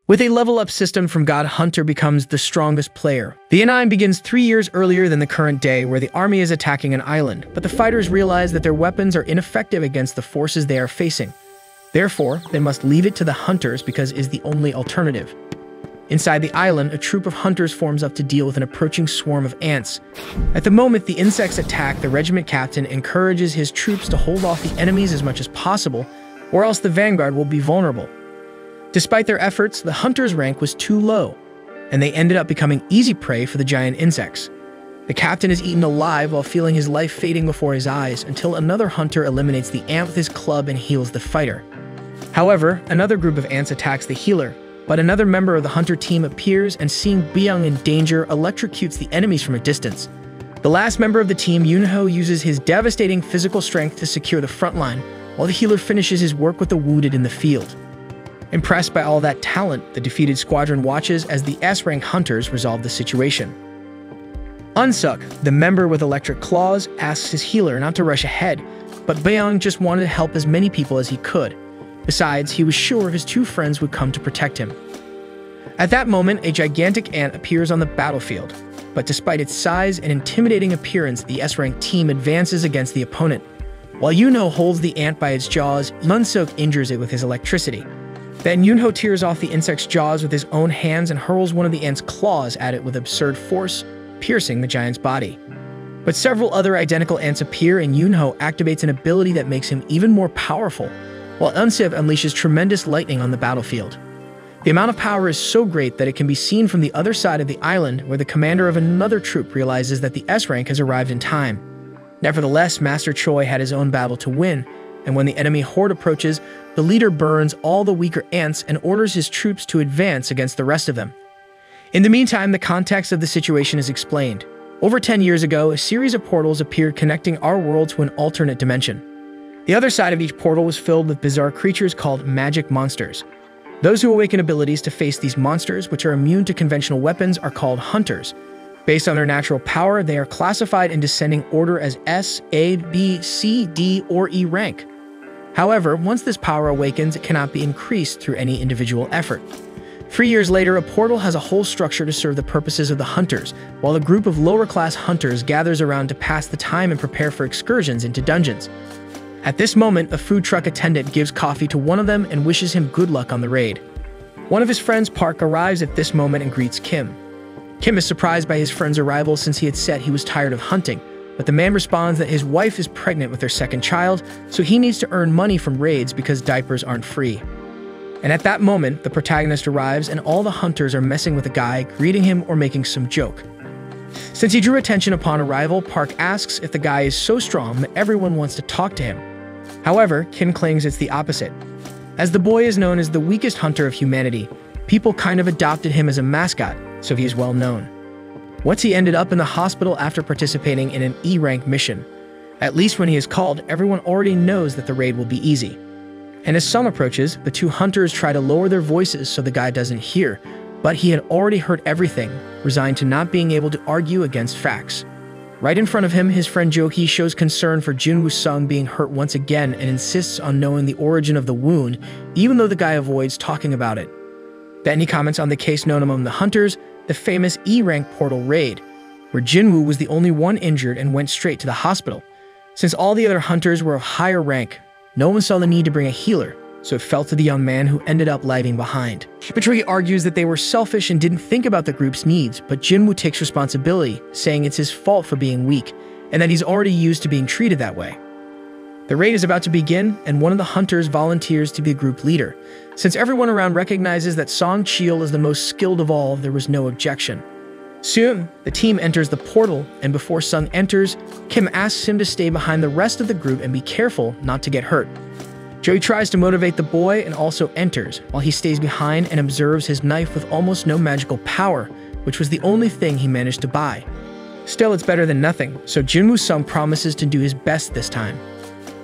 With a level-up system from God, Hunter becomes the strongest player. The anime begins 3 years earlier than the current day, where the army is attacking an island, but the fighters realize that their weapons are ineffective against the forces they are facing. Therefore, they must leave it to the hunters because it is the only alternative. Inside the island, a troop of hunters forms up to deal with an approaching swarm of ants. At the moment the insects attack, the regiment captain encourages his troops to hold off the enemies as much as possible, or else the vanguard will be vulnerable. Despite their efforts, the hunters' rank was too low, and they ended up becoming easy prey for the giant insects. The captain is eaten alive while feeling his life fading before his eyes until another hunter eliminates the ant with his club and heals the fighter. However, another group of ants attacks the healer, but another member of the hunter team appears and, seeing Byung in danger, electrocutes the enemies from a distance. The last member of the team, Yunho, uses his devastating physical strength to secure the front line, while the healer finishes his work with the wounded in the field. Impressed by all that talent, the defeated squadron watches as the S-rank hunters resolve the situation. Unsuk, the member with electric claws, asks his healer not to rush ahead, but Byung just wanted to help as many people as he could. Besides, he was sure his two friends would come to protect him. At that moment, a gigantic ant appears on the battlefield, but despite its size and intimidating appearance, the S-rank team advances against the opponent. While Yunho holds the ant by its jaws, Unsuk injures it with his electricity. Then Yunho tears off the insect's jaws with his own hands and hurls one of the ant's claws at it with absurd force, piercing the giant's body. But several other identical ants appear, and Yunho activates an ability that makes him even more powerful, while Unsuk unleashes tremendous lightning on the battlefield. The amount of power is so great that it can be seen from the other side of the island, where the commander of another troop realizes that the S-rank has arrived in time. Nevertheless, Master Choi had his own battle to win, and when the enemy horde approaches, the leader burns all the weaker ants and orders his troops to advance against the rest of them. In the meantime, the context of the situation is explained. Over 10 years ago, a series of portals appeared connecting our world to an alternate dimension. The other side of each portal was filled with bizarre creatures called magic monsters. Those who awaken abilities to face these monsters, which are immune to conventional weapons, are called hunters. Based on their natural power, they are classified in descending order as S, A, B, C, D, or E rank. However, once this power awakens, it cannot be increased through any individual effort. 3 years later, a portal has a whole structure to serve the purposes of the hunters, while a group of lower-class hunters gathers around to pass the time and prepare for excursions into dungeons. At this moment, a food truck attendant gives coffee to one of them and wishes him good luck on the raid. One of his friends, Park, arrives at this moment and greets Kim. Kim is surprised by his friend's arrival since he had said he was tired of hunting, but the man responds that his wife is pregnant with their second child, so he needs to earn money from raids because diapers aren't free. And at that moment, the protagonist arrives and all the hunters are messing with the guy, greeting him or making some joke. Since he drew attention upon arrival, Park asks if the guy is so strong that everyone wants to talk to him. However, Kim claims it's the opposite. As the boy is known as the weakest hunter of humanity, people kind of adopted him as a mascot, so he is well known. Once he ended up in the hospital after participating in an E-rank mission. At least when he is called, everyone already knows that the raid will be easy. And as Sung approaches, the two hunters try to lower their voices so the guy doesn't hear, but he had already heard everything, resigned to not being able to argue against facts. Right in front of him, his friend Jo-hee shows concern for Junwoo Sung being hurt once again and insists on knowing the origin of the wound, even though the guy avoids talking about it. Then he comments on the case known among the hunters, the famous E-rank portal raid, where Jinwoo was the only one injured and went straight to the hospital. Since all the other hunters were of higher rank, no one saw the need to bring a healer, so it fell to the young man who ended up lagging behind. Betrayee argues that they were selfish and didn't think about the group's needs, but Jinwoo takes responsibility, saying it's his fault for being weak, and that he's already used to being treated that way. The raid is about to begin, and one of the hunters volunteers to be a group leader. Since everyone around recognizes that Song Cheol is the most skilled of all, there was no objection. Soon, the team enters the portal, and before Sung enters, Kim asks him to stay behind the rest of the group and be careful not to get hurt. Joey tries to motivate the boy and also enters, while he stays behind and observes his knife with almost no magical power, which was the only thing he managed to buy. Still, it's better than nothing, so Jinwoo Sung promises to do his best this time.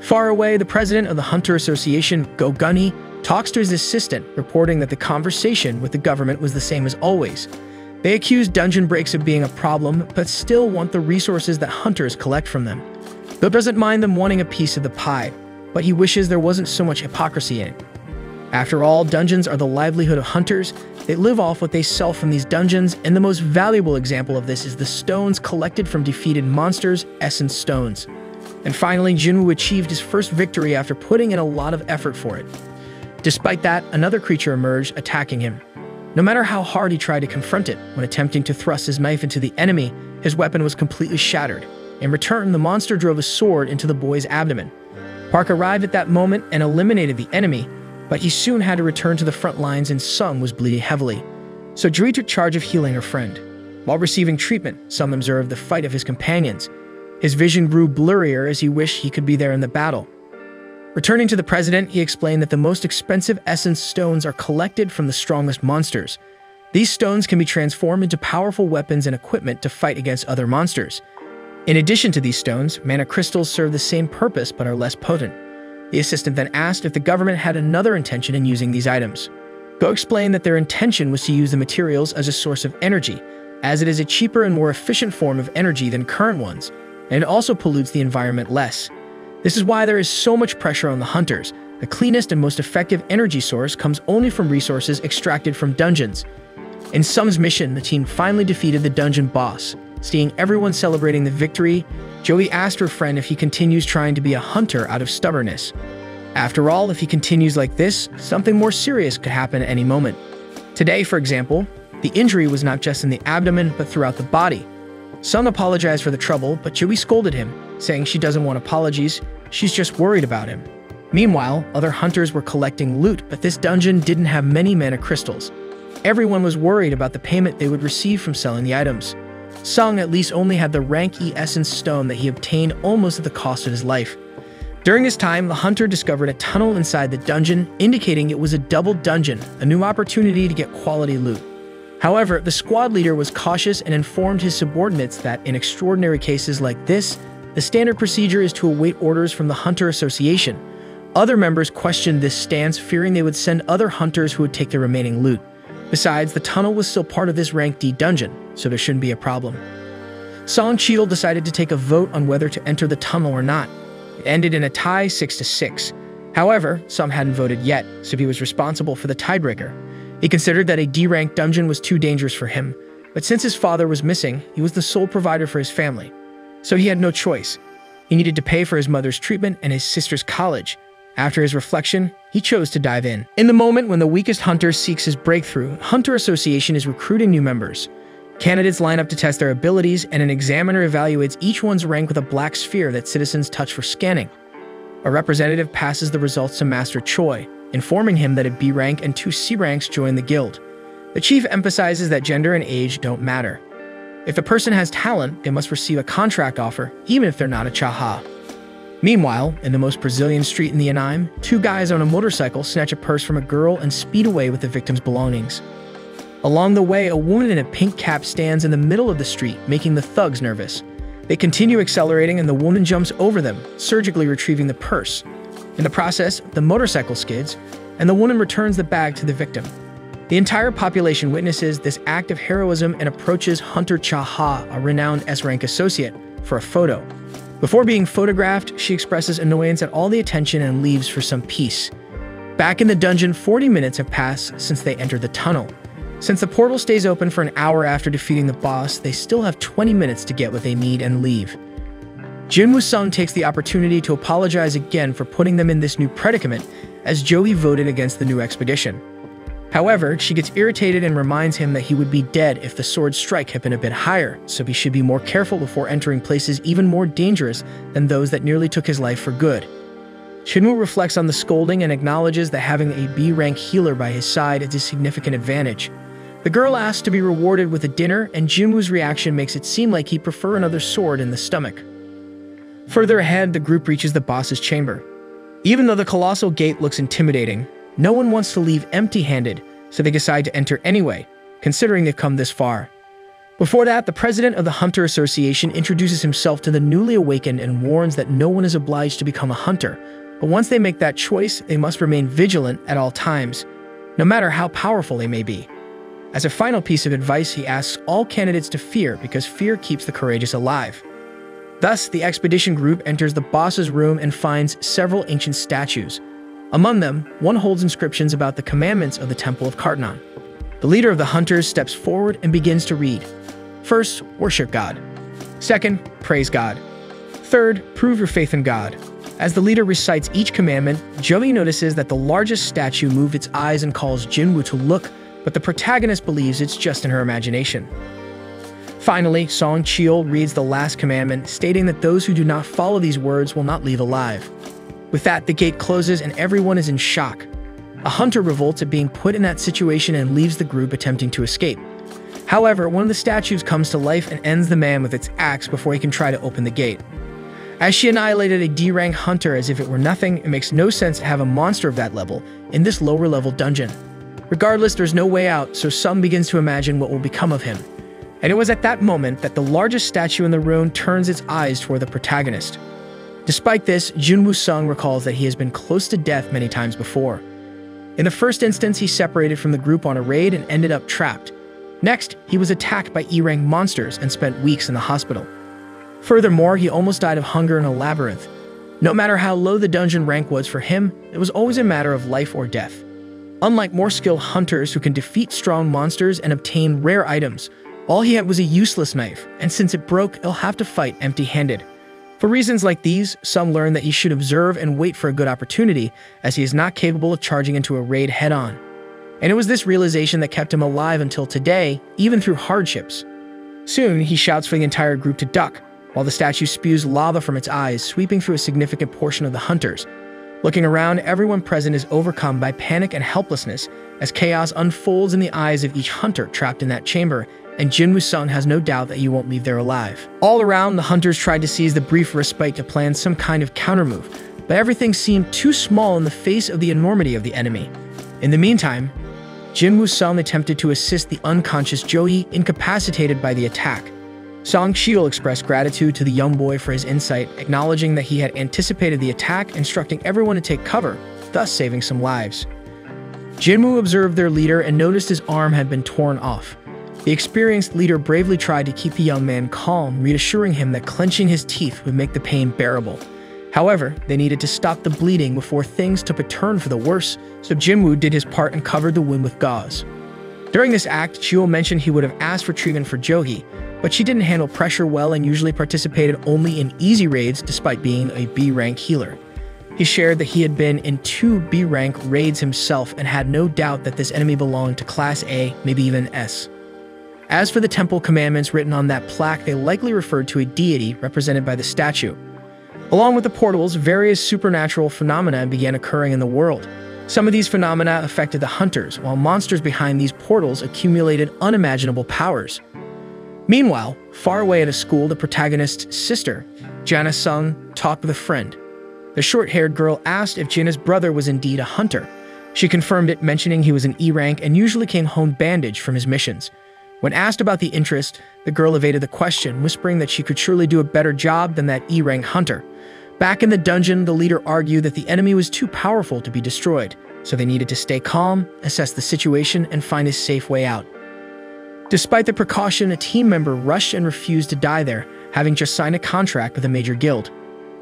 Far away, the president of the Hunter Association, Go Gunhee, talks to his assistant, reporting that the conversation with the government was the same as always. They accuse dungeon breaks of being a problem, but still want the resources that hunters collect from them. Go doesn't mind them wanting a piece of the pie, but he wishes there wasn't so much hypocrisy in it. After all, dungeons are the livelihood of hunters. They live off what they sell from these dungeons, and the most valuable example of this is the stones collected from defeated monsters, essence stones. And finally, Jinwoo achieved his first victory after putting in a lot of effort for it. Despite that, another creature emerged, attacking him. No matter how hard he tried to confront it, when attempting to thrust his knife into the enemy, his weapon was completely shattered. In return, the monster drove a sword into the boy's abdomen. Park arrived at that moment and eliminated the enemy, but he soon had to return to the front lines and Sung was bleeding heavily. So Jui took charge of healing her friend. While receiving treatment, Sung observed the fight of his companions. His vision grew blurrier as he wished he could be there in the battle. Returning to the president, he explained that the most expensive essence stones are collected from the strongest monsters. These stones can be transformed into powerful weapons and equipment to fight against other monsters. In addition to these stones, mana crystals serve the same purpose but are less potent. The assistant then asked if the government had another intention in using these items. Go explained that their intention was to use the materials as a source of energy, as it is a cheaper and more efficient form of energy than current ones, and it also pollutes the environment less. This is why there is so much pressure on the hunters. The cleanest and most effective energy source comes only from resources extracted from dungeons. In Sung's mission, the team finally defeated the dungeon boss. Seeing everyone celebrating the victory, Joey asked her friend if he continues trying to be a hunter out of stubbornness. After all, if he continues like this, something more serious could happen at any moment. Today, for example, the injury was not just in the abdomen, but throughout the body. Sung apologized for the trouble, but Joey scolded him, saying she doesn't want apologies, she's just worried about him. Meanwhile, other hunters were collecting loot, but this dungeon didn't have many mana crystals. Everyone was worried about the payment they would receive from selling the items. Sung at least only had the rank E essence stone that he obtained almost at the cost of his life. During this time, the hunter discovered a tunnel inside the dungeon, indicating it was a double dungeon, a new opportunity to get quality loot. However, the squad leader was cautious and informed his subordinates that in extraordinary cases like this, the standard procedure is to await orders from the Hunter Association. Other members questioned this stance, fearing they would send other hunters who would take the remaining loot. Besides, the tunnel was still part of this rank D dungeon, so there shouldn't be a problem. Song Cheadle decided to take a vote on whether to enter the tunnel or not. It ended in a tie 6-6. However, some hadn't voted yet, so he was responsible for the tiebreaker. He considered that a D-rank dungeon was too dangerous for him, but since his father was missing, he was the sole provider for his family. So he had no choice. He needed to pay for his mother's treatment and his sister's college. After his reflection, he chose to dive in. In the moment when the weakest hunter seeks his breakthrough, Hunter Association is recruiting new members. Candidates line up to test their abilities, and an examiner evaluates each one's rank with a black sphere that citizens touch for scanning. A representative passes the results to Master Choi, informing him that a B rank and 2 C ranks join the guild. The chief emphasizes that gender and age don't matter. If a person has talent, they must receive a contract offer, even if they're not a Chaha. Meanwhile, in the most Brazilian street in the Anaheim, 2 guys on a motorcycle snatch a purse from a girl and speed away with the victim's belongings. Along the way, a woman in a pink cap stands in the middle of the street, making the thugs nervous. They continue accelerating and the woman jumps over them, surgically retrieving the purse. In the process, the motorcycle skids, and the woman returns the bag to the victim. The entire population witnesses this act of heroism and approaches Hunter Chaha, a renowned S-rank associate, for a photo. Before being photographed, she expresses annoyance at all the attention and leaves for some peace. Back in the dungeon, 40 minutes have passed since they entered the tunnel. Since the portal stays open for an hour after defeating the boss, they still have 20 minutes to get what they need and leave. Jinwoo Sung takes the opportunity to apologize again for putting them in this new predicament, as Joey voted against the new expedition. However, she gets irritated and reminds him that he would be dead if the sword strike had been a bit higher, so he should be more careful before entering places even more dangerous than those that nearly took his life for good. Jinwoo reflects on the scolding and acknowledges that having a B-rank healer by his side is a significant advantage. The girl asks to be rewarded with a dinner, and Jinwoo's reaction makes it seem like he'd prefer another sword in the stomach. Further ahead, the group reaches the boss's chamber. Even though the colossal gate looks intimidating, no one wants to leave empty-handed, so they decide to enter anyway, considering they've come this far. Before that, the president of the Hunter Association introduces himself to the newly awakened and warns that no one is obliged to become a hunter, but once they make that choice, they must remain vigilant at all times, no matter how powerful they may be. As a final piece of advice, he asks all candidates to fear because fear keeps the courageous alive. Thus, the expedition group enters the boss's room and finds several ancient statues. Among them, one holds inscriptions about the commandments of the Temple of Kartnan. The leader of the hunters steps forward and begins to read. First, worship God. Second, praise God. Third, prove your faith in God. As the leader recites each commandment, Joey notices that the largest statue moved its eyes and calls Jinwoo to look, but the protagonist believes it's just in her imagination. Finally, Song Cheol reads the last commandment, stating that those who do not follow these words will not leave alive. With that, the gate closes and everyone is in shock. A hunter revolts at being put in that situation and leaves the group attempting to escape. However, one of the statues comes to life and ends the man with its axe before he can try to open the gate. As she annihilated a D-rank hunter as if it were nothing, it makes no sense to have a monster of that level in this lower-level dungeon. Regardless, there's no way out, so Sung begins to imagine what will become of him. And it was at that moment that the largest statue in the room turns its eyes toward the protagonist. Despite this, Jinwoo Sung recalls that he has been close to death many times before. In the first instance, he separated from the group on a raid and ended up trapped. Next, he was attacked by E-rank monsters and spent weeks in the hospital. Furthermore, he almost died of hunger in a labyrinth. No matter how low the dungeon rank was for him, it was always a matter of life or death. Unlike more skilled hunters who can defeat strong monsters and obtain rare items, all he had was a useless knife, and since it broke, he'll have to fight empty-handed. For reasons like these, some learn that he should observe and wait for a good opportunity, as he is not capable of charging into a raid head-on. And it was this realization that kept him alive until today, even through hardships. Soon, he shouts for the entire group to duck, while the statue spews lava from its eyes, sweeping through a significant portion of the hunters. Looking around, everyone present is overcome by panic and helplessness as chaos unfolds in the eyes of each hunter trapped in that chamber, and Jinwoo Sung has no doubt that you won't leave there alive. All around, the hunters tried to seize the brief respite to plan some kind of countermove, but everything seemed too small in the face of the enormity of the enemy. In the meantime, Jinwoo Sung attempted to assist the unconscious Joey, incapacitated by the attack. Song Cheol expressed gratitude to the young boy for his insight, acknowledging that he had anticipated the attack, instructing everyone to take cover, thus saving some lives. Jinwoo observed their leader and noticed his arm had been torn off. The experienced leader bravely tried to keep the young man calm, reassuring him that clenching his teeth would make the pain bearable. However, they needed to stop the bleeding before things took a turn for the worse, so Jinwoo did his part and covered the wound with gauze. During this act, Cheol mentioned he would have asked for treatment for Jogi, but she didn't handle pressure well and usually participated only in easy raids despite being a B-rank healer. He shared that he had been in 2 B-rank raids himself and had no doubt that this enemy belonged to Class A, maybe even S. As for the temple commandments written on that plaque, they likely referred to a deity represented by the statue. Along with the portals, various supernatural phenomena began occurring in the world. Some of these phenomena affected the hunters, while monsters behind these portals accumulated unimaginable powers. Meanwhile, far away at a school, the protagonist's sister, Jana Sung, talked with a friend. The short-haired girl asked if Jana's brother was indeed a hunter. She confirmed it, mentioning he was an E-rank and usually came home bandaged from his missions. When asked about the interest, the girl evaded the question, whispering that she could surely do a better job than that E-rank hunter. Back in the dungeon, the leader argued that the enemy was too powerful to be destroyed, so they needed to stay calm, assess the situation, and find a safe way out. Despite the precaution, a team member rushed and refused to die there, having just signed a contract with a major guild.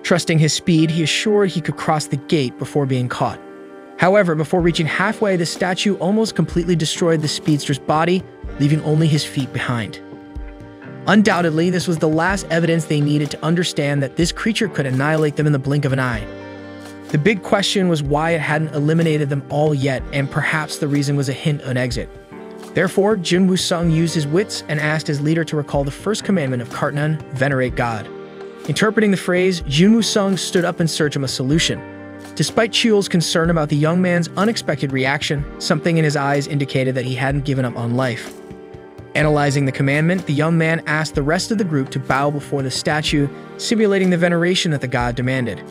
Trusting his speed, he assured he could cross the gate before being caught. However, before reaching halfway, the statue almost completely destroyed the speedster's body, leaving only his feet behind. Undoubtedly, this was the last evidence they needed to understand that this creature could annihilate them in the blink of an eye. The big question was why it hadn't eliminated them all yet, and perhaps the reason was a hint of an exit. Therefore, Jinwoo Sung used his wits and asked his leader to recall the first commandment of Kartnan, venerate God. Interpreting the phrase, Jinwoo Sung stood up in search of a solution. Despite Cheol's concern about the young man's unexpected reaction, something in his eyes indicated that he hadn't given up on life. Analyzing the commandment, the young man asked the rest of the group to bow before the statue, simulating the veneration that the god demanded.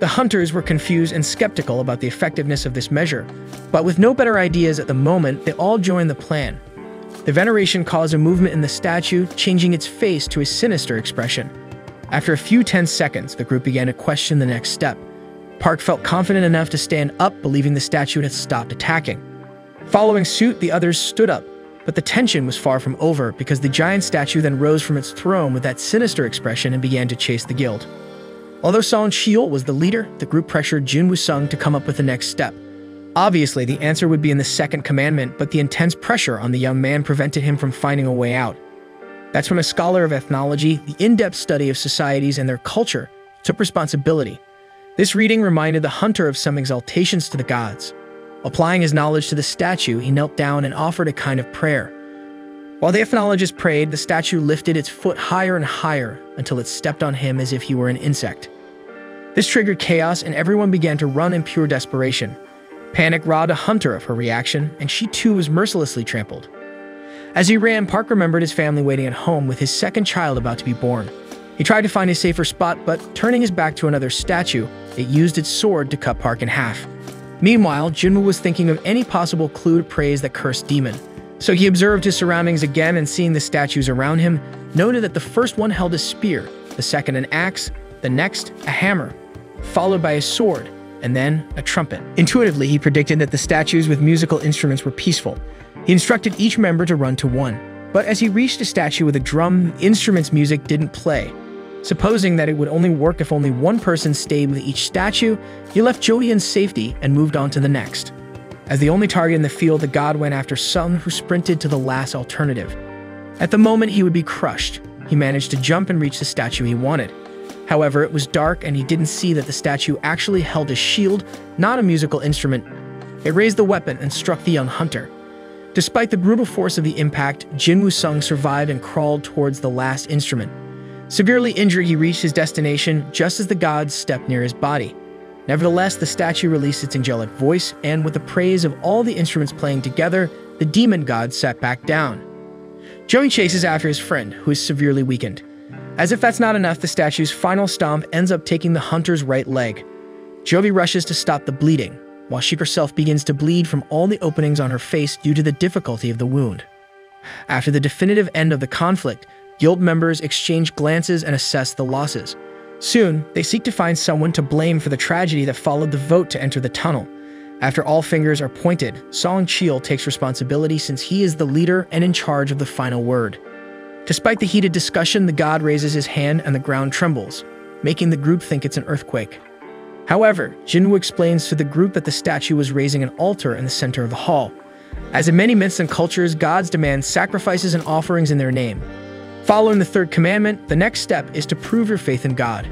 The hunters were confused and skeptical about the effectiveness of this measure, but with no better ideas at the moment, they all joined the plan. The veneration caused a movement in the statue, changing its face to a sinister expression. After a few tense seconds, the group began to question the next step. Park felt confident enough to stand up, believing the statue had stopped attacking. Following suit, the others stood up, but the tension was far from over because the giant statue then rose from its throne with that sinister expression and began to chase the guild. Although Song Cheol was the leader, the group pressured Jin Woo-sung to come up with the next step. Obviously, the answer would be in the second commandment, but the intense pressure on the young man prevented him from finding a way out. That's when a scholar of ethnology, the in-depth study of societies and their culture, took responsibility. This reading reminded the hunter of some exaltations to the gods. Applying his knowledge to the statue, he knelt down and offered a kind of prayer. While the ethnologist prayed, the statue lifted its foot higher and higher until it stepped on him as if he were an insect. This triggered chaos, and everyone began to run in pure desperation. Panic robbed a hunter of her reaction, and she too was mercilessly trampled. As he ran, Park remembered his family waiting at home with his second child about to be born. He tried to find a safer spot, but turning his back to another statue, it used its sword to cut Park in half. Meanwhile, Jinwoo was thinking of any possible clue to praise that cursed demon. So he observed his surroundings again, and seeing the statues around him, noted that the first one held a spear, the second an axe, the next a hammer, followed by a sword, and then a trumpet. Intuitively, he predicted that the statues with musical instruments were peaceful. He instructed each member to run to one. But as he reached a statue with a drum, the instrument's music didn't play. Supposing that it would only work if only one person stayed with each statue, he left Joey in safety and moved on to the next. As the only target in the field, the god went after Sung, who sprinted to the last alternative. At the moment he would be crushed, he managed to jump and reach the statue he wanted. However, it was dark and he didn't see that the statue actually held a shield, not a musical instrument. It raised the weapon and struck the young hunter. Despite the brutal force of the impact, Jin Woo-sung survived and crawled towards the last instrument. Severely injured, he reached his destination just as the god stepped near his body. Nevertheless, the statue released its angelic voice, and with the praise of all the instruments playing together, the demon god sat back down. Joey chases after his friend, who is severely weakened. As if that's not enough, the statue's final stomp ends up taking the hunter's right leg. Jovi rushes to stop the bleeding, while she herself begins to bleed from all the openings on her face due to the difficulty of the wound. After the definitive end of the conflict, guild members exchange glances and assess the losses. Soon, they seek to find someone to blame for the tragedy that followed the vote to enter the tunnel. After all fingers are pointed, Song Cheol takes responsibility since he is the leader and in charge of the final word. Despite the heated discussion, the god raises his hand and the ground trembles, making the group think it's an earthquake. However, Jinwoo explains to the group that the statue was raising an altar in the center of the hall. As in many myths and cultures, gods demand sacrifices and offerings in their name. Following the third commandment, the next step is to prove your faith in God.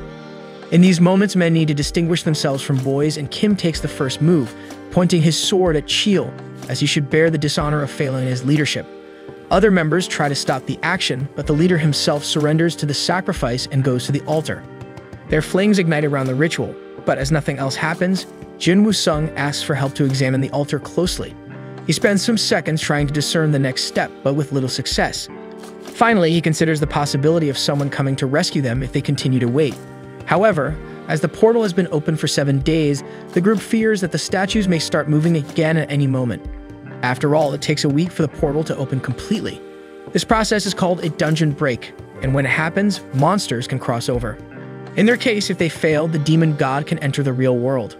In these moments, men need to distinguish themselves from boys, and Kim takes the first move, pointing his sword at Cheol, as he should bear the dishonor of failing in his leadership. Other members try to stop the action, but the leader himself surrenders to the sacrifice and goes to the altar. Their flames ignite around the ritual, but as nothing else happens, Jin Woo-sung asks for help to examine the altar closely. He spends some seconds trying to discern the next step, but with little success. Finally, he considers the possibility of someone coming to rescue them if they continue to wait. However, as the portal has been open for 7 days, the group fears that the statues may start moving again at any moment. After all, it takes a week for the portal to open completely. This process is called a dungeon break, and when it happens, monsters can cross over. In their case, if they fail, the demon god can enter the real world.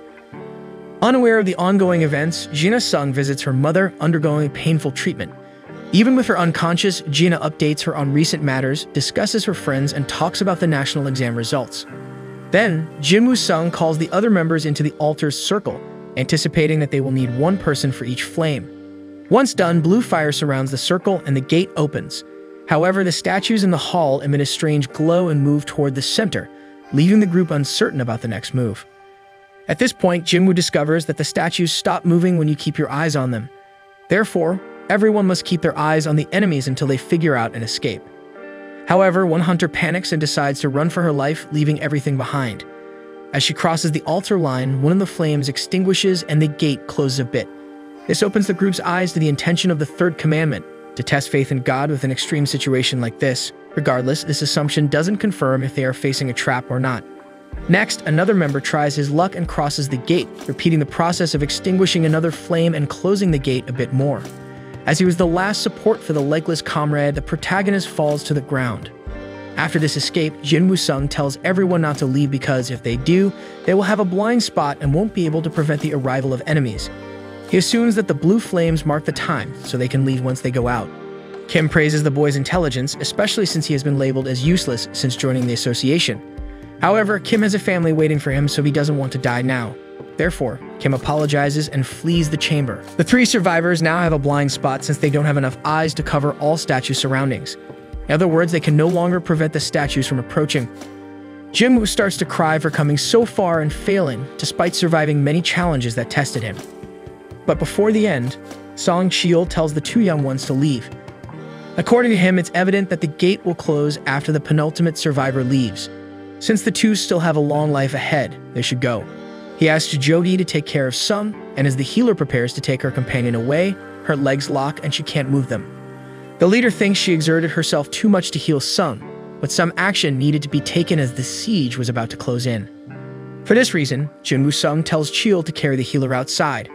Unaware of the ongoing events, Jina Sung visits her mother, undergoing painful treatment. Even with her unconscious, Gina updates her on recent matters, discusses her friends, and talks about the national exam results. Then, Jin Woo-sung calls the other members into the altar's circle, anticipating that they will need one person for each flame. Once done, blue fire surrounds the circle and the gate opens. However, the statues in the hall emit a strange glow and move toward the center, leaving the group uncertain about the next move. At this point, Jinwoo discovers that the statues stop moving when you keep your eyes on them. Therefore, everyone must keep their eyes on the enemies until they figure out an escape. However, one hunter panics and decides to run for her life, leaving everything behind. As she crosses the altar line, one of the flames extinguishes and the gate closes a bit. This opens the group's eyes to the intention of the third commandment, to test faith in God with an extreme situation like this. Regardless, this assumption doesn't confirm if they are facing a trap or not. Next, another member tries his luck and crosses the gate, repeating the process of extinguishing another flame and closing the gate a bit more. As he was the last support for the legless comrade, the protagonist falls to the ground. After this escape, Jin Woo-sung tells everyone not to leave because if they do, they will have a blind spot and won't be able to prevent the arrival of enemies. He assumes that the blue flames mark the time, so they can leave once they go out. Kim praises the boy's intelligence, especially since he has been labeled as useless since joining the association. However, Kim has a family waiting for him, so he doesn't want to die now. Therefore, Kim apologizes and flees the chamber. The three survivors now have a blind spot since they don't have enough eyes to cover all statue surroundings. In other words, they can no longer prevent the statues from approaching. Jinwoo starts to cry for coming so far and failing, despite surviving many challenges that tested him. But before the end, Song Cheol tells the two young ones to leave. According to him, it's evident that the gate will close after the penultimate survivor leaves. Since the two still have a long life ahead, they should go. He asks Jogi to take care of Sung, and as the healer prepares to take her companion away, her legs lock and she can't move them. The leader thinks she exerted herself too much to heal Sung, but some action needed to be taken as the siege was about to close in. For this reason, Jinwoo Sung tells Cheol to carry the healer outside.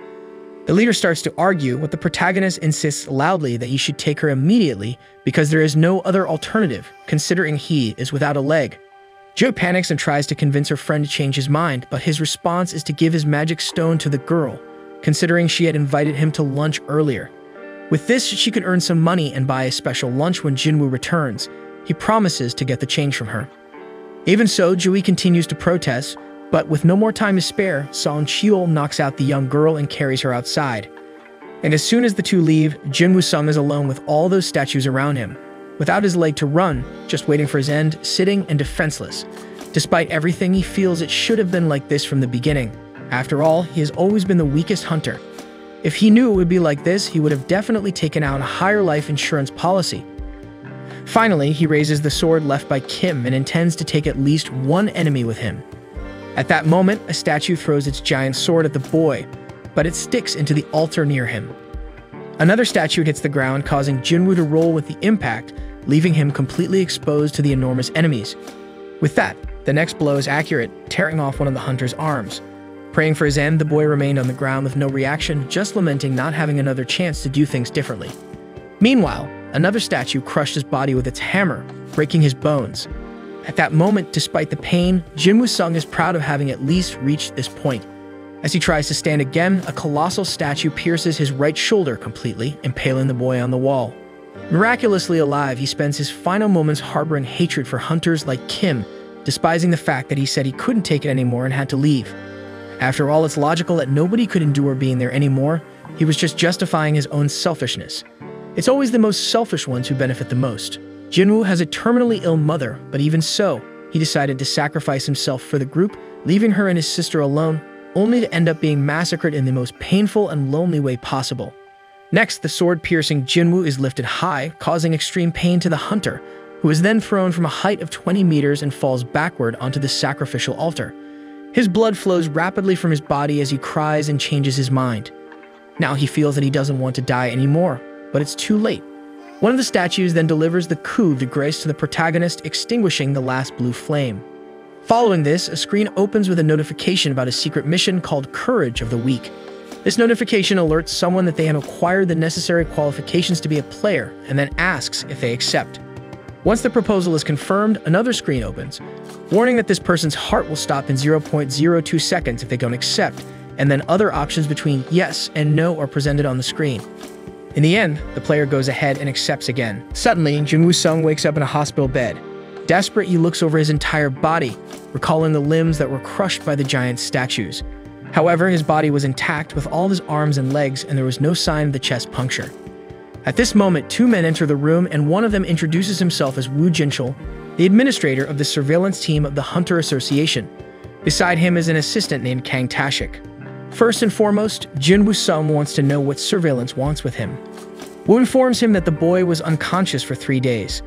The leader starts to argue, but the protagonist insists loudly that he should take her immediately because there is no other alternative, considering he is without a leg. Jo panics and tries to convince her friend to change his mind, but his response is to give his magic stone to the girl, considering she had invited him to lunch earlier. With this, she could earn some money and buy a special lunch when Jinwoo returns. He promises to get the change from her. Even so, Jui continues to protest, but with no more time to spare, Song Cheol knocks out the young girl and carries her outside. And as soon as the two leave, Jinwoo Sung is alone with all those statues around him. Without his leg to run, just waiting for his end, sitting and defenseless. Despite everything, he feels it should have been like this from the beginning. After all, he has always been the weakest hunter. If he knew it would be like this, he would have definitely taken out a higher life insurance policy. Finally, he raises the sword left by Kim and intends to take at least one enemy with him. At that moment, a statue throws its giant sword at the boy, but it sticks into the altar near him. Another statue hits the ground, causing Jinwoo to roll with the impact, leaving him completely exposed to the enormous enemies. With that, the next blow is accurate, tearing off one of the hunter's arms. Praying for his end, the boy remained on the ground with no reaction, just lamenting not having another chance to do things differently. Meanwhile, another statue crushed his body with its hammer, breaking his bones. At that moment, despite the pain, Jinwoo Sung is proud of having at least reached this point. As he tries to stand again, a colossal statue pierces his right shoulder completely, impaling the boy on the wall. Miraculously alive, he spends his final moments harboring hatred for hunters like Kim, despising the fact that he said he couldn't take it anymore and had to leave. After all, it's logical that nobody could endure being there anymore. He was just justifying his own selfishness. It's always the most selfish ones who benefit the most. Jinwoo has a terminally ill mother, but even so, he decided to sacrifice himself for the group, leaving her and his sister alone, only to end up being massacred in the most painful and lonely way possible. Next, the sword-piercing Jinwoo is lifted high, causing extreme pain to the hunter, who is then thrown from a height of 20 meters and falls backward onto the sacrificial altar. His blood flows rapidly from his body as he cries and changes his mind. Now he feels that he doesn't want to die anymore, but it's too late. One of the statues then delivers the coup de grace to the protagonist, extinguishing the last blue flame. Following this, a screen opens with a notification about a secret mission called Courage of the Weak. This notification alerts someone that they have acquired the necessary qualifications to be a player, and then asks if they accept. Once the proposal is confirmed, another screen opens, warning that this person's heart will stop in 0.02 seconds if they don't accept, and then other options between yes and no are presented on the screen. In the end, the player goes ahead and accepts again. Suddenly, Jinwoo Sung wakes up in a hospital bed. Desperate, he looks over his entire body, recalling the limbs that were crushed by the giant statues. However, his body was intact with all his arms and legs, and there was no sign of the chest puncture. At this moment, two men enter the room, and one of them introduces himself as Woo Jinchul, the administrator of the surveillance team of the Hunter Association. Beside him is an assistant named Kang Tashik. First and foremost, Jinwoo Sung wants to know what surveillance wants with him. Woo informs him that the boy was unconscious for 3 days.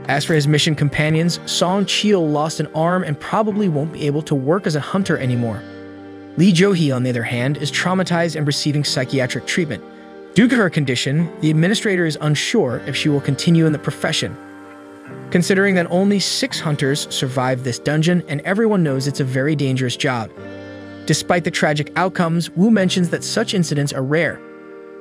As for his mission companions, Song Cheol lost an arm and probably won't be able to work as a hunter anymore. Lee Jo-hee, on the other hand, is traumatized and receiving psychiatric treatment. Due to her condition, the administrator is unsure if she will continue in the profession. Considering that only 6 hunters survived this dungeon, and everyone knows it's a very dangerous job. Despite the tragic outcomes, Woo mentions that such incidents are rare.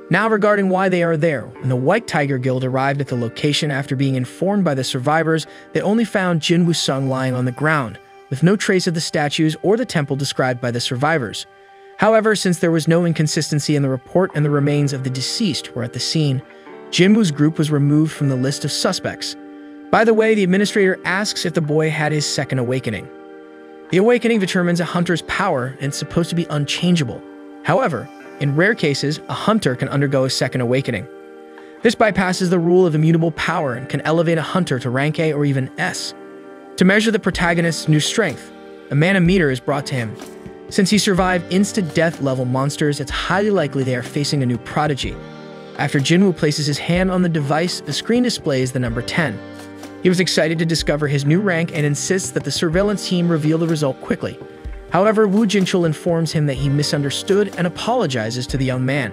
Now regarding why they are there, when the White Tiger Guild arrived at the location after being informed by the survivors, they only found Jinwoo Sung lying on the ground, with no trace of the statues or the temple described by the survivors. However, since there was no inconsistency in the report and the remains of the deceased were at the scene, Jinwoo's group was removed from the list of suspects. By the way, the administrator asks if the boy had his second awakening. The awakening determines a hunter's power and it's supposed to be unchangeable. However, in rare cases, a hunter can undergo a second awakening. This bypasses the rule of immutable power and can elevate a hunter to rank A or even S. To measure the protagonist's new strength, a manometer is brought to him. Since he survived instant-death level monsters, it's highly likely they are facing a new prodigy. After Jinwoo places his hand on the device, the screen displays the number 10. He was excited to discover his new rank and insists that the surveillance team reveal the result quickly. However, Woo Jinchul informs him that he misunderstood and apologizes to the young man.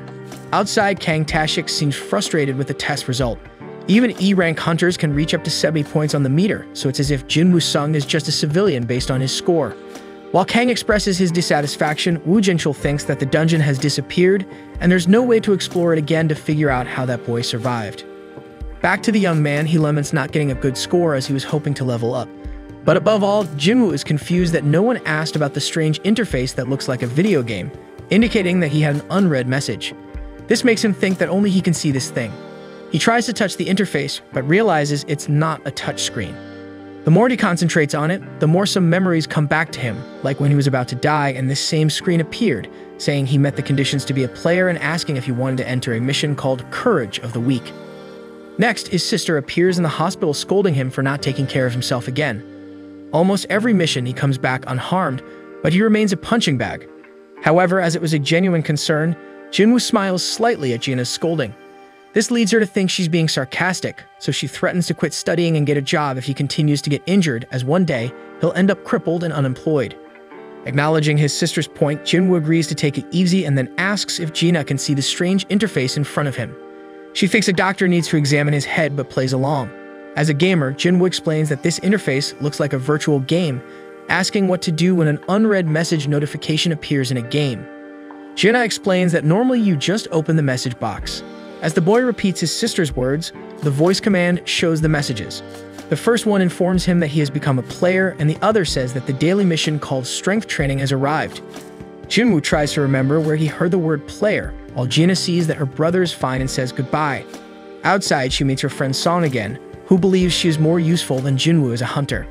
Outside, Kang Tashik seems frustrated with the test result. Even E-rank hunters can reach up to 70 points on the meter, so it's as if Jinwoo Sung is just a civilian based on his score. While Kang expresses his dissatisfaction, Woo Jinchul thinks that the dungeon has disappeared, and there's no way to explore it again to figure out how that boy survived. Back to the young man, he laments not getting a good score as he was hoping to level up. But above all, Jinwoo is confused that no one asked about the strange interface that looks like a video game, indicating that he had an unread message. This makes him think that only he can see this thing. He tries to touch the interface, but realizes it's not a touchscreen. The more he concentrates on it, the more some memories come back to him, like when he was about to die and this same screen appeared, saying he met the conditions to be a player and asking if he wanted to enter a mission called Courage of the Weak. Next, his sister appears in the hospital scolding him for not taking care of himself again. Almost every mission he comes back unharmed, but he remains a punching bag. However, as it was a genuine concern, Jinwoo smiles slightly at Gina's scolding. This leads her to think she's being sarcastic, so she threatens to quit studying and get a job if he continues to get injured, as one day, he'll end up crippled and unemployed. Acknowledging his sister's point, Jinwoo agrees to take it easy and then asks if Gina can see the strange interface in front of him. She thinks a doctor needs to examine his head but plays along. As a gamer, Jinwoo explains that this interface looks like a virtual game, asking what to do when an unread message notification appears in a game. Gina explains that normally you just open the message box. As the boy repeats his sister's words, the voice command shows the messages. The first one informs him that he has become a player, and the other says that the daily mission called Strength Training has arrived. Jinwoo tries to remember where he heard the word player, while Gina sees that her brother is fine and says goodbye. Outside, she meets her friend Song again, who believes she is more useful than Jinwoo as a hunter.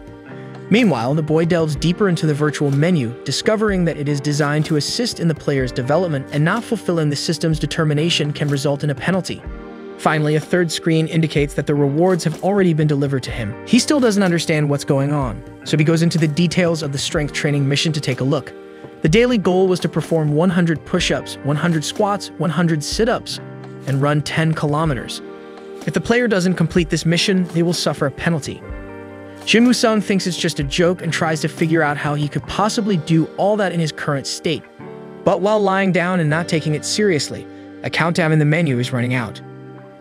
Meanwhile, the boy delves deeper into the virtual menu, discovering that it is designed to assist in the player's development and not fulfilling the system's determination can result in a penalty. Finally, a third screen indicates that the rewards have already been delivered to him. He still doesn't understand what's going on, so he goes into the details of the strength training mission to take a look. The daily goal was to perform 100 push-ups, 100 squats, 100 sit-ups, and run 10 kilometers. If the player doesn't complete this mission, they will suffer a penalty. Jinwoo Sung thinks it's just a joke and tries to figure out how he could possibly do all that in his current state. But while lying down and not taking it seriously, a countdown in the menu is running out.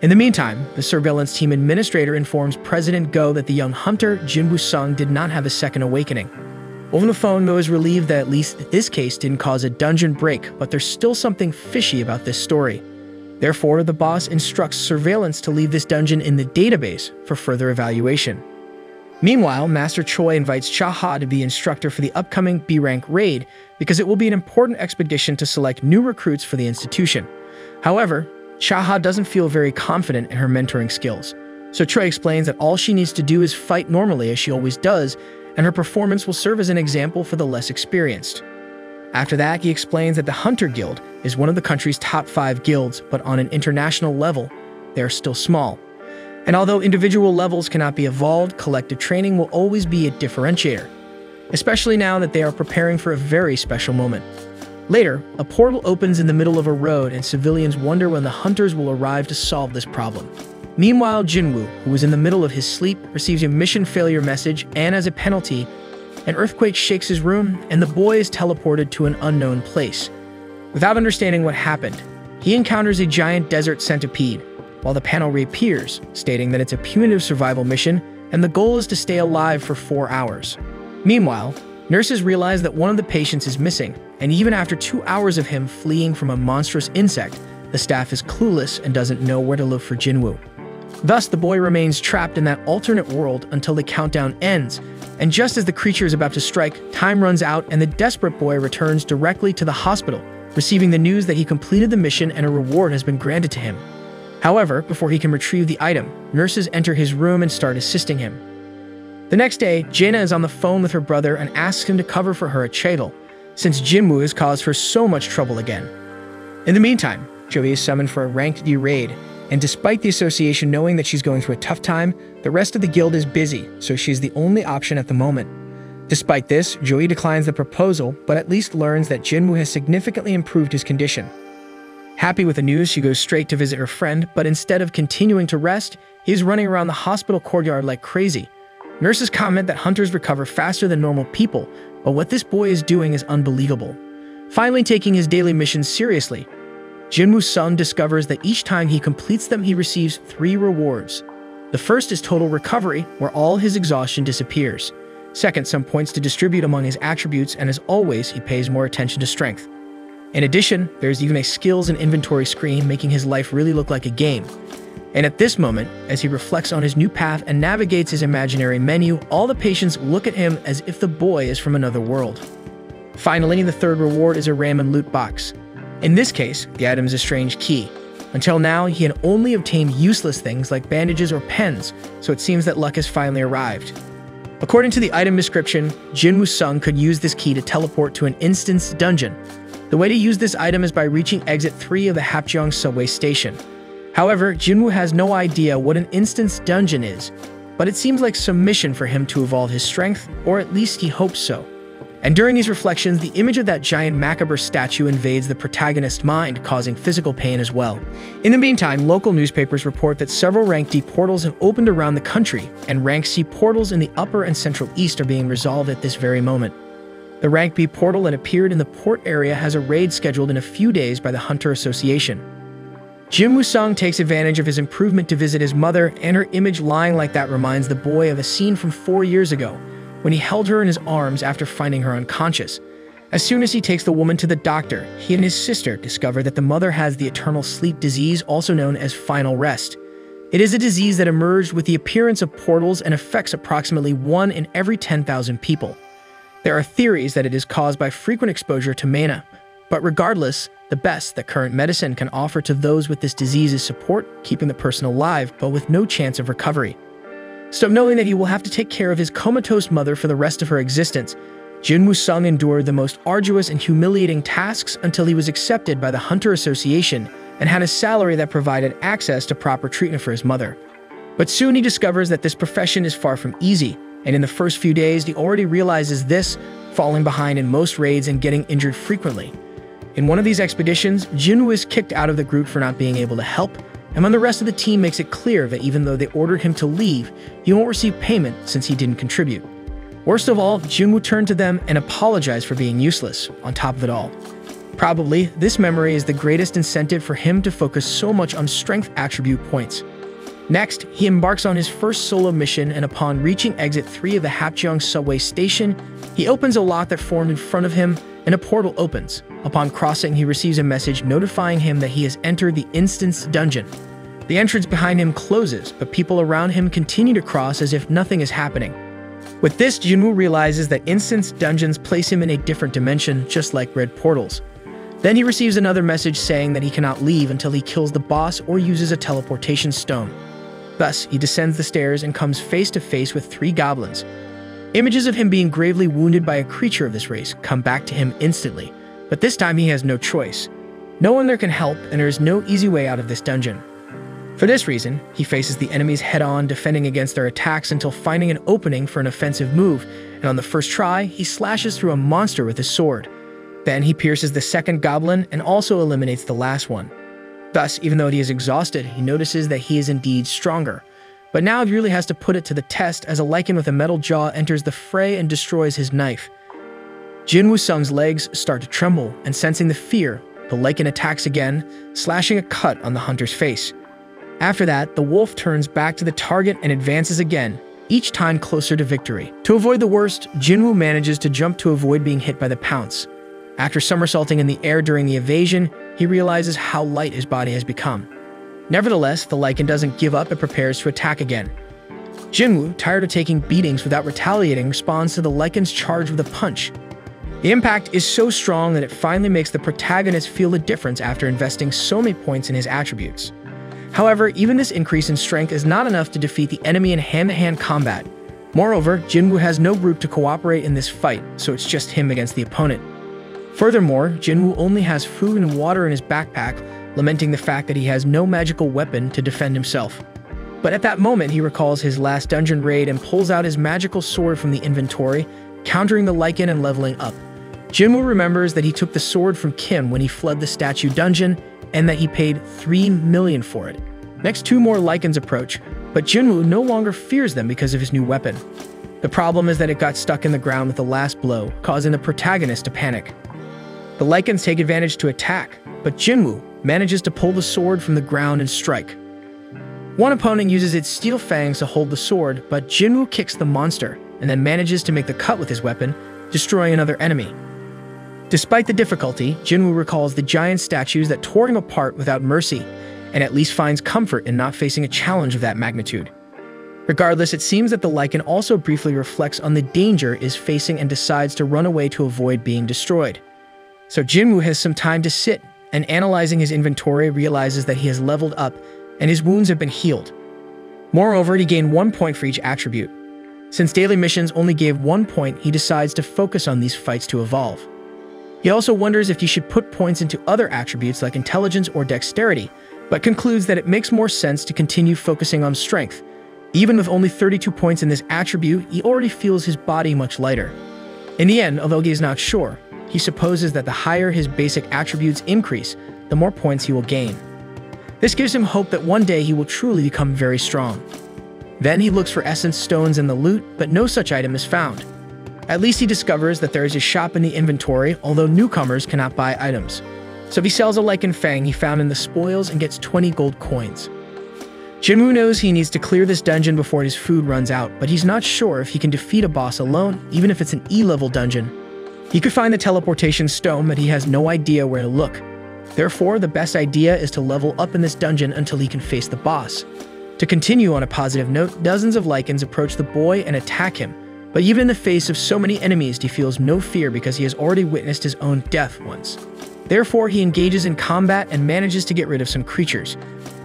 In the meantime, the surveillance team administrator informs President Go that the young hunter, Jinwoo Sung, did not have a second awakening. Over the phone, Go is relieved that at least this case didn't cause a dungeon break, but there's still something fishy about this story. Therefore, the boss instructs surveillance to leave this dungeon in the database for further evaluation. Meanwhile, Master Choi invites Cha-ha to be instructor for the upcoming B-rank raid because it will be an important expedition to select new recruits for the institution. However, Cha-ha doesn't feel very confident in her mentoring skills, so Choi explains that all she needs to do is fight normally as she always does, and her performance will serve as an example for the less experienced. After that, he explains that the Hunter Guild is one of the country's top 5 guilds, but on an international level, they are still small. And although individual levels cannot be evolved, collective training will always be a differentiator, especially now that they are preparing for a very special moment. Later, a portal opens in the middle of a road and civilians wonder when the hunters will arrive to solve this problem. Meanwhile, Jinwoo, who was in the middle of his sleep, receives a mission failure message, and as a penalty, an earthquake shakes his room and the boy is teleported to an unknown place. Without understanding what happened, he encounters a giant desert centipede, while the panel reappears, stating that it's a punitive survival mission and the goal is to stay alive for 4 hours. Meanwhile, nurses realize that one of the patients is missing, and even after 2 hours of him fleeing from a monstrous insect, the staff is clueless and doesn't know where to look for Jinwoo. Thus, the boy remains trapped in that alternate world until the countdown ends, and just as the creature is about to strike, time runs out and the desperate boy returns directly to the hospital, receiving the news that he completed the mission and a reward has been granted to him. However, before he can retrieve the item, nurses enter his room and start assisting him. The next day, Jaina is on the phone with her brother and asks him to cover for her at Cheadle, since Jinwoo has caused her so much trouble again. In the meantime, Joey is summoned for a ranked D raid, and despite the association knowing that she's going through a tough time, the rest of the guild is busy, so she's the only option at the moment. Despite this, Joey declines the proposal, but at least learns that Jinwoo has significantly improved his condition. Happy with the news, she goes straight to visit her friend, but instead of continuing to rest, he's running around the hospital courtyard like crazy. Nurses comment that hunters recover faster than normal people, but what this boy is doing is unbelievable. Finally taking his daily missions seriously, Jinwoo Sung discovers that each time he completes them, he receives 3 rewards. The first is total recovery, where all his exhaustion disappears. Second, some points to distribute among his attributes, and as always, he pays more attention to strength. In addition, there's even a skills and inventory screen, making his life really look like a game. And at this moment, as he reflects on his new path and navigates his imaginary menu, all the patients look at him as if the boy is from another world. Finally, the third reward is a ramen loot box. In this case, the item is a strange key. Until now, he had only obtained useless things like bandages or pens, so it seems that luck has finally arrived. According to the item description, Jinwoo Sung could use this key to teleport to an instance dungeon. The way to use this item is by reaching exit 3 of the Hapjeong subway station. However, Jinwoo has no idea what an instance dungeon is, but it seems like some mission for him to evolve his strength, or at least he hopes so. And during these reflections, the image of that giant macabre statue invades the protagonist's mind, causing physical pain as well. In the meantime, local newspapers report that several Rank D portals have opened around the country, and Rank C portals in the Upper and Central East are being resolved at this very moment. The Rank B portal that appeared in the port area has a raid scheduled in a few days by the Hunter Association. Jinwoo Sung takes advantage of his improvement to visit his mother, and her image lying like that reminds the boy of a scene from 4 years ago, when he held her in his arms after finding her unconscious. As soon as he takes the woman to the doctor, he and his sister discover that the mother has the eternal sleep disease, also known as final rest. It is a disease that emerged with the appearance of portals and affects approximately 1 in every 10,000 people. There are theories that it is caused by frequent exposure to mana, but regardless, the best that current medicine can offer to those with this disease is support, keeping the person alive, but with no chance of recovery. So knowing that he will have to take care of his comatose mother for the rest of her existence, Jinwoo Sung endured the most arduous and humiliating tasks until he was accepted by the Hunter Association and had a salary that provided access to proper treatment for his mother. But soon he discovers that this profession is far from easy, and in the first few days he already realizes this, falling behind in most raids and getting injured frequently. In one of these expeditions, Jinwoo is kicked out of the group for not being able to help, and when the rest of the team makes it clear that even though they ordered him to leave, he won't receive payment since he didn't contribute. Worst of all, Jinwoo turned to them and apologized for being useless, on top of it all. Probably, this memory is the greatest incentive for him to focus so much on strength attribute points. Next, he embarks on his first solo mission, and upon reaching exit 3 of the Hapjeong subway station, he opens a lock that formed in front of him, and a portal opens. Upon crossing, he receives a message notifying him that he has entered the instance dungeon. The entrance behind him closes, but people around him continue to cross as if nothing is happening. With this, Jinwoo realizes that instance dungeons place him in a different dimension, just like red portals. Then he receives another message saying that he cannot leave until he kills the boss or uses a teleportation stone. Thus, he descends the stairs and comes face to face with 3 goblins. Images of him being gravely wounded by a creature of this race come back to him instantly, but this time he has no choice. No one there can help, and there is no easy way out of this dungeon. For this reason, he faces the enemies head-on, defending against their attacks until finding an opening for an offensive move, and on the first try, he slashes through a monster with his sword. Then he pierces the second goblin and also eliminates the last one. Thus, even though he is exhausted, he notices that he is indeed stronger. But now he really has to put it to the test as a lichen with a metal jaw enters the fray and destroys his knife. Jinwoo Sung's legs start to tremble, and sensing the fear, the lichen attacks again, slashing a cut on the hunter's face. After that, the wolf turns back to the target and advances again, each time closer to victory. To avoid the worst, Jinwoo manages to jump to avoid being hit by the pounce. After somersaulting in the air during the evasion, he realizes how light his body has become. Nevertheless, the lichen doesn't give up and prepares to attack again. Jinwoo, tired of taking beatings without retaliating, responds to the lichen's charge with a punch. The impact is so strong that it finally makes the protagonist feel the difference after investing so many points in his attributes. However, even this increase in strength is not enough to defeat the enemy in hand-to-hand combat. Moreover, Jinwoo has no group to cooperate in this fight, so it's just him against the opponent. Furthermore, Jinwoo only has food and water in his backpack, lamenting the fact that he has no magical weapon to defend himself. But at that moment, he recalls his last dungeon raid and pulls out his magical sword from the inventory, countering the Lycan and leveling up. Jinwoo remembers that he took the sword from Kim when he fled the statue dungeon, and that he paid 3 million for it. Next, 2 more Lycans approach, but Jinwoo no longer fears them because of his new weapon. The problem is that it got stuck in the ground with the last blow, causing the protagonist to panic. The Lycans take advantage to attack, but Jinwoo manages to pull the sword from the ground and strike. One opponent uses its steel fangs to hold the sword, but Jinwoo kicks the monster and then manages to make the cut with his weapon, destroying another enemy. Despite the difficulty, Jinwoo recalls the giant statues that tore him apart without mercy, and at least finds comfort in not facing a challenge of that magnitude. Regardless, it seems that the Lycan also briefly reflects on the danger it is facing and decides to run away to avoid being destroyed. So Jinwoo has some time to sit, and analyzing his inventory realizes that he has leveled up and his wounds have been healed. Moreover, he gained 1 point for each attribute. Since daily missions only gave 1 point, he decides to focus on these fights to evolve. He also wonders if he should put points into other attributes like intelligence or dexterity, but concludes that it makes more sense to continue focusing on strength. Even with only 32 points in this attribute, he already feels his body much lighter. In the end, although he is not sure, he supposes that the higher his basic attributes increase, the more points he will gain. This gives him hope that one day he will truly become very strong. Then he looks for essence stones in the loot, but no such item is found. At least he discovers that there is a shop in the inventory, although newcomers cannot buy items. So he sells a Lycan Fang he found in the spoils and gets 20 gold coins. Jinwoo knows he needs to clear this dungeon before his food runs out, but he's not sure if he can defeat a boss alone, even if it's an E-level dungeon. He could find the teleportation stone, but he has no idea where to look. Therefore, the best idea is to level up in this dungeon until he can face the boss. To continue on a positive note, dozens of Lycans approach the boy and attack him, but even in the face of so many enemies, he feels no fear because he has already witnessed his own death once. Therefore, he engages in combat and manages to get rid of some creatures.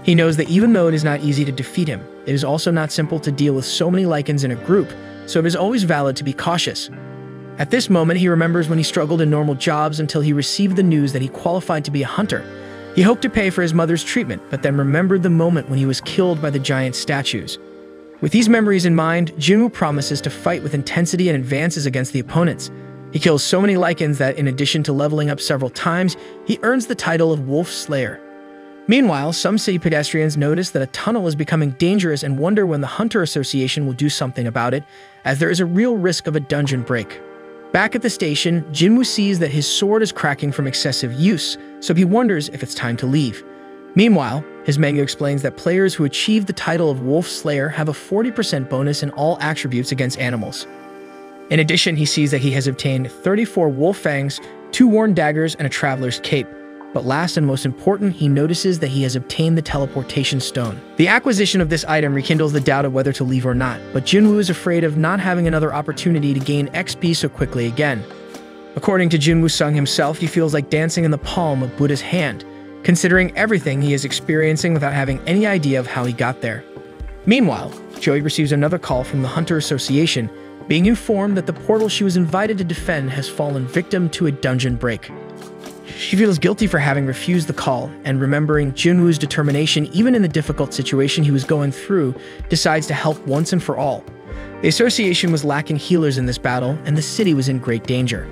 He knows that even though it is not easy to defeat him, it is also not simple to deal with so many Lycans in a group, so it is always valid to be cautious. At this moment, he remembers when he struggled in normal jobs until he received the news that he qualified to be a hunter. He hoped to pay for his mother's treatment, but then remembered the moment when he was killed by the giant statues. With these memories in mind, Jinwoo promises to fight with intensity and advances against the opponents. He kills so many Lycans that, in addition to leveling up several times, he earns the title of Wolf Slayer. Meanwhile, some city pedestrians notice that a tunnel is becoming dangerous and wonder when the Hunter Association will do something about it, as there is a real risk of a dungeon break. Back at the station, Jinwoo sees that his sword is cracking from excessive use, so he wonders if it's time to leave. Meanwhile, his manga explains that players who achieve the title of Wolf Slayer have a 40% bonus in all attributes against animals. In addition, he sees that he has obtained 34 wolf fangs, 2 worn daggers, and a traveler's cape. But last and most important, he notices that he has obtained the teleportation stone. The acquisition of this item rekindles the doubt of whether to leave or not, but Jinwoo is afraid of not having another opportunity to gain XP so quickly again. According to Jinwoo Sung himself, he feels like dancing in the palm of Buddha's hand, considering everything he is experiencing without having any idea of how he got there. Meanwhile, Joey receives another call from the Hunter Association, being informed that the portal she was invited to defend has fallen victim to a dungeon break. She feels guilty for having refused the call, and remembering Jinwoo's determination even in the difficult situation he was going through, decides to help once and for all. The association was lacking healers in this battle, and the city was in great danger.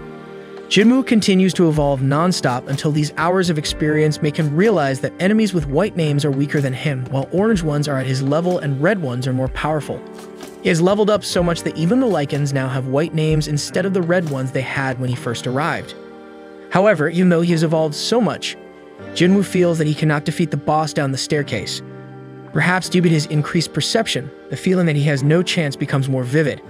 Jinwoo continues to evolve non-stop until these hours of experience make him realize that enemies with white names are weaker than him, while orange ones are at his level and red ones are more powerful. He has leveled up so much that even the Lycans now have white names instead of the red ones they had when he first arrived. However, even though he has evolved so much, Jinwoo feels that he cannot defeat the boss down the staircase. Perhaps due to his increased perception, the feeling that he has no chance becomes more vivid.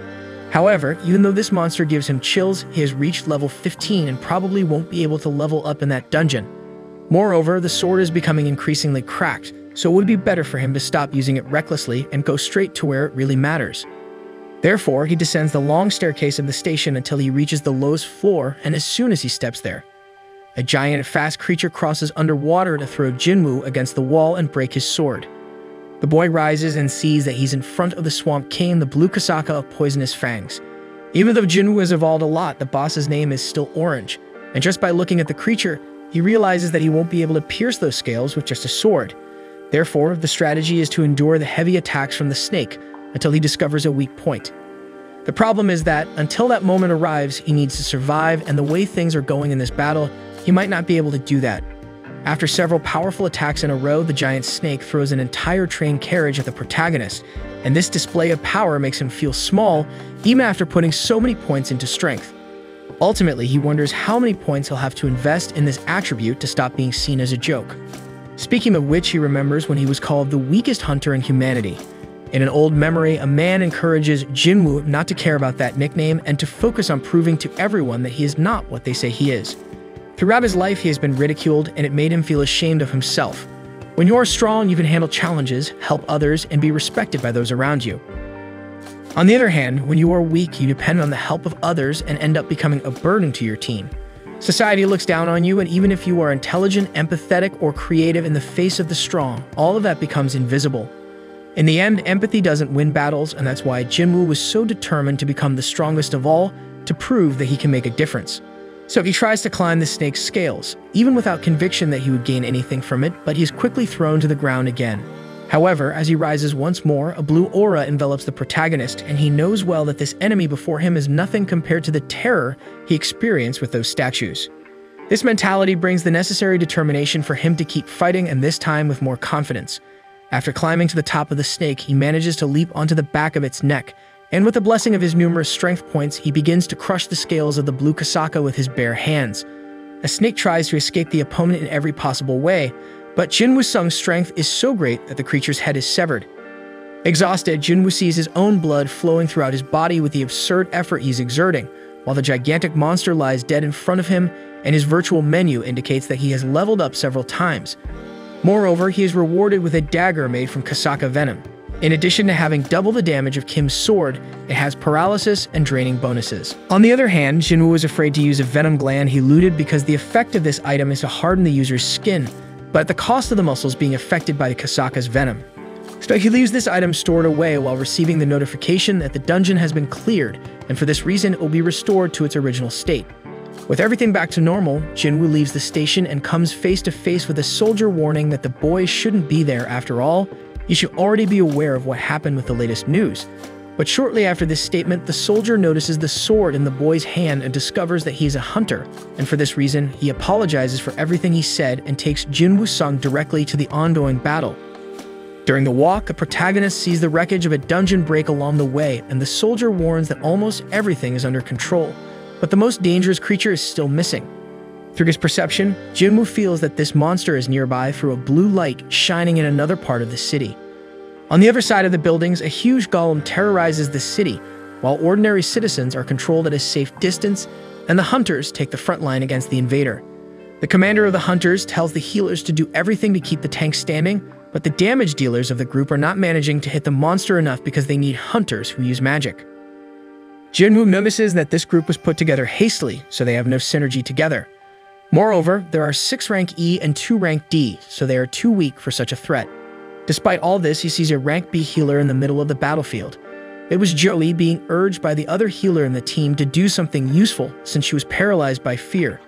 However, even though this monster gives him chills, he has reached level 15 and probably won't be able to level up in that dungeon. Moreover, the sword is becoming increasingly cracked, so it would be better for him to stop using it recklessly and go straight to where it really matters. Therefore, he descends the long staircase of the station until he reaches the lowest floor, and as soon as he steps there, a giant fast creature crosses underwater to throw Jinwoo against the wall and break his sword. The boy rises and sees that he's in front of the Swamp King, the blue Kasaka of poisonous fangs. Even though Jinwoo has evolved a lot, the boss's name is still Orange, and just by looking at the creature, he realizes that he won't be able to pierce those scales with just a sword. Therefore, the strategy is to endure the heavy attacks from the snake until he discovers a weak point. The problem is that, until that moment arrives, he needs to survive, and the way things are going in this battle, he might not be able to do that. After several powerful attacks in a row, the giant snake throws an entire train carriage at the protagonist, and this display of power makes him feel small, even after putting so many points into strength. Ultimately, he wonders how many points he'll have to invest in this attribute to stop being seen as a joke. Speaking of which, he remembers when he was called the weakest hunter in humanity. In an old memory, a man encourages Jinwoo not to care about that nickname and to focus on proving to everyone that he is not what they say he is. Throughout his life, he has been ridiculed, and it made him feel ashamed of himself. When you're strong, you can handle challenges, help others, and be respected by those around you. On the other hand, when you are weak, you depend on the help of others and end up becoming a burden to your team. Society looks down on you, and even if you are intelligent, empathetic, or creative in the face of the strong, all of that becomes invisible. In the end, empathy doesn't win battles, and that's why Jinwoo was so determined to become the strongest of all, to prove that he can make a difference. So he tries to climb the snake's scales, even without conviction that he would gain anything from it, but he is quickly thrown to the ground again. However, as he rises once more, a blue aura envelops the protagonist, and he knows well that this enemy before him is nothing compared to the terror he experienced with those statues. This mentality brings the necessary determination for him to keep fighting, and this time with more confidence. After climbing to the top of the snake, he manages to leap onto the back of its neck, and with the blessing of his numerous strength points, he begins to crush the scales of the blue Kasaka with his bare hands. A snake tries to escape the opponent in every possible way, but Jinwoo Sung's strength is so great that the creature's head is severed. Exhausted, Jinwoo sees his own blood flowing throughout his body with the absurd effort he's exerting, while the gigantic monster lies dead in front of him, and his virtual menu indicates that he has leveled up several times. Moreover, he is rewarded with a dagger made from Kasaka venom. In addition to having double the damage of Kim's sword, it has paralysis and draining bonuses. On the other hand, Jinwoo was afraid to use a venom gland he looted because the effect of this item is to harden the user's skin, but at the cost of the muscles being affected by the Kasaka's venom. So he leaves this item stored away while receiving the notification that the dungeon has been cleared, and for this reason it will be restored to its original state. With everything back to normal, Jinwoo leaves the station and comes face to face with a soldier warning that the boy shouldn't be there after all. You should already be aware of what happened with the latest news. But shortly after this statement, the soldier notices the sword in the boy's hand and discovers that he's a hunter, and for this reason, he apologizes for everything he said and takes Jinwoo Sung directly to the ongoing battle. During the walk, the protagonist sees the wreckage of a dungeon break along the way, and the soldier warns that almost everything is under control, but the most dangerous creature is still missing. Through his perception, Jinwoo feels that this monster is nearby through a blue light shining in another part of the city. On the other side of the buildings, a huge golem terrorizes the city, while ordinary citizens are controlled at a safe distance, and the hunters take the front line against the invader. The commander of the hunters tells the healers to do everything to keep the tank standing, but the damage dealers of the group are not managing to hit the monster enough because they need hunters who use magic. Jinwoo notices that this group was put together hastily, so they have no synergy together. Moreover, there are 6 rank E and 2 rank D, so they are too weak for such a threat. Despite all this, he sees a rank B healer in the middle of the battlefield. It was Joey being urged by the other healer in the team to do something useful since she was paralyzed by fear.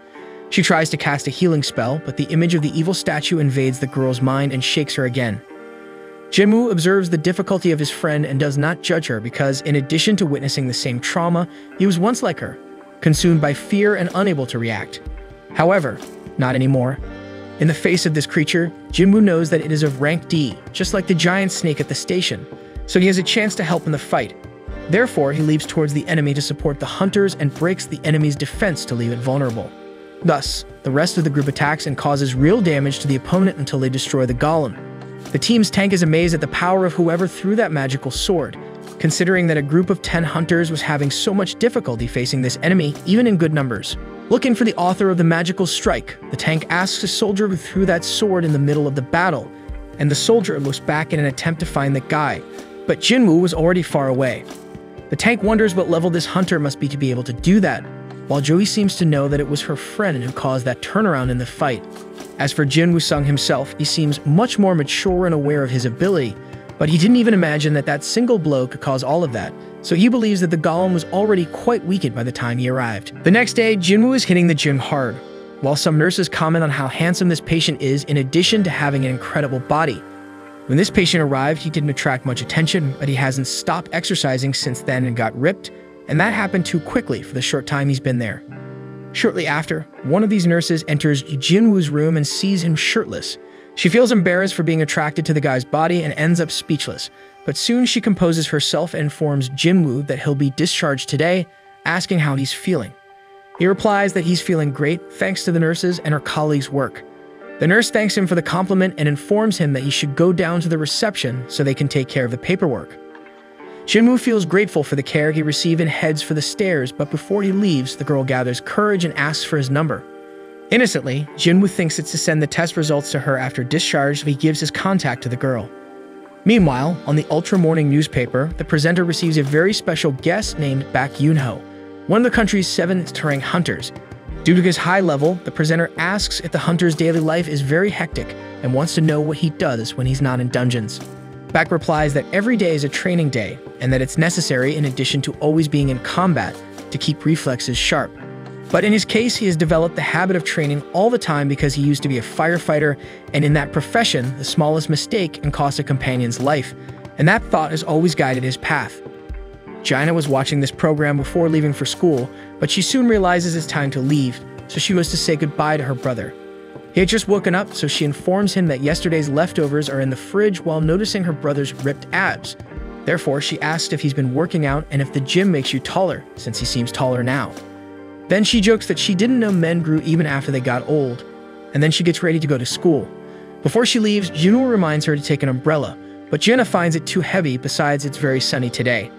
She tries to cast a healing spell, but the image of the evil statue invades the girl's mind and shakes her again. Jinwoo observes the difficulty of his friend and does not judge her because, in addition to witnessing the same trauma, he was once like her, consumed by fear and unable to react. However, not anymore. In the face of this creature, Jinwoo knows that it is of rank D, just like the giant snake at the station, so he has a chance to help in the fight. Therefore, he leaps towards the enemy to support the hunters and breaks the enemy's defense to leave it vulnerable. Thus, the rest of the group attacks and causes real damage to the opponent until they destroy the golem. The team's tank is amazed at the power of whoever threw that magical sword, considering that a group of 10 hunters was having so much difficulty facing this enemy, even in good numbers. Looking for the author of the magical strike, the tank asks a soldier who threw that sword in the middle of the battle, and the soldier looks back in an attempt to find the guy, but Jinwoo was already far away. The tank wonders what level this hunter must be to be able to do that, while Joey seems to know that it was her friend who caused that turnaround in the fight. As for Jinwoo Sung himself, he seems much more mature and aware of his ability, But he didn't even imagine that that single blow could cause all of that, so he believes that the golem was already quite weakened by the time he arrived. The next day, Jinwoo is hitting the gym hard. While some nurses comment on how handsome this patient is in addition to having an incredible body. When this patient arrived, he didn't attract much attention, but he hasn't stopped exercising since then and got ripped, and that happened too quickly for the short time he's been there. Shortly after, one of these nurses enters Jinwoo's room and sees him shirtless. She feels embarrassed for being attracted to the guy's body and ends up speechless, but soon she composes herself and informs Jinwoo that he'll be discharged today, asking how he's feeling. He replies that he's feeling great thanks to the nurses and her colleagues' work. The nurse thanks him for the compliment and informs him that he should go down to the reception so they can take care of the paperwork. Jinwoo feels grateful for the care he received and heads for the stairs, but before he leaves, the girl gathers courage and asks for his number. Innocently, Jinwoo thinks it's to send the test results to her after discharge, so he gives his contact to the girl. Meanwhile, on the Ultra Morning newspaper, the presenter receives a very special guest named Bak Yoonho, one of the country's 7th-ranked hunters. Due to his high level, the presenter asks if the hunter's daily life is very hectic and wants to know what he does when he's not in dungeons. Bak replies that every day is a training day and that it's necessary in addition to always being in combat to keep reflexes sharp. But in his case, he has developed the habit of training all the time because he used to be a firefighter, and in that profession, the smallest mistake can cost a companion's life, and that thought has always guided his path. Jaina was watching this program before leaving for school, but she soon realizes it's time to leave, so she was to say goodbye to her brother. He had just woken up, so she informs him that yesterday's leftovers are in the fridge while noticing her brother's ripped abs. Therefore, she asks if he's been working out and if the gym makes you taller, since he seems taller now. Then she jokes that she didn't know men grew even after they got old, and then she gets ready to go to school. Before she leaves, Junwoo reminds her to take an umbrella, but Jenna finds it too heavy, besides it's very sunny today.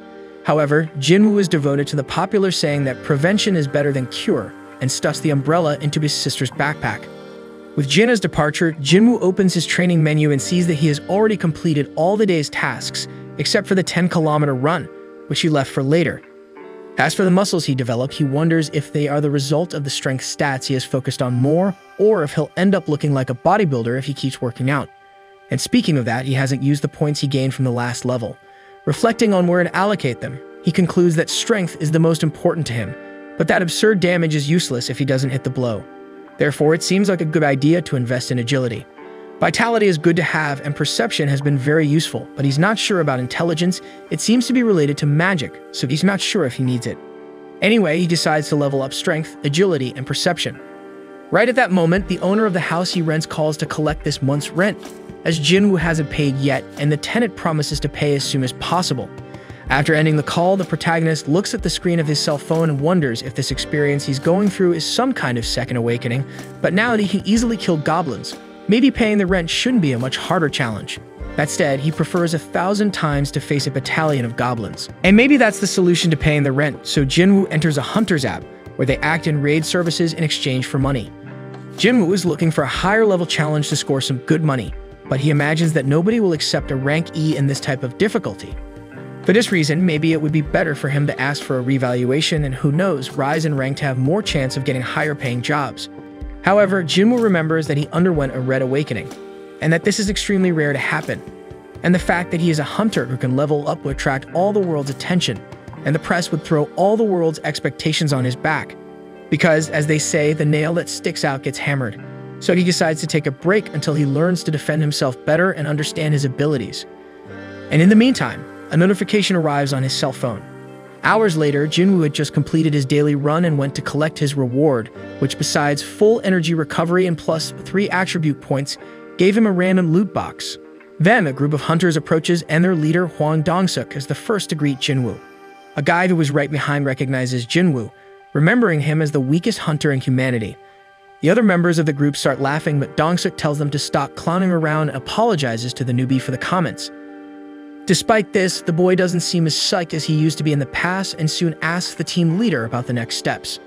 However, Jinwoo is devoted to the popular saying that prevention is better than cure, and stuffs the umbrella into his sister's backpack. With Jinna's departure, Jinwoo opens his training menu and sees that he has already completed all the day's tasks, except for the 10-kilometer run, which he left for later. As for the muscles he developed, he wonders if they are the result of the strength stats he has focused on more, or if he'll end up looking like a bodybuilder if he keeps working out. And speaking of that, he hasn't used the points he gained from the last level. Reflecting on where to allocate them, he concludes that strength is the most important to him, but that absurd damage is useless if he doesn't hit the blow. Therefore, it seems like a good idea to invest in agility. Vitality is good to have, and perception has been very useful, but he's not sure about intelligence. It seems to be related to magic, so he's not sure if he needs it. Anyway, he decides to level up strength, agility, and perception. Right at that moment, the owner of the house he rents calls to collect this month's rent, as Jinwoo hasn't paid yet, and the tenant promises to pay as soon as possible. After ending the call, the protagonist looks at the screen of his cell phone and wonders if this experience he's going through is some kind of second awakening, but now that he can easily kill goblins, maybe paying the rent shouldn't be a much harder challenge. Instead, he prefers 1,000 times to face a battalion of goblins. And maybe that's the solution to paying the rent, so Jinwoo enters a hunter's app, where they act in raid services in exchange for money. Jinwoo is looking for a higher level challenge to score some good money, but he imagines that nobody will accept a rank E in this type of difficulty. For this reason, maybe it would be better for him to ask for a revaluation and who knows, rise in rank to have more chance of getting higher paying jobs. However, Jinwoo remembers that he underwent a red awakening, and that this is extremely rare to happen, and the fact that he is a hunter who can level up would attract all the world's attention, and the press would throw all the world's expectations on his back, because, as they say, the nail that sticks out gets hammered. So he decides to take a break until he learns to defend himself better and understand his abilities. And in the meantime, a notification arrives on his cell phone. Hours later, Jinwoo had just completed his daily run and went to collect his reward, which besides full energy recovery and plus 3 attribute points, gave him a random loot box. Then, a group of hunters approaches and their leader, Hwang Dong-suk, is the first to greet Jinwoo. A guy who was right behind recognizes Jinwoo, remembering him as the weakest hunter in humanity. The other members of the group start laughing, but Dong-suk tells them to stop clowning around and apologizes to the newbie for the comments. Despite this, the boy doesn't seem as psyched as he used to be in the past and soon asks the team leader about the next steps.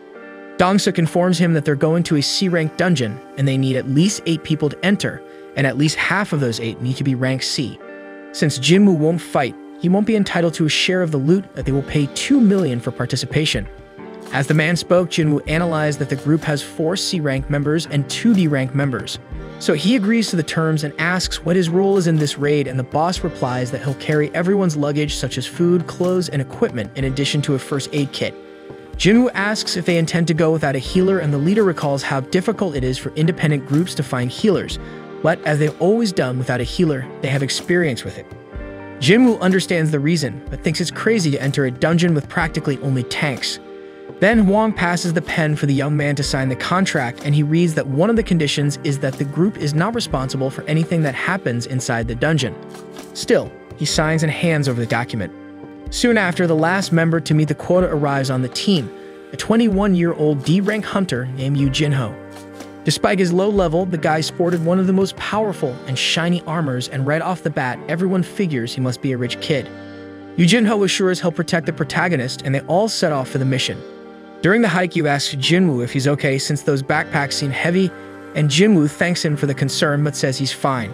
Dong-suk informs him that they're going to a C-rank dungeon and they need at least 8 people to enter, and at least half of those 8 need to be rank C. Since Jinwoo won't fight, he won't be entitled to a share of the loot that they will pay 2 million for participation. As the man spoke, Jinwoo analyzed that the group has 4 C-rank members and 2 D-rank members. So he agrees to the terms and asks what his role is in this raid, and the boss replies that he'll carry everyone's luggage such as food, clothes, and equipment in addition to a first aid kit. Jinwoo asks if they intend to go without a healer, and the leader recalls how difficult it is for independent groups to find healers, but as they've always done without a healer, they have experience with it. Jinwoo understands the reason, but thinks it's crazy to enter a dungeon with practically only tanks. Then Hwang passes the pen for the young man to sign the contract, and he reads that one of the conditions is that the group is not responsible for anything that happens inside the dungeon. Still, he signs and hands over the document. Soon after, the last member to meet the quota arrives on the team, a 21-year-old D-rank hunter named Yoo Jin-ho. Despite his low level, the guy sported one of the most powerful and shiny armors, and right off the bat, everyone figures he must be a rich kid. Yoo Jin-ho assures he'll protect the protagonist, and they all set off for the mission. During the hike, Yoo asks Jinwoo if he's okay since those backpacks seem heavy, and Jinwoo thanks him for the concern but says he's fine.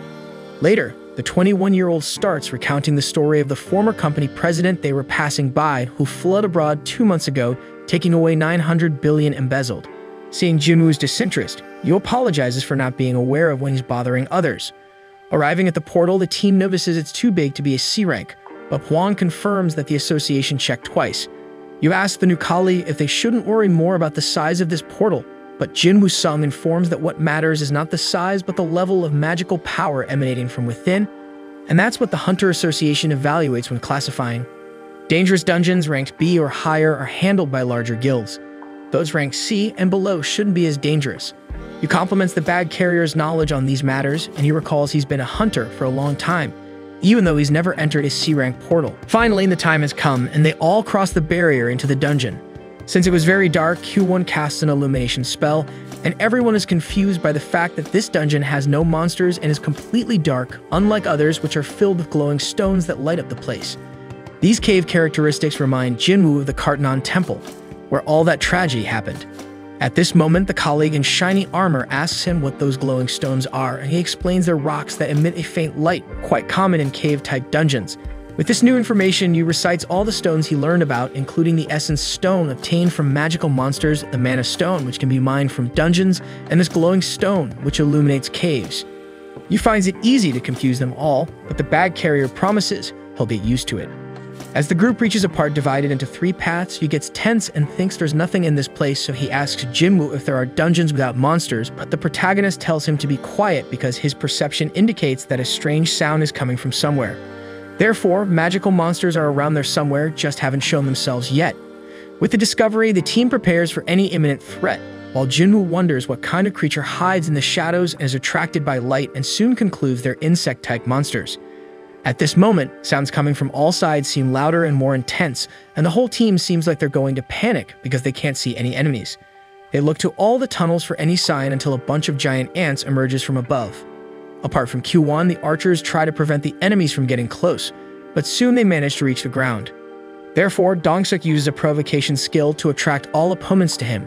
Later, the 21-year-old starts recounting the story of the former company president they were passing by who fled abroad 2 months ago, taking away 900 billion embezzled. Seeing Jinwoo's disinterest, Yoo apologizes for not being aware of when he's bothering others. Arriving at the portal, the team notices it's too big to be a C rank, but Hwang confirms that the association checked twice. Yoo asks the new colleague if they shouldn't worry more about the size of this portal, but Jinwoo Sung informs that what matters is not the size but the level of magical power emanating from within, and that's what the Hunter Association evaluates when classifying. Dangerous dungeons ranked B or higher are handled by larger guilds. Those ranked C and below shouldn't be as dangerous. Yoo compliments the bag carrier's knowledge on these matters, and he recalls he's been a hunter for a long time, even though he's never entered a C-rank portal. Finally, the time has come, and they all cross the barrier into the dungeon. Since it was very dark, Q1 casts an illumination spell, and everyone is confused by the fact that this dungeon has no monsters and is completely dark, unlike others which are filled with glowing stones that light up the place. These cave characteristics remind Jinwoo of the Kartanon Temple, where all that tragedy happened. At this moment, the colleague in shiny armor asks him what those glowing stones are, and he explains they're rocks that emit a faint light, quite common in cave-type dungeons. With this new information, Yoo recites all the stones he learned about, including the Essence Stone obtained from magical monsters, the Mana Stone, which can be mined from dungeons, and this glowing stone, which illuminates caves. Yoo finds it easy to confuse them all, but the bag carrier promises he'll get used to it. As the group reaches a part divided into 3 paths, Yoo gets tense and thinks there's nothing in this place, so he asks Jinwoo if there are dungeons without monsters, but the protagonist tells him to be quiet because his perception indicates that a strange sound is coming from somewhere. Therefore, magical monsters are around there somewhere, just haven't shown themselves yet. With the discovery, the team prepares for any imminent threat, while Jinwoo wonders what kind of creature hides in the shadows and is attracted by light, and soon concludes they're insect-type monsters. At this moment, sounds coming from all sides seem louder and more intense, and the whole team seems like they're going to panic because they can't see any enemies. They look to all the tunnels for any sign until a bunch of giant ants emerges from above. Apart from Q1, the archers try to prevent the enemies from getting close, but soon they manage to reach the ground. Therefore, Dong-suk uses a provocation skill to attract all opponents to him.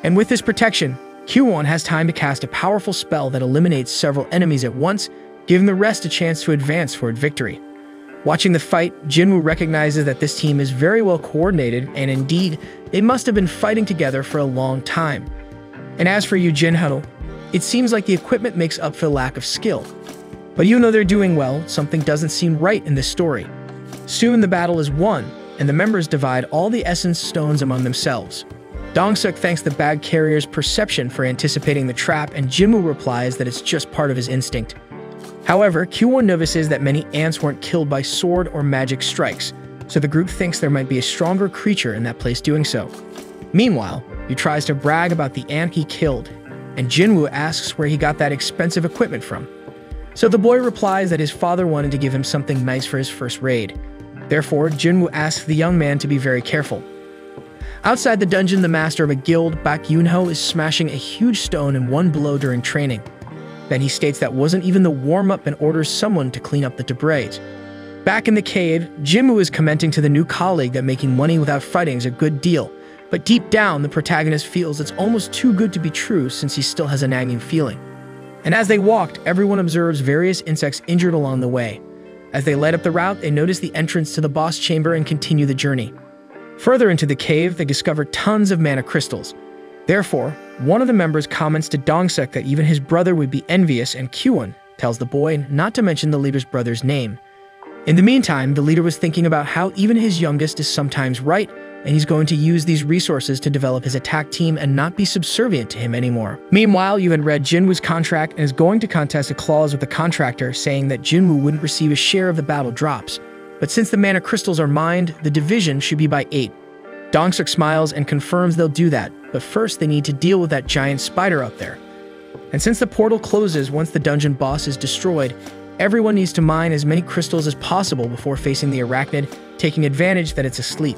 And with this protection, Q1 has time to cast a powerful spell that eliminates several enemies at once, giving the rest a chance to advance toward victory. Watching the fight, Jinwoo recognizes that this team is very well coordinated, and indeed, they must have been fighting together for a long time. And as for Yoo Jin-ho, it seems like the equipment makes up for the lack of skill. But even though they're doing well, something doesn't seem right in this story. Soon the battle is won, and the members divide all the essence stones among themselves. Dong-suk thanks the bag carrier's perception for anticipating the trap, and Jinwoo replies that it's just part of his instinct. However, Q1 notices that many ants weren't killed by sword or magic strikes, so the group thinks there might be a stronger creature in that place doing so. Meanwhile, he tries to brag about the ant he killed, and Jinwoo asks where he got that expensive equipment from. So the boy replies that his father wanted to give him something nice for his first raid. Therefore, Jinwoo asks the young man to be very careful. Outside the dungeon, the master of a guild, Bak Yoonho, is smashing a huge stone in one blow during training. Then he states that wasn't even the warm-up and orders someone to clean up the debris. Back in the cave, Jinwoo is commenting to the new colleague that making money without fighting is a good deal, but deep down, the protagonist feels it's almost too good to be true since he still has a nagging feeling. And as they walked, everyone observes various insects injured along the way. As they light up the route, they notice the entrance to the boss chamber and continue the journey. Further into the cave, they discover tons of mana crystals. Therefore, one of the members comments to Dong-suk that even his brother would be envious, and Kyuwon tells the boy not to mention the leader's brother's name. In the meantime, the leader was thinking about how even his youngest is sometimes right, and he's going to use these resources to develop his attack team and not be subservient to him anymore. Meanwhile, you had read Jinwoo's contract and is going to contest a clause with the contractor saying that Jinwoo wouldn't receive a share of the battle drops. But since the mana crystals are mined, the division should be by 8. Dong-suk smiles and confirms they'll do that, but first they need to deal with that giant spider up there. And since the portal closes once the dungeon boss is destroyed, everyone needs to mine as many crystals as possible before facing the arachnid, taking advantage that it's asleep.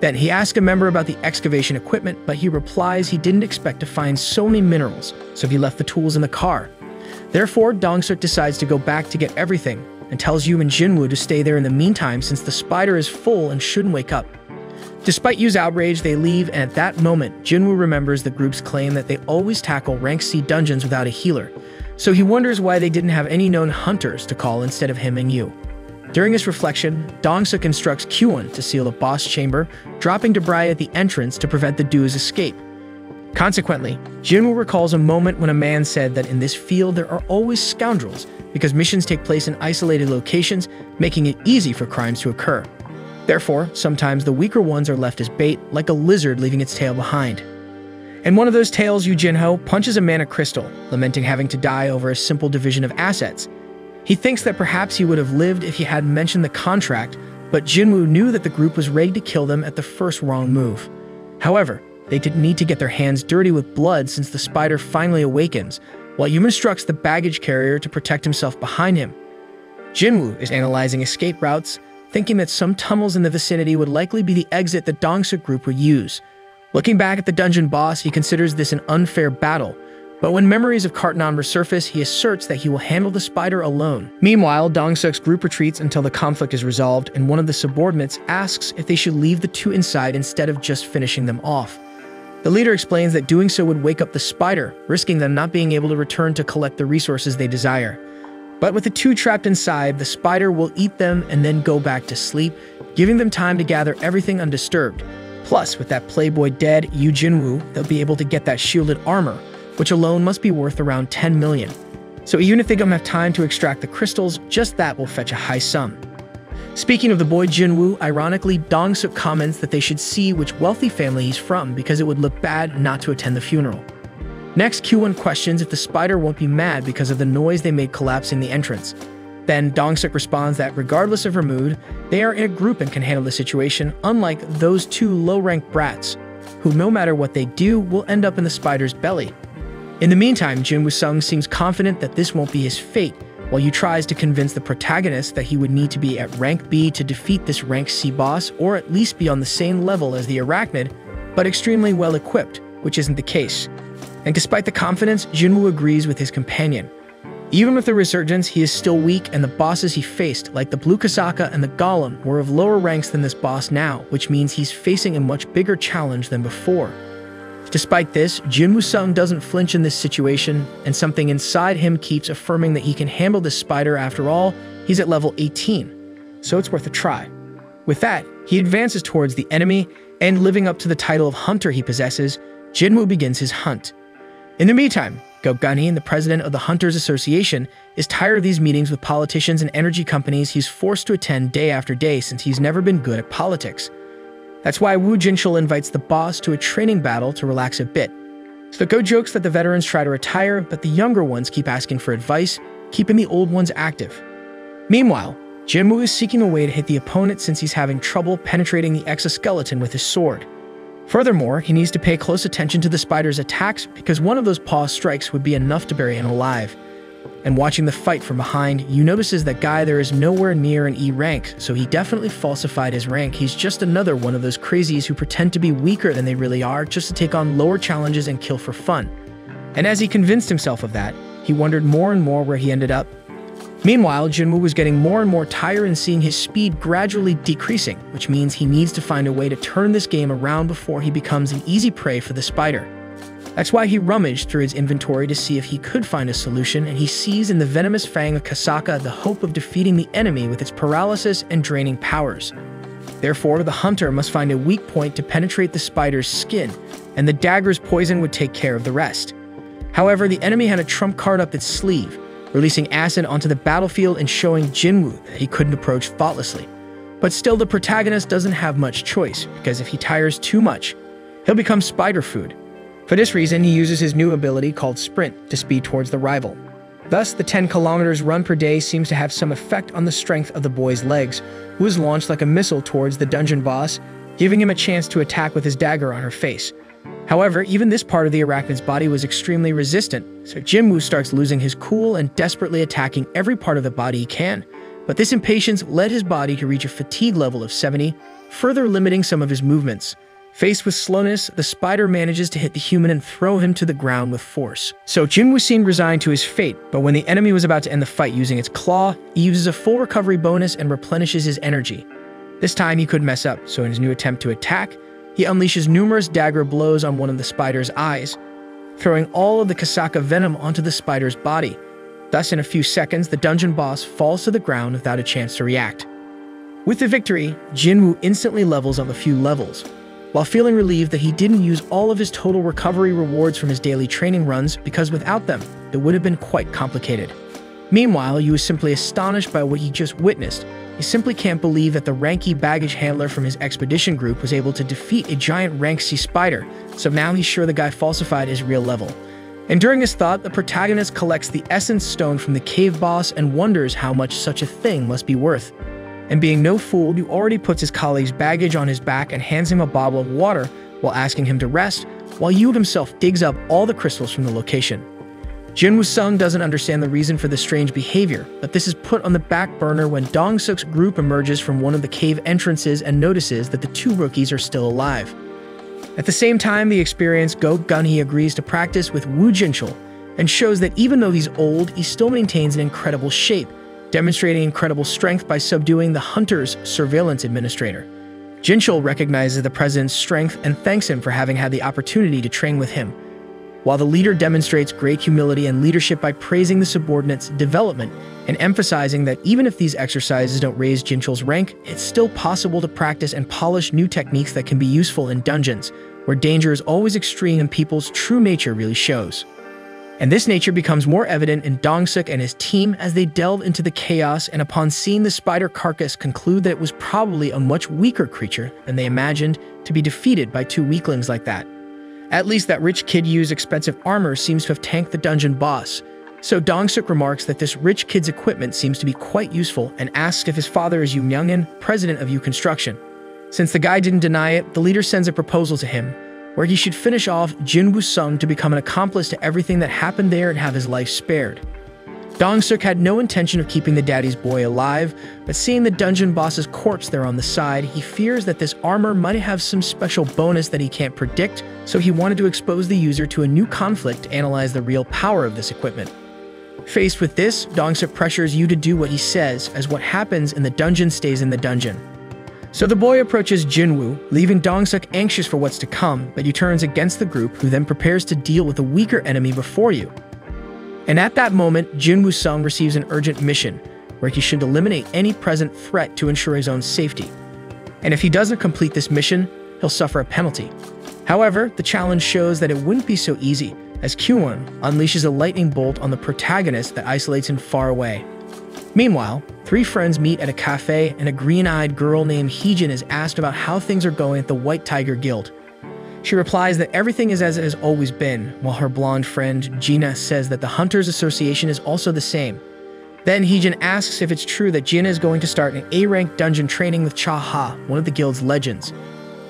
Then he asks a member about the excavation equipment, but he replies he didn't expect to find so many minerals, so he left the tools in the car. Therefore, Dong-suk decides to go back to get everything, and tells Yu and Jinwoo to stay there in the meantime since the spider is full and shouldn't wake up. Despite Yu's outrage, they leave, and at that moment, Jinwoo remembers the group's claim that they always tackle rank C dungeons without a healer, so he wonders why they didn't have any known hunters to call instead of him and Yu. During his reflection, Dong-suk instructs Kyuwon to seal the boss chamber, dropping debris at the entrance to prevent the duo's escape. Consequently, Jinwoo recalls a moment when a man said that in this field there are always scoundrels because missions take place in isolated locations, making it easy for crimes to occur. Therefore, sometimes the weaker ones are left as bait, like a lizard leaving its tail behind. In one of those tales, Yu Jinho punches a mana crystal, lamenting having to die over a simple division of assets. He thinks that perhaps he would have lived if he hadn't mentioned the contract, but Jinwoo knew that the group was ready to kill them at the first wrong move. However, they didn't need to get their hands dirty with blood since the spider finally awakens, while Yu instructs the baggage carrier to protect himself behind him. Jinwoo is analyzing escape routes, thinking that some tunnels in the vicinity would likely be the exit the Dong-suk group would use. Looking back at the dungeon boss, he considers this an unfair battle, but when memories of Cartnon resurface, he asserts that he will handle the spider alone. Meanwhile, Dong-suk's group retreats until the conflict is resolved, and one of the subordinates asks if they should leave the two inside instead of just finishing them off. The leader explains that doing so would wake up the spider, risking them not being able to return to collect the resources they desire. But with the two trapped inside, the spider will eat them and then go back to sleep, giving them time to gather everything undisturbed. Plus, with that playboy dead, Yu Jinwoo, they'll be able to get that shielded armor, which alone must be worth around 10 million. So even if they don't have time to extract the crystals, just that will fetch a high sum. Speaking of the boy Jinwoo, ironically, Dong-suk comments that they should see which wealthy family he's from because it would look bad not to attend the funeral. Next, Kyuwon questions if the spider won't be mad because of the noise they made collapsing the entrance. Then Dong-suk responds that regardless of her mood, they are in a group and can handle the situation, unlike those two low-ranked brats, who no matter what they do will end up in the spider's belly. In the meantime, Jinwoo-sung seems confident that this won't be his fate, while Yu tries to convince the protagonist that he would need to be at rank B to defeat this rank C boss, or at least be on the same level as the arachnid, but extremely well equipped, which isn't the case. And despite the confidence, Jinwoo agrees with his companion. Even with the resurgence, he is still weak, and the bosses he faced, like the Blue Kasaka and the Golem, were of lower ranks than this boss now, which means he's facing a much bigger challenge than before. Despite this, Jinwoo-sung doesn't flinch in this situation, and something inside him keeps affirming that he can handle this spider. After all, he's at level 18, so it's worth a try. With that, he advances towards the enemy, and living up to the title of hunter he possesses, Jinwoo begins his hunt. In the meantime, Go-Gunny, the president of the Hunters Association, is tired of these meetings with politicians and energy companies he's forced to attend day after day since he's never been good at politics. That's why Woo Jinchul invites the boss to a training battle to relax a bit. So the Go jokes that the veterans try to retire, but the younger ones keep asking for advice, keeping the old ones active. Meanwhile, Jinwoo is seeking a way to hit the opponent since he's having trouble penetrating the exoskeleton with his sword. Furthermore, he needs to pay close attention to the spider's attacks because one of those paw strikes would be enough to bury him alive. And watching the fight from behind, Yu notices that guy there is nowhere near an E rank, so he definitely falsified his rank. He's just another one of those crazies who pretend to be weaker than they really are just to take on lower challenges and kill for fun. And as he convinced himself of that, he wondered more and more where he ended up. Meanwhile, Jinwoo was getting more and more tired and seeing his speed gradually decreasing, which means he needs to find a way to turn this game around before he becomes an easy prey for the spider. That's why he rummaged through his inventory to see if he could find a solution, and he sees in the venomous fang of Kasaka the hope of defeating the enemy with its paralysis and draining powers. Therefore, the hunter must find a weak point to penetrate the spider's skin, and the dagger's poison would take care of the rest. However, the enemy had a trump card up its sleeve, releasing acid onto the battlefield and showing Jinwoo that he couldn't approach thoughtlessly. But still, the protagonist doesn't have much choice, because if he tires too much, he'll become spider food. For this reason, he uses his new ability called Sprint to speed towards the rival. Thus, the 10 kilometers run per day seems to have some effect on the strength of the boy's legs, who is launched like a missile towards the dungeon boss, giving him a chance to attack with his dagger on her face. However, even this part of the arachnid's body was extremely resistant, so Jinwoo starts losing his cool and desperately attacking every part of the body he can. But this impatience led his body to reach a fatigue level of 70, further limiting some of his movements. Faced with slowness, the spider manages to hit the human and throw him to the ground with force. So Jinwoo seemed resigned to his fate, but when the enemy was about to end the fight using its claw, he uses a full recovery bonus and replenishes his energy. This time he could mess up, so in his new attempt to attack, he unleashes numerous dagger blows on one of the spider's eyes, throwing all of the Kasaka venom onto the spider's body. Thus, in a few seconds, the dungeon boss falls to the ground without a chance to react. With the victory, Jinwoo instantly levels up a few levels, while feeling relieved that he didn't use all of his total recovery rewards from his daily training runs, because without them, it would have been quite complicated. Meanwhile, he was simply astonished by what he just witnessed. He simply can't believe that the ranky baggage handler from his expedition group was able to defeat a giant rank C spider, so now he's sure the guy falsified his real level. And during his thought, the protagonist collects the essence stone from the cave boss and wonders how much such a thing must be worth. And being no fool, he already puts his colleague's baggage on his back and hands him a bottle of water while asking him to rest, while Yu himself digs up all the crystals from the location. Jinwoo Sung doesn't understand the reason for this strange behavior, but this is put on the back burner when Dong-suk's group emerges from one of the cave entrances and notices that the two rookies are still alive. At the same time, the experienced Go Gunhee agrees to practice with Woo Jinchul and shows that even though he's old, he still maintains an incredible shape, demonstrating incredible strength by subduing the hunter's surveillance administrator. Jinchul recognizes the president's strength and thanks him for having had the opportunity to train with him, while the leader demonstrates great humility and leadership by praising the subordinate's development and emphasizing that even if these exercises don't raise Jinchul's rank, it's still possible to practice and polish new techniques that can be useful in dungeons, where danger is always extreme and people's true nature really shows. And this nature becomes more evident in Dong-suk and his team as they delve into the chaos and upon seeing the spider carcass conclude that it was probably a much weaker creature than they imagined to be defeated by two weaklings like that. At least that rich kid Yu's expensive armor seems to have tanked the dungeon boss. So Dong-suk remarks that this rich kid's equipment seems to be quite useful and asks if his father is Yu Myungin, president of Yu Construction. Since the guy didn't deny it, the leader sends a proposal to him, where he should finish off Jinwoo Sung to become an accomplice to everything that happened there and have his life spared. Dong-suk had no intention of keeping the daddy's boy alive, but seeing the dungeon boss's corpse there on the side, he fears that this armor might have some special bonus that he can't predict, so he wanted to expose the user to a new conflict to analyze the real power of this equipment. Faced with this, Dong-suk pressures Yu to do what he says, as what happens in the dungeon stays in the dungeon. So the boy approaches Jinwoo, leaving Dong-suk anxious for what's to come, but Yu turns against the group, who then prepares to deal with a weaker enemy before Yu. And at that moment, Jinwoo Sung receives an urgent mission, where he should eliminate any present threat to ensure his own safety. And if he doesn't complete this mission, he'll suffer a penalty. However, the challenge shows that it wouldn't be so easy, as Kyuwon unleashes a lightning bolt on the protagonist that isolates him far away. Meanwhile, three friends meet at a cafe, and a green-eyed girl named Heejin is asked about how things are going at the White Tiger Guild. She replies that everything is as it has always been, while her blonde friend, Gina, says that the Hunters Association is also the same. Then Heejin asks if it's true that Gina is going to start an A-rank dungeon training with Cha-ha, one of the guild's legends.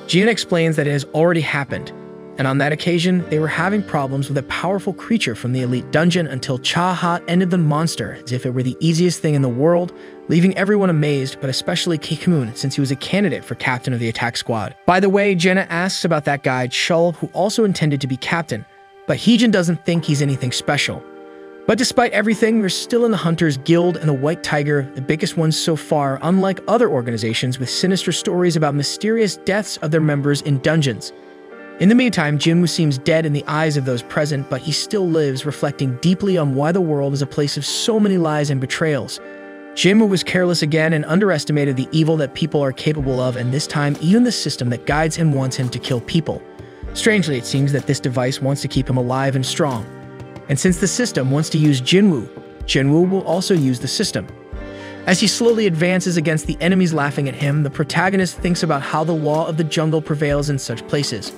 Gina explains that it has already happened, and on that occasion, they were having problems with a powerful creature from the elite dungeon until Cha-ha ended the monster as if it were the easiest thing in the world, leaving everyone amazed, but especially Kikmoon, since he was a candidate for captain of the attack squad. By the way, Jenna asks about that guy, Chul, who also intended to be captain, but Heejin doesn't think he's anything special. But despite everything, we're still in the Hunters Guild and the White Tiger, the biggest ones so far, unlike other organizations with sinister stories about mysterious deaths of their members in dungeons. In the meantime, Jinwoo seems dead in the eyes of those present, but he still lives, reflecting deeply on why the world is a place of so many lies and betrayals. Jinwoo was careless again and underestimated the evil that people are capable of, and this time even the system that guides him wants him to kill people. Strangely, it seems that this device wants to keep him alive and strong. And since the system wants to use Jinwoo, Jinwoo will also use the system. As he slowly advances against the enemies laughing at him, the protagonist thinks about how the law of the jungle prevails in such places.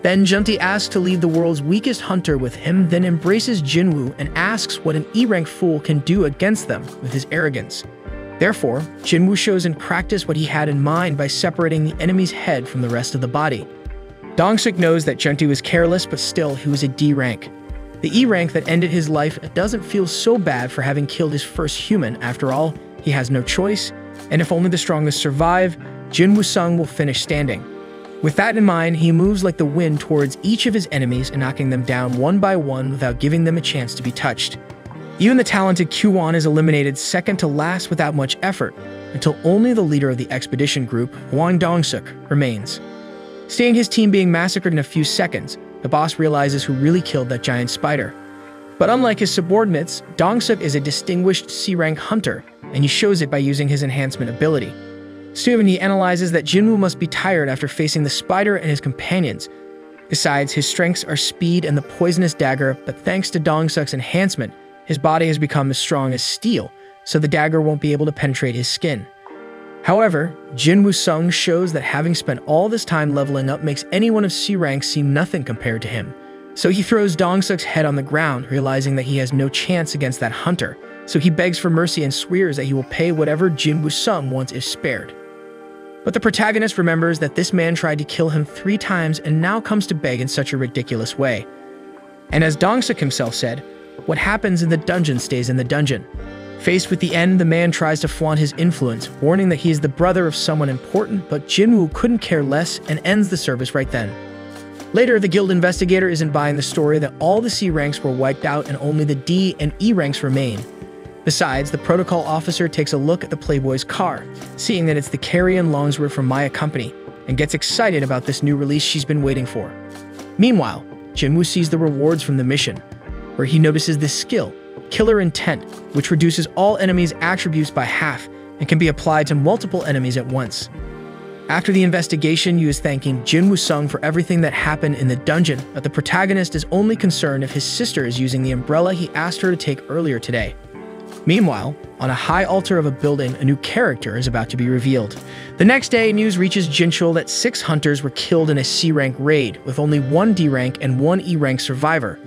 Then Junti asks to leave the world's weakest hunter with him, then embraces Jinwoo and asks what an E-rank fool can do against them with his arrogance. Therefore, Jinwoo shows in practice what he had in mind by separating the enemy's head from the rest of the body. Dong-suk knows that Junti was careless, but still, he was a D rank. The E rank that ended his life doesn't feel so bad for having killed his first human. After all, he has no choice, and if only the strongest survive, Jin Woo-sung will finish standing. With that in mind, he moves like the wind towards each of his enemies and knocking them down one by one without giving them a chance to be touched. Even the talented Q-won is eliminated second to last without much effort, until only the leader of the expedition group, Hwang Dong-suk, remains. Seeing his team being massacred in a few seconds, the boss realizes who really killed that giant spider. But unlike his subordinates, Dong-suk is a distinguished C-rank hunter, and he shows it by using his enhancement ability. Soon he analyzes that Jinwoo must be tired after facing the spider and his companions. Besides, his strengths are speed and the poisonous dagger, but thanks to Dong-suk's enhancement, his body has become as strong as steel, so the dagger won't be able to penetrate his skin. However, Jin Woo-sung shows that having spent all this time leveling up makes anyone of C rank seem nothing compared to him. So he throws Dong-suk's head on the ground, realizing that he has no chance against that hunter, so he begs for mercy and swears that he will pay whatever Jin Woo-sung wants if spared. But the protagonist remembers that this man tried to kill him 3 times and now comes to beg in such a ridiculous way. And as Dong-suk himself said, what happens in the dungeon stays in the dungeon. Faced with the end, the man tries to flaunt his influence, warning that he is the brother of someone important, but Jinwoo couldn't care less and ends the service right then. Later, the guild investigator isn't buying the story that all the C ranks were wiped out and only the D and E ranks remain. Besides, the protocol officer takes a look at the Playboy's car, seeing that it's the Carrion Longsword from Maya Company, and gets excited about this new release she's been waiting for. Meanwhile, Jinwoo sees the rewards from the mission, where he notices this skill, Killer Intent, which reduces all enemies' attributes by half and can be applied to multiple enemies at once. After the investigation, Yu is thanking Jin Woo-sung for everything that happened in the dungeon, but the protagonist is only concerned if his sister is using the umbrella he asked her to take earlier today. Meanwhile, on a high altar of a building, a new character is about to be revealed. The next day, news reaches Jinchul that 6 hunters were killed in a C-rank raid, with only 1 D-rank and 1 E-rank survivor.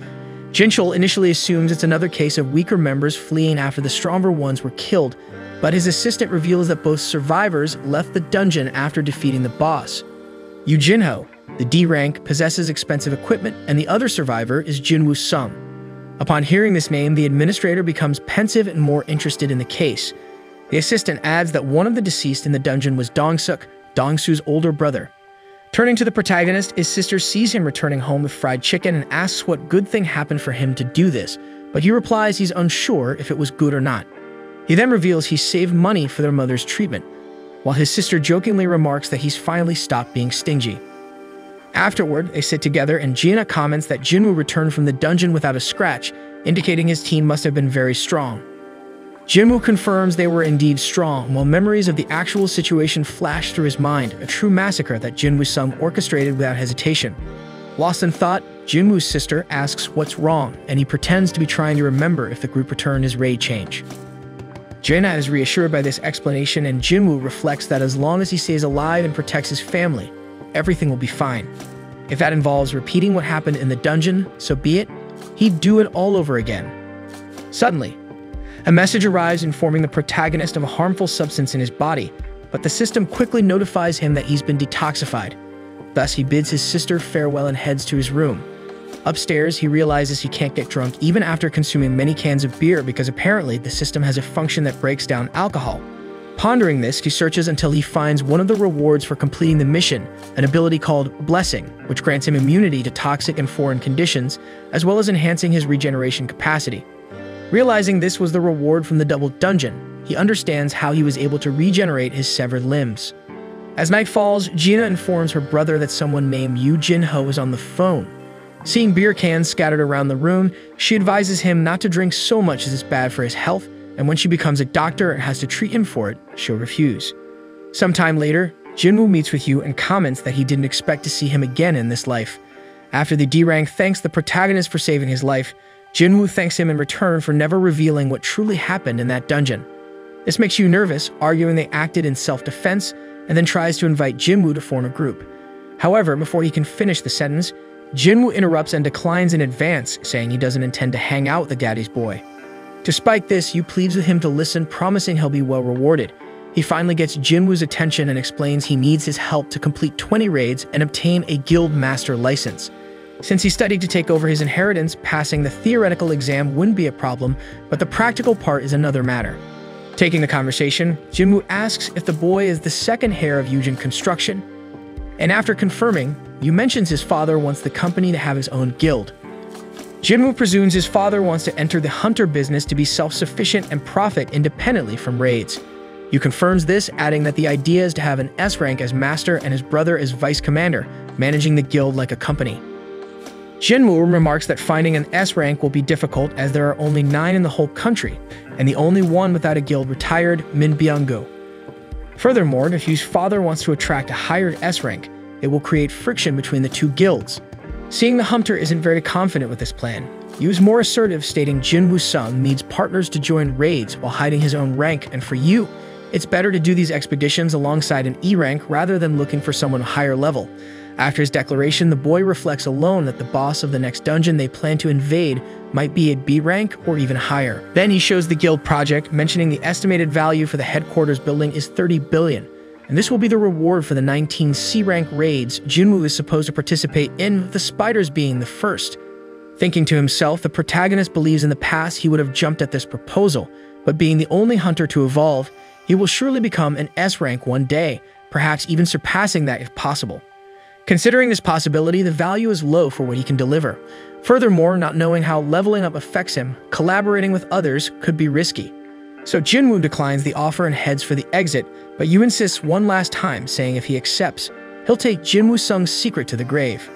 Jinchul initially assumes it's another case of weaker members fleeing after the stronger ones were killed, but his assistant reveals that both survivors left the dungeon after defeating the boss. Yu Jinho, the D-rank, possesses expensive equipment, and the other survivor is Jin Woo-sung. Upon hearing this name, the administrator becomes pensive and more interested in the case. The assistant adds that one of the deceased in the dungeon was Dong-suk, Dong-su's older brother. Turning to the protagonist, his sister sees him returning home with fried chicken and asks what good thing happened for him to do this, but he replies he's unsure if it was good or not. He then reveals he saved money for their mother's treatment, while his sister jokingly remarks that he's finally stopped being stingy. Afterward, they sit together and Gina comments that Jinwoo returned from the dungeon without a scratch, indicating his team must have been very strong. Jinwoo confirms they were indeed strong, while memories of the actual situation flash through his mind, a true massacre that Jin Woo-sung orchestrated without hesitation. Lost in thought, Jinwoo's sister asks what's wrong, and he pretends to be trying to remember if the group returned his raid change. Jaina is reassured by this explanation, and Jinwoo reflects that as long as he stays alive and protects his family, everything will be fine. If that involves repeating what happened in the dungeon, so be it. He'd do it all over again. Suddenly, a message arrives informing the protagonist of a harmful substance in his body, but the system quickly notifies him that he's been detoxified. Thus, he bids his sister farewell and heads to his room. Upstairs, he realizes he can't get drunk even after consuming many cans of beer because apparently the system has a function that breaks down alcohol. Pondering this, he searches until he finds one of the rewards for completing the mission, an ability called Blessing, which grants him immunity to toxic and foreign conditions, as well as enhancing his regeneration capacity. Realizing this was the reward from the double dungeon, he understands how he was able to regenerate his severed limbs. As night falls, Gina informs her brother that someone named Yu Jinho is on the phone. Seeing beer cans scattered around the room, she advises him not to drink so much as it's bad for his health, and when she becomes a doctor and has to treat him for it, she'll refuse. Sometime later, Jinwoo meets with Yu and comments that he didn't expect to see him again in this life. After the D rank thanks the protagonist for saving his life, Jinwoo thanks him in return for never revealing what truly happened in that dungeon. This makes you nervous, arguing they acted in self-defense, and then tries to invite Jinwoo to form a group. However, before he can finish the sentence, Jinwoo interrupts and declines in advance, saying he doesn't intend to hang out with the daddy's boy. Despite this, Yu pleads with him to listen, promising he'll be well rewarded. He finally gets Jinwoo's attention and explains he needs his help to complete 20 raids and obtain a guild master license. Since he studied to take over his inheritance, passing the theoretical exam wouldn't be a problem, but the practical part is another matter. Taking the conversation, Jinwoo asks if the boy is the second heir of Yujin Construction, and after confirming, Yu mentions his father wants the company to have his own guild. Jinwoo presumes his father wants to enter the hunter business to be self-sufficient and profit independently from raids. Yu confirms this, adding that the idea is to have an S rank as master and his brother as vice commander, managing the guild like a company. Jinwoo remarks that finding an S rank will be difficult as there are only 9 in the whole country, and the only one without a guild retired, Min Byung-gu. Furthermore, if Yu's father wants to attract a higher S rank, it will create friction between the two guilds. Seeing the hunter isn't very confident with this plan, Yu is more assertive, stating Jinwoo Sung needs partners to join raids while hiding his own rank, and for Yu, it's better to do these expeditions alongside an E rank rather than looking for someone higher level. After his declaration, the boy reflects alone that the boss of the next dungeon they plan to invade might be at B rank or even higher. Then he shows the guild project, mentioning the estimated value for the headquarters building is 30 billion, and this will be the reward for the 19 C rank raids Jinwoo is supposed to participate in, with the spiders being the first. Thinking to himself, the protagonist believes in the past he would have jumped at this proposal, but being the only hunter to evolve, he will surely become an S rank one day, perhaps even surpassing that if possible. Considering this possibility, the value is low for what he can deliver. Furthermore, not knowing how leveling up affects him, collaborating with others could be risky. So Jinwoo declines the offer and heads for the exit, but Yu insists one last time, saying if he accepts, he'll take Jinwoo Sung's secret to the grave.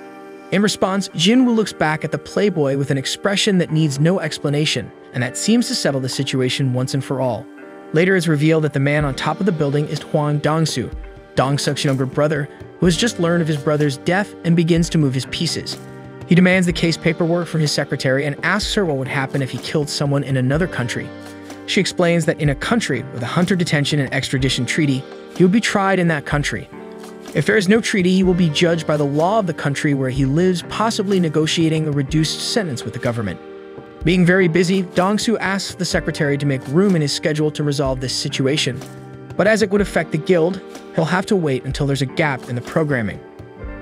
In response, Jinwoo looks back at the playboy with an expression that needs no explanation, and that seems to settle the situation once and for all. Later it's revealed that the man on top of the building is Hwang Dong-soo, Dong-suk's younger brother, who has just learned of his brother's death and begins to move his pieces. He demands the case paperwork from his secretary and asks her what would happen if he killed someone in another country. She explains that in a country with a hunter detention and extradition treaty, he would be tried in that country. If there is no treaty, he will be judged by the law of the country where he lives, possibly negotiating a reduced sentence with the government. Being very busy, Dong-soo asks the secretary to make room in his schedule to resolve this situation. But as it would affect the guild, he'll have to wait until there's a gap in the programming.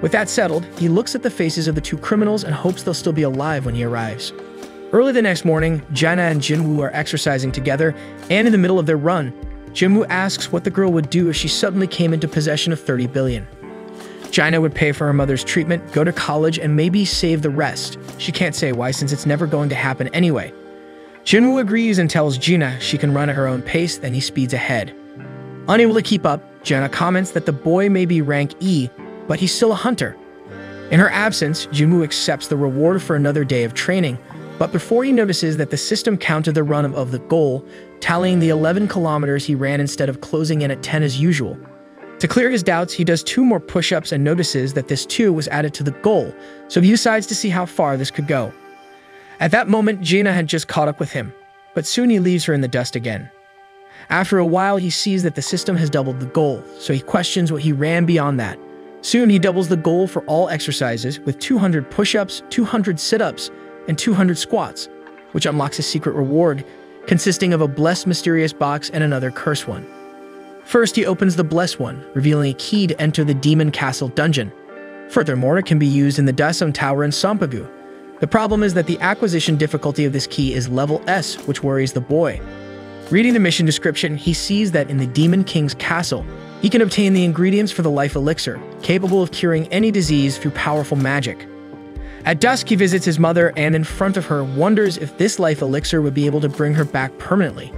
With that settled, he looks at the faces of the two criminals and hopes they'll still be alive when he arrives. Early the next morning, Jaina and Jinwoo are exercising together, and in the middle of their run, Jinwoo asks what the girl would do if she suddenly came into possession of 30 billion. Jaina would pay for her mother's treatment, go to college, and maybe save the rest. She can't say why since it's never going to happen anyway. Jinwoo agrees and tells Jaina she can run at her own pace, then he speeds ahead. Unable to keep up, Jaina comments that the boy may be rank E, but he's still a hunter. In her absence, Jinwoo accepts the reward for another day of training, but before he notices that the system counted the run of the goal, tallying the 11 kilometers he ran instead of closing in at 10 as usual. To clear his doubts, he does 2 more push-ups and notices that this 2 was added to the goal, so he decides to see how far this could go. At that moment, Jaina had just caught up with him, but soon he leaves her in the dust again. After a while, he sees that the system has doubled the goal, so he questions what he ran beyond that. Soon, he doubles the goal for all exercises with 200 push-ups, 200 sit-ups, and 200 squats, which unlocks a secret reward consisting of a blessed mysterious box and another cursed one. First, he opens the blessed one, revealing a key to enter the Demon Castle dungeon. Furthermore, it can be used in the Daeseom Tower in Sampagu. The problem is that the acquisition difficulty of this key is level S, which worries the boy. Reading the mission description, he sees that in the Demon King's castle, he can obtain the ingredients for the life elixir, capable of curing any disease through powerful magic. At dusk, he visits his mother and in front of her wonders if this life elixir would be able to bring her back permanently.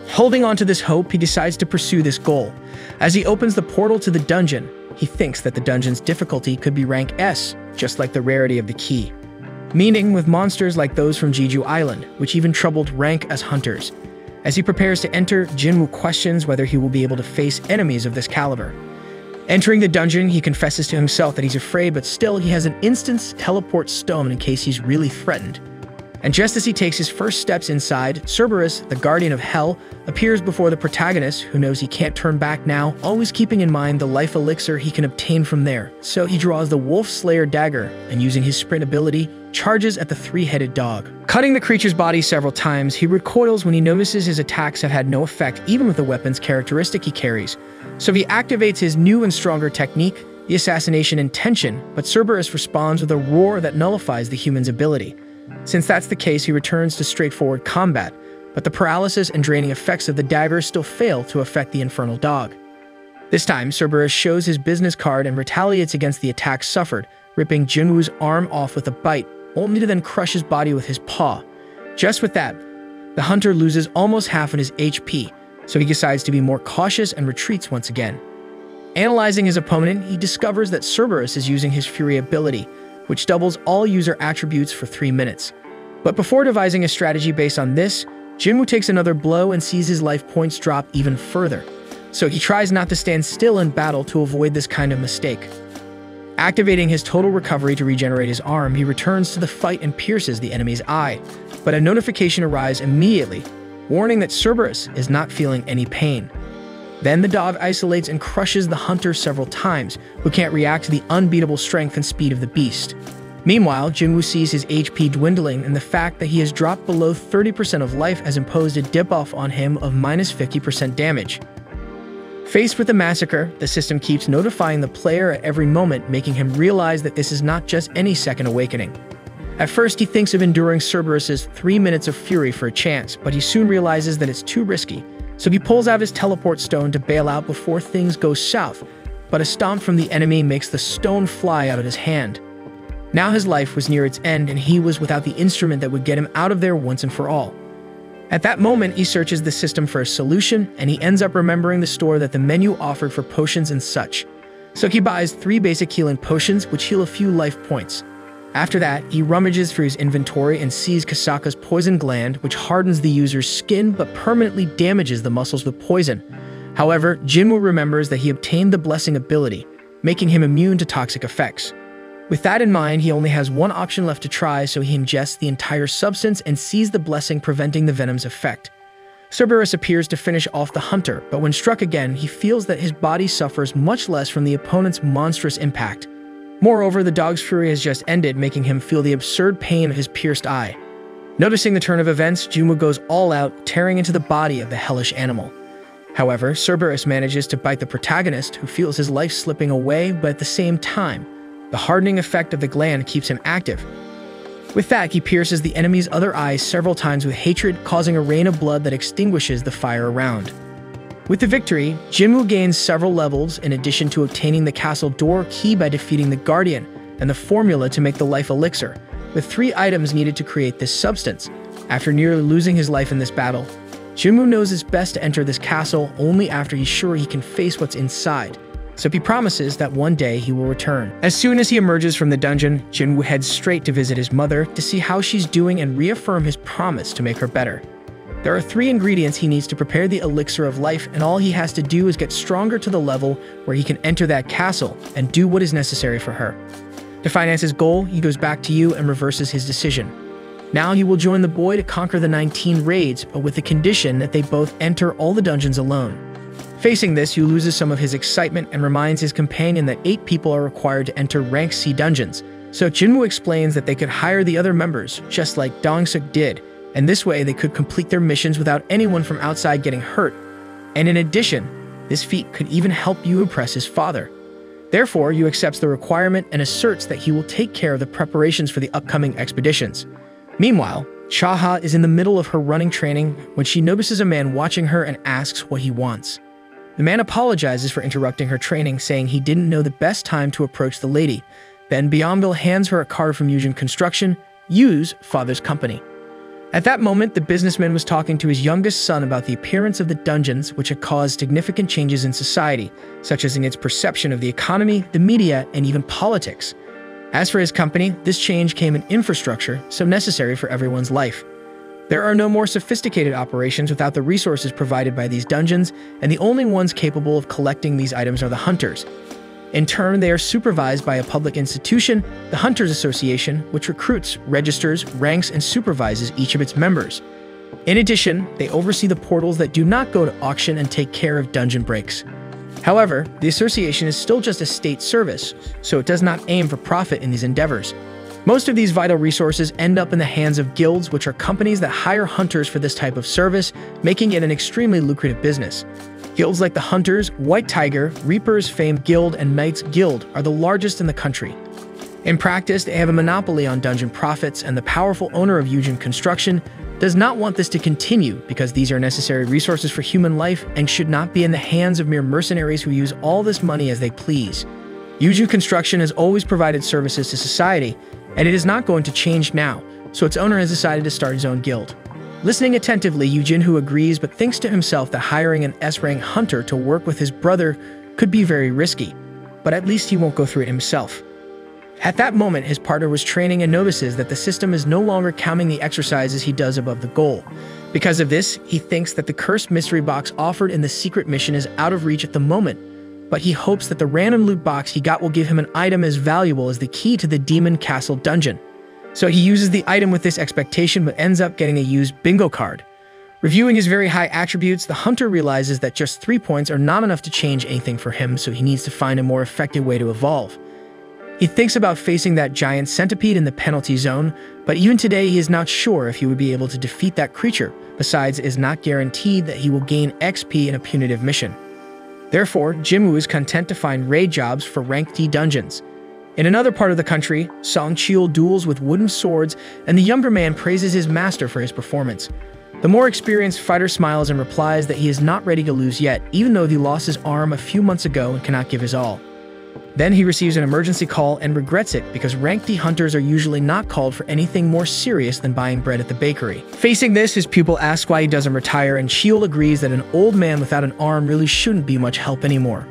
Holding on to this hope, he decides to pursue this goal. As he opens the portal to the dungeon, he thinks that the dungeon's difficulty could be rank S, just like the rarity of the key. Meaning with monsters like those from Jeju Island, which even troubled rank as hunters. As he prepares to enter, Jinwoo questions whether he will be able to face enemies of this caliber. Entering the dungeon, he confesses to himself that he's afraid, but still he has an instant teleport stone in case he's really threatened. And just as he takes his first steps inside, Cerberus, the guardian of hell, appears before the protagonist, who knows he can't turn back now, always keeping in mind the life elixir he can obtain from there. So he draws the Wolf Slayer dagger, and using his sprint ability, charges at the three-headed dog. Cutting the creature's body several times, he recoils when he notices his attacks have had no effect, even with the weapon's characteristic he carries. So he activates his new and stronger technique, the assassination intention, but Cerberus responds with a roar that nullifies the human's ability. Since that's the case, he returns to straightforward combat, but the paralysis and draining effects of the dagger still fail to affect the infernal dog. This time, Cerberus shows his business card and retaliates against the attack suffered, ripping Jinwoo's arm off with a bite, only to then crush his body with his paw. Just with that, the hunter loses almost half of his HP, so he decides to be more cautious and retreats once again. Analyzing his opponent, he discovers that Cerberus is using his Fury ability, which doubles all user attributes for 3 minutes. But before devising a strategy based on this, Jinwoo takes another blow and sees his life points drop even further. So he tries not to stand still in battle to avoid this kind of mistake. Activating his total recovery to regenerate his arm, he returns to the fight and pierces the enemy's eye. But a notification arrives immediately, warning that Cerberus is not feeling any pain. Then the dog isolates and crushes the hunter several times, who can't react to the unbeatable strength and speed of the beast. Meanwhile, Jinwoo sees his HP dwindling, and the fact that he has dropped below 30% of life has imposed a debuff on him of minus 50% damage. Faced with the massacre, the system keeps notifying the player at every moment, making him realize that this is not just any second awakening. At first, he thinks of enduring Cerberus's 3 minutes of fury for a chance, but he soon realizes that it's too risky. So he pulls out his teleport stone to bail out before things go south, but a stomp from the enemy makes the stone fly out of his hand. Now his life was near its end, and he was without the instrument that would get him out of there once and for all. At that moment, he searches the system for a solution, and he ends up remembering the store that the menu offered for potions and such. So he buys 3 basic healing potions, which heal a few life points. After that, he rummages through his inventory and sees Kasaka's poison gland, which hardens the user's skin but permanently damages the muscles with poison. However, Jinwoo remembers that he obtained the blessing ability, making him immune to toxic effects. With that in mind, he only has one option left to try, so he ingests the entire substance and sees the blessing preventing the venom's effect. Cerberus appears to finish off the hunter, but when struck again, he feels that his body suffers much less from the opponent's monstrous impact. Moreover, the dog's fury has just ended, making him feel the absurd pain of his pierced eye. Noticing the turn of events, Jinwoo goes all out, tearing into the body of the hellish animal. However, Cerberus manages to bite the protagonist, who feels his life slipping away, but at the same time, the hardening effect of the gland keeps him active. With that, he pierces the enemy's other eye several times with hatred, causing a rain of blood that extinguishes the fire around. With the victory, Jinwoo gains several levels in addition to obtaining the castle door key by defeating the Guardian and the formula to make the life elixir, with 3 items needed to create this substance. After nearly losing his life in this battle, Jinwoo knows it's best to enter this castle only after he's sure he can face what's inside, so he promises that one day he will return. As soon as he emerges from the dungeon, Jinwoo heads straight to visit his mother to see how she's doing and reaffirm his promise to make her better. There are 3 ingredients he needs to prepare the elixir of life, and all he has to do is get stronger to the level where he can enter that castle and do what is necessary for her. To finance his goal, he goes back to you and reverses his decision. Now he will join the boy to conquer the 19 raids, but with the condition that they both enter all the dungeons alone. Facing this, he loses some of his excitement and reminds his companion that 8 people are required to enter rank C dungeons. So Jinwoo explains that they could hire the other members, just like Dong-suk did, and this way they could complete their missions without anyone from outside getting hurt. And in addition, this feat could even help you impress his father. Therefore, Yu accepts the requirement and asserts that he will take care of the preparations for the upcoming expeditions. Meanwhile, Chaha is in the middle of her running training when she notices a man watching her and asks what he wants. The man apologizes for interrupting her training, saying he didn't know the best time to approach the lady. Then Bionville hands her a card from Yujin Construction, Yu's father's company. At that moment, the businessman was talking to his youngest son about the appearance of the dungeons, which had caused significant changes in society, such as in its perception of the economy, the media, and even politics. As for his company, this change came in infrastructure, so necessary for everyone's life. There are no more sophisticated operations without the resources provided by these dungeons, and the only ones capable of collecting these items are the hunters. In turn, they are supervised by a public institution, the Hunters Association, which recruits, registers, ranks, and supervises each of its members. In addition, they oversee the portals that do not go to auction and take care of dungeon breaks. However, the association is still just a state service, so it does not aim for profit in these endeavors. Most of these vital resources end up in the hands of guilds, which are companies that hire hunters for this type of service, making it an extremely lucrative business. Guilds like the Hunters, White Tiger, Reapers Famed Guild, and Knights Guild are the largest in the country. In practice, they have a monopoly on dungeon profits, and the powerful owner of Yujin Construction does not want this to continue because these are necessary resources for human life and should not be in the hands of mere mercenaries who use all this money as they please. Yujin Construction has always provided services to society, and it is not going to change now, so its owner has decided to start his own guild. Listening attentively, Yujinhu agrees but thinks to himself that hiring an S-rank hunter to work with his brother could be very risky, but at least he won't go through it himself. At that moment, his partner was training and notices that the system is no longer counting the exercises he does above the goal. Because of this, he thinks that the cursed mystery box offered in the secret mission is out of reach at the moment, but he hopes that the random loot box he got will give him an item as valuable as the key to the Demon Castle dungeon. So he uses the item with this expectation but ends up getting a used bingo card. Reviewing his very high attributes, the hunter realizes that just 3 points are not enough to change anything for him, so he needs to find a more effective way to evolve. He thinks about facing that giant centipede in the penalty zone, but even today he is not sure if he would be able to defeat that creature. Besides, it is not guaranteed that he will gain XP in a punitive mission. Therefore, Jimwoo is content to find raid jobs for rank D dungeons. In another part of the country, Song Chiul duels with wooden swords, and the younger man praises his master for his performance. The more experienced fighter smiles and replies that he is not ready to lose yet, even though he lost his arm a few months ago and cannot give his all. Then he receives an emergency call and regrets it because rank D hunters are usually not called for anything more serious than buying bread at the bakery. Facing this, his pupil asks why he doesn't retire, and Chiul agrees that an old man without an arm really shouldn't be much help anymore.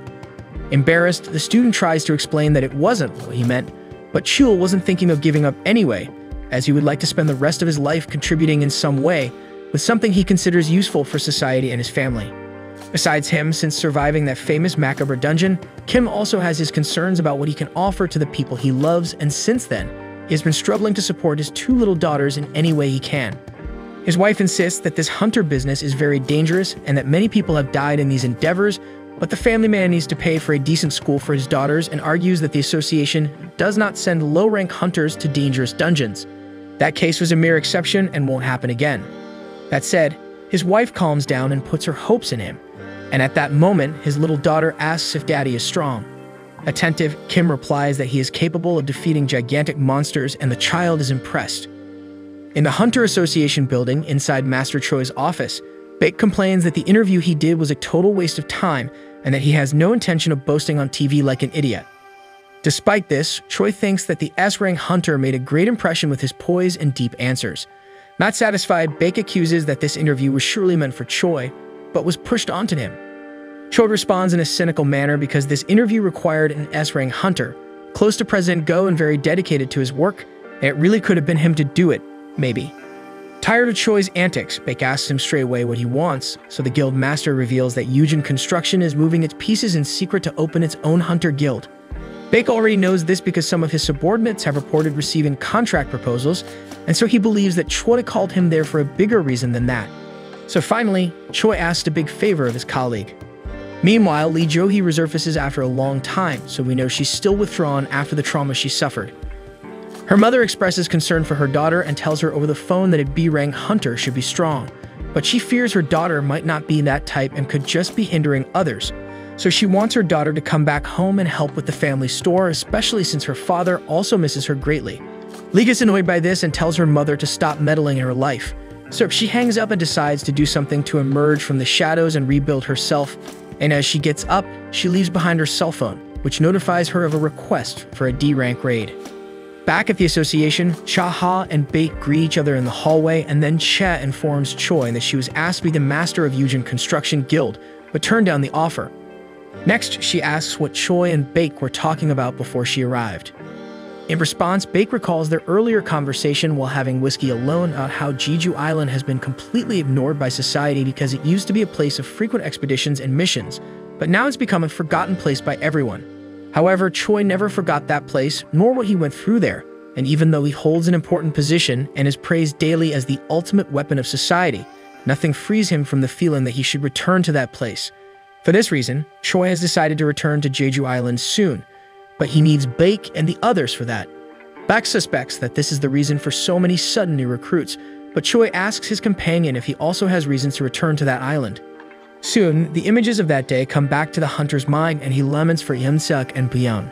Embarrassed, the student tries to explain that it wasn't what he meant, but Chiul wasn't thinking of giving up anyway, as he would like to spend the rest of his life contributing in some way with something he considers useful for society and his family. Besides him, since surviving that famous macabre dungeon, Kim also has his concerns about what he can offer to the people he loves, and since then, he has been struggling to support his 2 little daughters in any way he can. His wife insists that this hunter business is very dangerous and that many people have died in these endeavors, but the family man needs to pay for a decent school for his daughters and argues that the association does not send low-rank hunters to dangerous dungeons. That case was a mere exception and won't happen again. That said, his wife calms down and puts her hopes in him, and at that moment, his little daughter asks if daddy is strong. Attentive, Kim replies that he is capable of defeating gigantic monsters, and the child is impressed. In the Hunter Association building inside Master Choi's office, Baek complains that the interview he did was a total waste of time and that he has no intention of boasting on TV like an idiot. Despite this, Choi thinks that the S-rank hunter made a great impression with his poise and deep answers. Not satisfied, Baek accuses that this interview was surely meant for Choi, but was pushed onto him. Choi responds in a cynical manner because this interview required an S-rank hunter, close to President Go and very dedicated to his work, and it really could have been him to do it, maybe. Tired of Choi's antics, Baek asks him straight away what he wants, so the guild master reveals that Yujin Construction is moving its pieces in secret to open its own hunter guild. Baek already knows this because some of his subordinates have reported receiving contract proposals, and so he believes that Choi called him there for a bigger reason than that. So finally, Choi asks a big favor of his colleague. Meanwhile, Lee Jo-hee resurfaces after a long time, so we know she's still withdrawn after the trauma she suffered. Her mother expresses concern for her daughter and tells her over the phone that a B-rank hunter should be strong, but she fears her daughter might not be that type and could just be hindering others. So she wants her daughter to come back home and help with the family store, especially since her father also misses her greatly. Lee gets annoyed by this and tells her mother to stop meddling in her life. So she hangs up and decides to do something to emerge from the shadows and rebuild herself, and as she gets up, she leaves behind her cell phone, which notifies her of a request for a D-rank raid. Back at the association, Cha-ha and Baek greet each other in the hallway, and then Che informs Choi that she was asked to be the master of Yujin Construction Guild, but turned down the offer. Next, she asks what Choi and Baek were talking about before she arrived. In response, Bake recalls their earlier conversation while having whiskey alone about how Jeju Island has been completely ignored by society because it used to be a place of frequent expeditions and missions, but now it's become a forgotten place by everyone. However, Choi never forgot that place, nor what he went through there, and even though he holds an important position and is praised daily as the ultimate weapon of society, nothing frees him from the feeling that he should return to that place. For this reason, Choi has decided to return to Jeju Island soon, but he needs Bake and the others for that. Bak suspects that this is the reason for so many sudden new recruits, but Choi asks his companion if he also has reasons to return to that island. Soon, the images of that day come back to the hunter's mind and he laments for Yeon-seok and Byeon.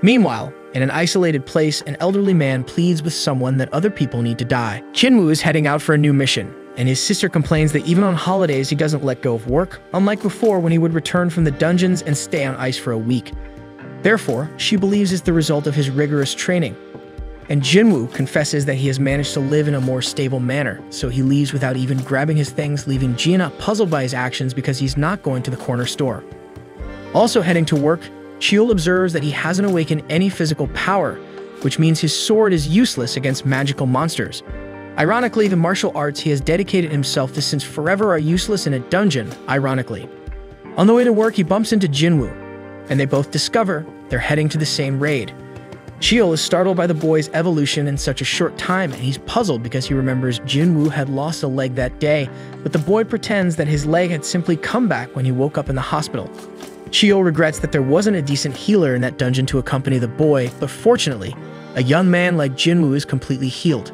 Meanwhile, in an isolated place, an elderly man pleads with someone that other people need to die. Jinwoo is heading out for a new mission, and his sister complains that even on holidays he doesn't let go of work, unlike before when he would return from the dungeons and stay on ice for a week. Therefore, she believes it's the result of his rigorous training. And Jinwoo confesses that he has managed to live in a more stable manner, so he leaves without even grabbing his things, leaving Jiena puzzled by his actions because he's not going to the corner store. Also heading to work, Cheol observes that he hasn't awakened any physical power, which means his sword is useless against magical monsters. Ironically, the martial arts he has dedicated himself to since forever are useless in a dungeon, ironically. On the way to work, he bumps into Jinwoo, and they both discover they're heading to the same raid. Cheol is startled by the boy's evolution in such a short time, and he's puzzled because he remembers Jinwoo had lost a leg that day, but the boy pretends that his leg had simply come back when he woke up in the hospital. Cheol regrets that there wasn't a decent healer in that dungeon to accompany the boy, but fortunately, a young man like Jinwoo is completely healed.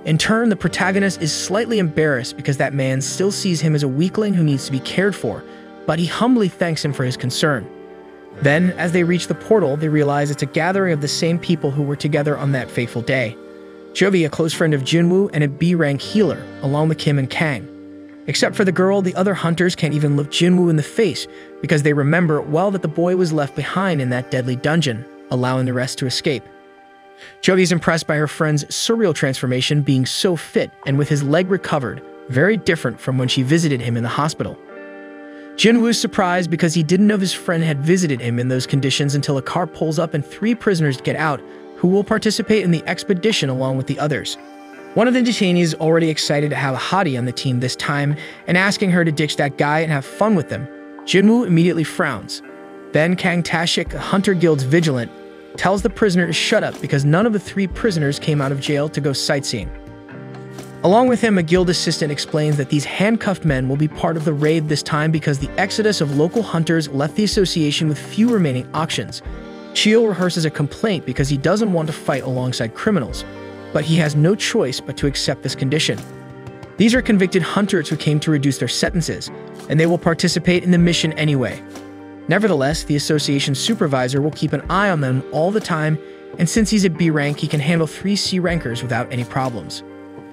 In turn, the protagonist is slightly embarrassed because that man still sees him as a weakling who needs to be cared for, but he humbly thanks him for his concern. Then, as they reach the portal, they realize it's a gathering of the same people who were together on that fateful day. Jovi, a close friend of Jinwoo, and a B-rank healer, along with Kim and Kang. Except for the girl, the other hunters can't even look Jinwoo in the face because they remember well that the boy was left behind in that deadly dungeon, allowing the rest to escape. Jovi is impressed by her friend's surreal transformation being so fit and with his leg recovered, very different from when she visited him in the hospital. Jinwoo is surprised because he didn't know his friend had visited him in those conditions until a car pulls up and 3 prisoners get out who will participate in the expedition along with the others. One of the detainees is already excited to have a hottie on the team this time and asking her to ditch that guy and have fun with them. Jinwoo immediately frowns. Then Kang Tashik, a Hunter Guild's vigilant, tells the prisoner to shut up because none of the 3 prisoners came out of jail to go sightseeing. Along with him, a guild assistant explains that these handcuffed men will be part of the raid this time because the exodus of local hunters left the association with few remaining options. Cheol rehearses a complaint because he doesn't want to fight alongside criminals, but he has no choice but to accept this condition. These are convicted hunters who came to reduce their sentences, and they will participate in the mission anyway. Nevertheless, the association's supervisor will keep an eye on them all the time, and since he's at B rank, he can handle 3 C rankers without any problems.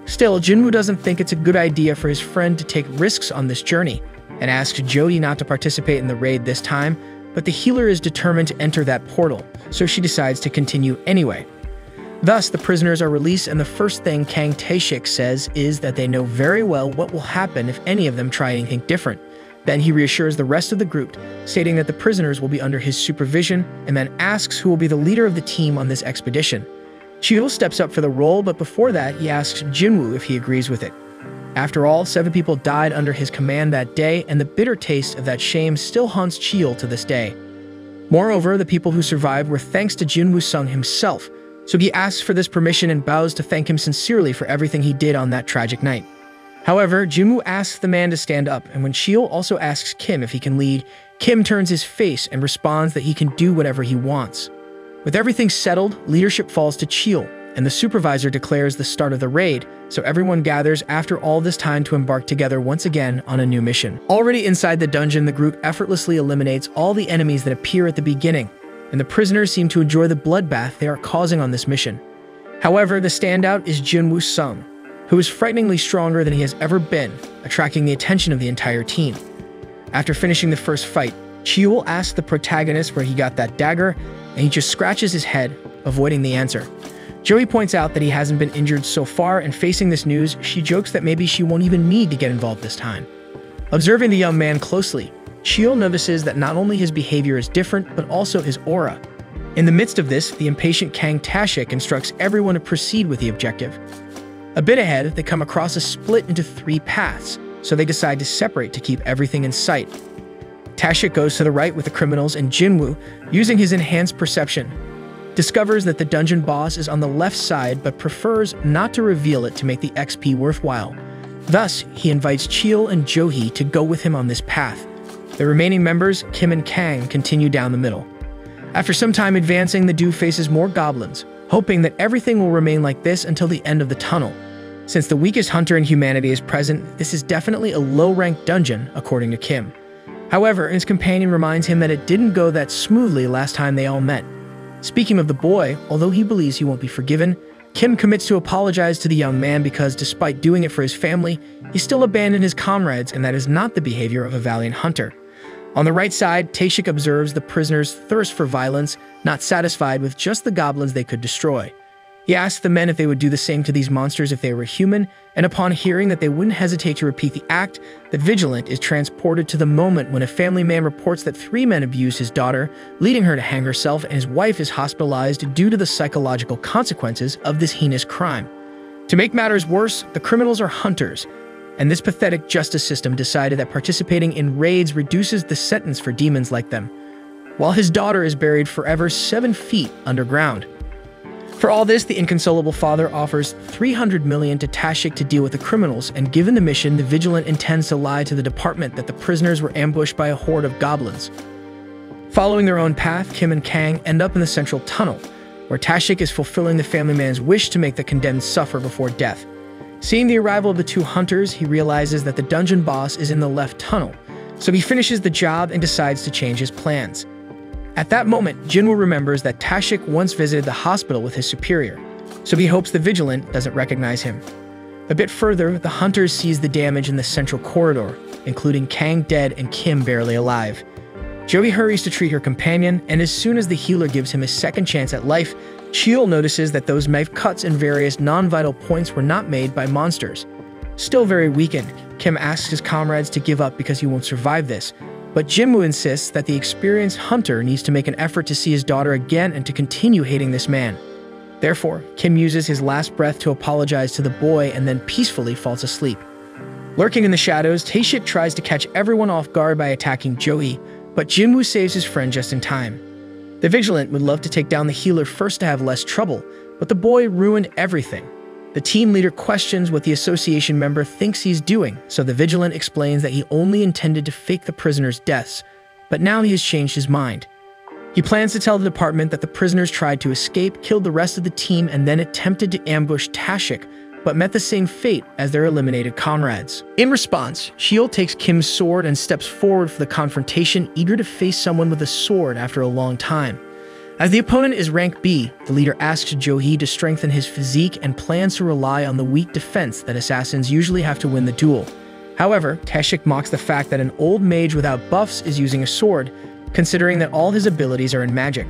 Still, Jinwoo doesn't think it's a good idea for his friend to take risks on this journey, and asks Jody not to participate in the raid this time, but the healer is determined to enter that portal, so she decides to continue anyway. Thus, the prisoners are released, and the first thing Kang Tae-shik says is that they know very well what will happen if any of them try anything different. Then he reassures the rest of the group, stating that the prisoners will be under his supervision, and then asks who will be the leader of the team on this expedition. Cheol steps up for the role, but before that, he asks Jinwoo if he agrees with it. After all, 7 people died under his command that day, and the bitter taste of that shame still haunts Cheol to this day. Moreover, the people who survived were thanks to Jinwoo Sung himself, so he asks for this permission and vows to thank him sincerely for everything he did on that tragic night. However, Jinwoo asks the man to stand up, and when Cheol also asks Kim if he can lead, Kim turns his face and responds that he can do whatever he wants. With everything settled, leadership falls to Cheol, and the supervisor declares the start of the raid, so everyone gathers after all this time to embark together once again on a new mission. Already inside the dungeon, the group effortlessly eliminates all the enemies that appear at the beginning, and the prisoners seem to enjoy the bloodbath they are causing on this mission. However, the standout is Jinwoo Sung, who is frighteningly stronger than he has ever been, attracting the attention of the entire team. After finishing the first fight, Cheol asks the protagonist where he got that dagger, and he just scratches his head, avoiding the answer. Joey points out that he hasn't been injured so far, and facing this news, she jokes that maybe she won't even need to get involved this time. Observing the young man closely, Cheol notices that not only his behavior is different, but also his aura. In the midst of this, the impatient Kang Tashik instructs everyone to proceed with the objective. A bit ahead, they come across a split into 3 paths, so they decide to separate to keep everything in sight. Tashik goes to the right with the criminals, and Jinwoo, using his enhanced perception, discovers that the dungeon boss is on the left side but prefers not to reveal it to make the XP worthwhile. Thus, he invites Cheol and Jo-hee to go with him on this path. The remaining members, Kim and Kang, continue down the middle. After some time advancing, the duo faces more goblins, hoping that everything will remain like this until the end of the tunnel. Since the weakest hunter in humanity is present, this is definitely a low-ranked dungeon, according to Kim. However, his companion reminds him that it didn't go that smoothly last time they all met. Speaking of the boy, although he believes he won't be forgiven, Kim commits to apologize to the young man because, despite doing it for his family, he still abandoned his comrades, and that is not the behavior of a valiant hunter. On the right side, Tashik observes the prisoners' thirst for violence, not satisfied with just the goblins they could destroy. He asks the men if they would do the same to these monsters if they were human, and upon hearing that they wouldn't hesitate to repeat the act, the Vigilant is transported to the moment when a family man reports that 3 men abused his daughter, leading her to hang herself, and his wife is hospitalized due to the psychological consequences of this heinous crime. To make matters worse, the criminals are hunters, and this pathetic justice system decided that participating in raids reduces the sentence for demons like them, while his daughter is buried forever 7 feet underground. For all this, the inconsolable father offers 300 million to Tashik to deal with the criminals, and given the mission, the Vigilant intends to lie to the department that the prisoners were ambushed by a horde of goblins. Following their own path, Kim and Kang end up in the central tunnel, where Tashik is fulfilling the family man's wish to make the condemned suffer before death. Seeing the arrival of the 2 hunters, he realizes that the dungeon boss is in the left tunnel, so he finishes the job and decides to change his plans. At that moment, Jinwoo remembers that Tashik once visited the hospital with his superior, so he hopes the Vigilant doesn't recognize him. A bit further, the hunters seize the damage in the central corridor, including Kang dead and Kim barely alive. Jo-hee hurries to treat her companion, and as soon as the healer gives him a second chance at life, Cheol notices that those knife cuts and various non-vital points were not made by monsters. Still very weakened, Kim asks his comrades to give up because he won't survive this, but Jinwoo insists that the experienced hunter needs to make an effort to see his daughter again and to continue hating this man. Therefore, Kim uses his last breath to apologize to the boy and then peacefully falls asleep. Lurking in the shadows, Tashik tries to catch everyone off guard by attacking Jo-hee, but Jinwoo saves his friend just in time. The Vigilant would love to take down the healer first to have less trouble, but the boy ruined everything. The team leader questions what the association member thinks he's doing, so the Vigilant explains that he only intended to fake the prisoners' deaths, but now he has changed his mind. He plans to tell the department that the prisoners tried to escape, killed the rest of the team, and then attempted to ambush Tashik, but met the same fate as their eliminated comrades. In response, Cheol takes Kim's sword and steps forward for the confrontation, eager to face someone with a sword after a long time. As the opponent is rank B, the leader asks Jo-hee to strengthen his physique and plans to rely on the weak defense that assassins usually have to win the duel. However, Tashik mocks the fact that an old mage without buffs is using a sword, considering that all his abilities are in magic.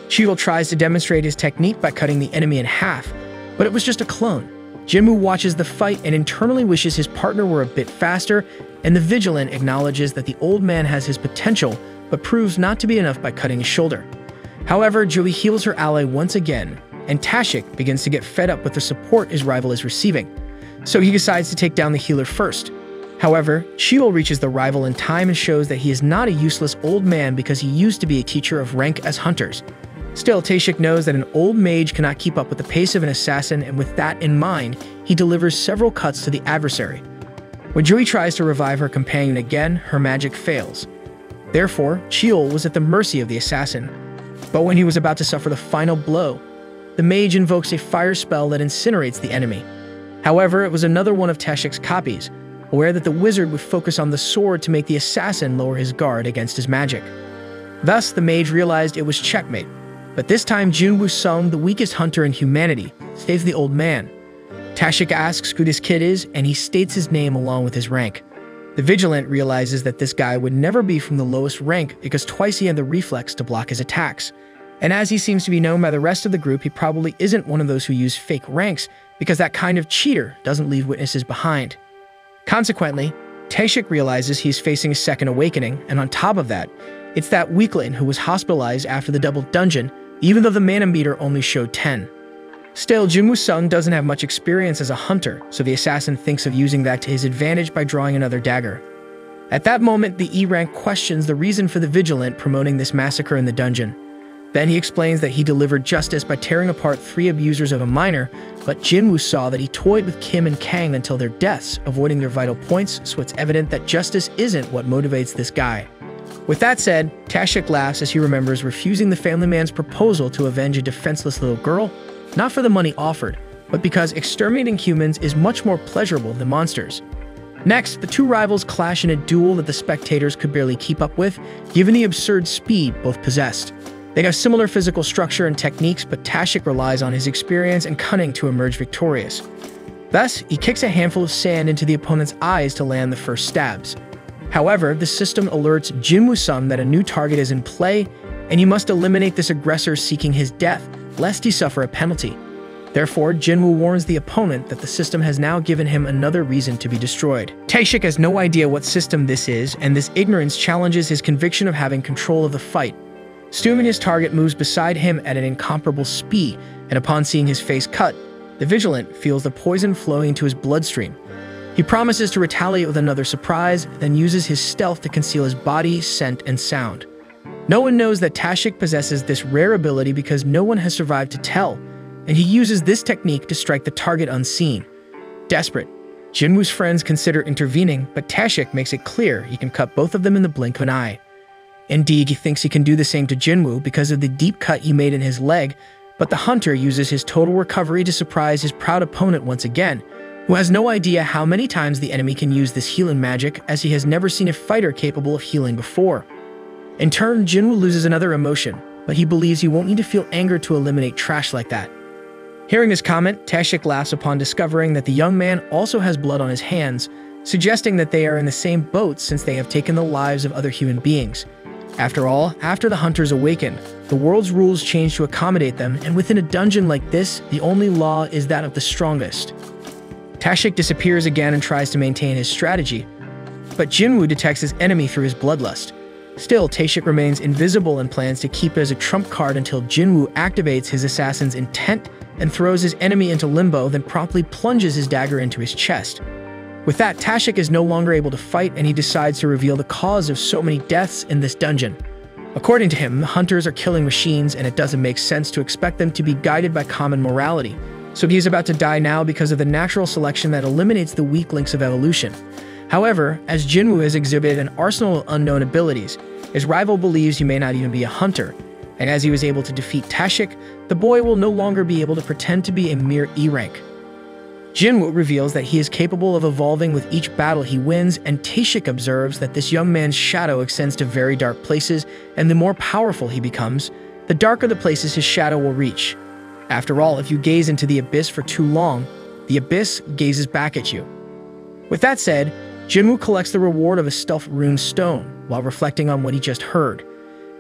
Cheol tries to demonstrate his technique by cutting the enemy in half, but it was just a clone. Jinwoo watches the fight and internally wishes his partner were a bit faster, and the Vigilant acknowledges that the old man has his potential, but proves not to be enough by cutting his shoulder. However, Jo-hee heals her ally once again, and Tashik begins to get fed up with the support his rival is receiving, so he decides to take down the healer first. However, Cheol reaches the rival in time and shows that he is not a useless old man because he used to be a teacher of rank as hunters. Still, Tashik knows that an old mage cannot keep up with the pace of an assassin, and with that in mind, he delivers several cuts to the adversary. When Jo-hee tries to revive her companion again, her magic fails. Therefore, Cheol was at the mercy of the assassin. But when he was about to suffer the final blow, the mage invokes a fire spell that incinerates the enemy. However, it was another one of Tashik's copies, aware that the wizard would focus on the sword to make the assassin lower his guard against his magic. Thus, the mage realized it was checkmate, but this time Jinwoo Sung, the weakest hunter in humanity, saves the old man. Tashik asks who this kid is, and he states his name along with his rank. The Vigilant realizes that this guy would never be from the lowest rank because twice he had the reflex to block his attacks. And as he seems to be known by the rest of the group, he probably isn't one of those who use fake ranks because that kind of cheater doesn't leave witnesses behind. Consequently, Tashik realizes he's facing a second awakening, and on top of that, it's that weakling who was hospitalized after the double dungeon even though the mana meter only showed 10. Still, Jinwoo Sung doesn't have much experience as a hunter, so the assassin thinks of using that to his advantage by drawing another dagger. At that moment, the E rank questions the reason for the vigilant promoting this massacre in the dungeon. Then he explains that he delivered justice by tearing apart 3 abusers of a minor, but Jinwoo saw that he toyed with Kim and Kang until their deaths, avoiding their vital points, so it's evident that justice isn't what motivates this guy. With that said, Tashik laughs as he remembers refusing the family man's proposal to avenge a defenseless little girl, not for the money offered, but because exterminating humans is much more pleasurable than monsters. Next, the two rivals clash in a duel that the spectators could barely keep up with, given the absurd speed both possessed. They have similar physical structure and techniques, but Tashik relies on his experience and cunning to emerge victorious. Thus, he kicks a handful of sand into the opponent's eyes to land the first stabs. However, the system alerts Jinwoo Sung that a new target is in play, and he must eliminate this aggressor seeking his death, lest he suffer a penalty. Therefore, Jinwoo warns the opponent that the system has now given him another reason to be destroyed. Tashik has no idea what system this is, and this ignorance challenges his conviction of having control of the fight. Assuming his target moves beside him at an incomparable speed, and upon seeing his face cut, the vigilant feels the poison flowing into his bloodstream. He promises to retaliate with another surprise, then uses his stealth to conceal his body, scent, and sound. No one knows that Tashik possesses this rare ability because no one has survived to tell, and he uses this technique to strike the target unseen. Desperate, Jinwoo's friends consider intervening, but Tashik makes it clear he can cut both of them in the blink of an eye. Indeed, he thinks he can do the same to Jinwoo because of the deep cut he made in his leg, but the hunter uses his total recovery to surprise his proud opponent once again, who has no idea how many times the enemy can use this healing magic, as he has never seen a fighter capable of healing before. In turn, Jinwoo loses another emotion, but he believes he won't need to feel anger to eliminate trash like that. Hearing this comment, Tashik laughs upon discovering that the young man also has blood on his hands, suggesting that they are in the same boat since they have taken the lives of other human beings. After all, after the hunters awaken, the world's rules change to accommodate them, and within a dungeon like this, the only law is that of the strongest. Tashik disappears again and tries to maintain his strategy, but Jinwoo detects his enemy through his bloodlust. Still, Tashik remains invisible and plans to keep it as a trump card until Jinwoo activates his assassin's intent and throws his enemy into limbo, then promptly plunges his dagger into his chest. With that, Tashik is no longer able to fight, and he decides to reveal the cause of so many deaths in this dungeon. According to him, hunters are killing machines, and it doesn't make sense to expect them to be guided by common morality. So he is about to die now because of the natural selection that eliminates the weak links of evolution. However, as Jinwoo has exhibited an arsenal of unknown abilities, his rival believes he may not even be a hunter, and as he was able to defeat Tashik, the boy will no longer be able to pretend to be a mere E rank. Jinwoo reveals that he is capable of evolving with each battle he wins, and Tashik observes that this young man's shadow extends to very dark places, and the more powerful he becomes, the darker the places his shadow will reach. After all, if you gaze into the abyss for too long, the abyss gazes back at you. With that said, Jinwoo collects the reward of a stealth rune stone while reflecting on what he just heard.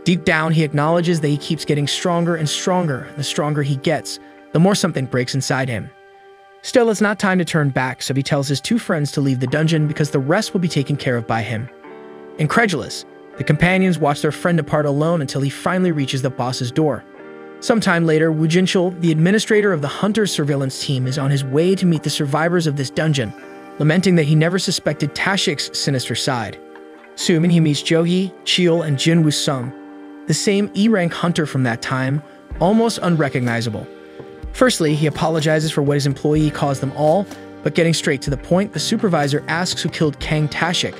Deep down, he acknowledges that he keeps getting stronger and stronger. The stronger he gets, the more something breaks inside him. Still, it's not time to turn back, so he tells his 2 friends to leave the dungeon because the rest will be taken care of by him. Incredulous, the companions watch their friend depart alone until he finally reaches the boss's door. Sometime later, Woo Jinchul, the administrator of the Hunter's surveillance team, is on his way to meet the survivors of this dungeon, lamenting that he never suspected Tashik's sinister side. Soon he meets Jogi, Cheol, and Jinwoo Sung, the same E-rank hunter from that time, almost unrecognizable. Firstly, he apologizes for what his employee caused them all, but getting straight to the point, the supervisor asks who killed Kang Tashik.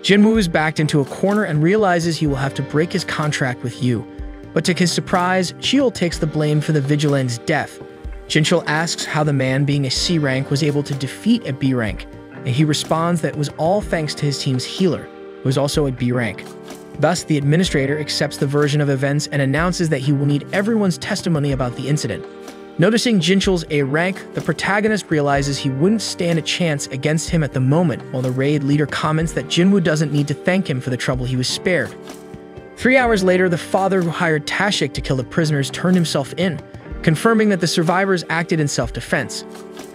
Jinwoo is backed into a corner and realizes he will have to break his contract with Yu. But to his surprise, Cheol takes the blame for the vigilant's death. Jinchul asks how the man being a C rank was able to defeat a B rank, and he responds that it was all thanks to his team's healer, who was also a B rank. Thus, the administrator accepts the version of events and announces that he will need everyone's testimony about the incident. Noticing Jinchul's A rank, the protagonist realizes he wouldn't stand a chance against him at the moment, while the raid leader comments that Jinwoo doesn't need to thank him for the trouble he was spared. 3 hours later, the father who hired Tashik to kill the prisoners turned himself in, confirming that the survivors acted in self-defense.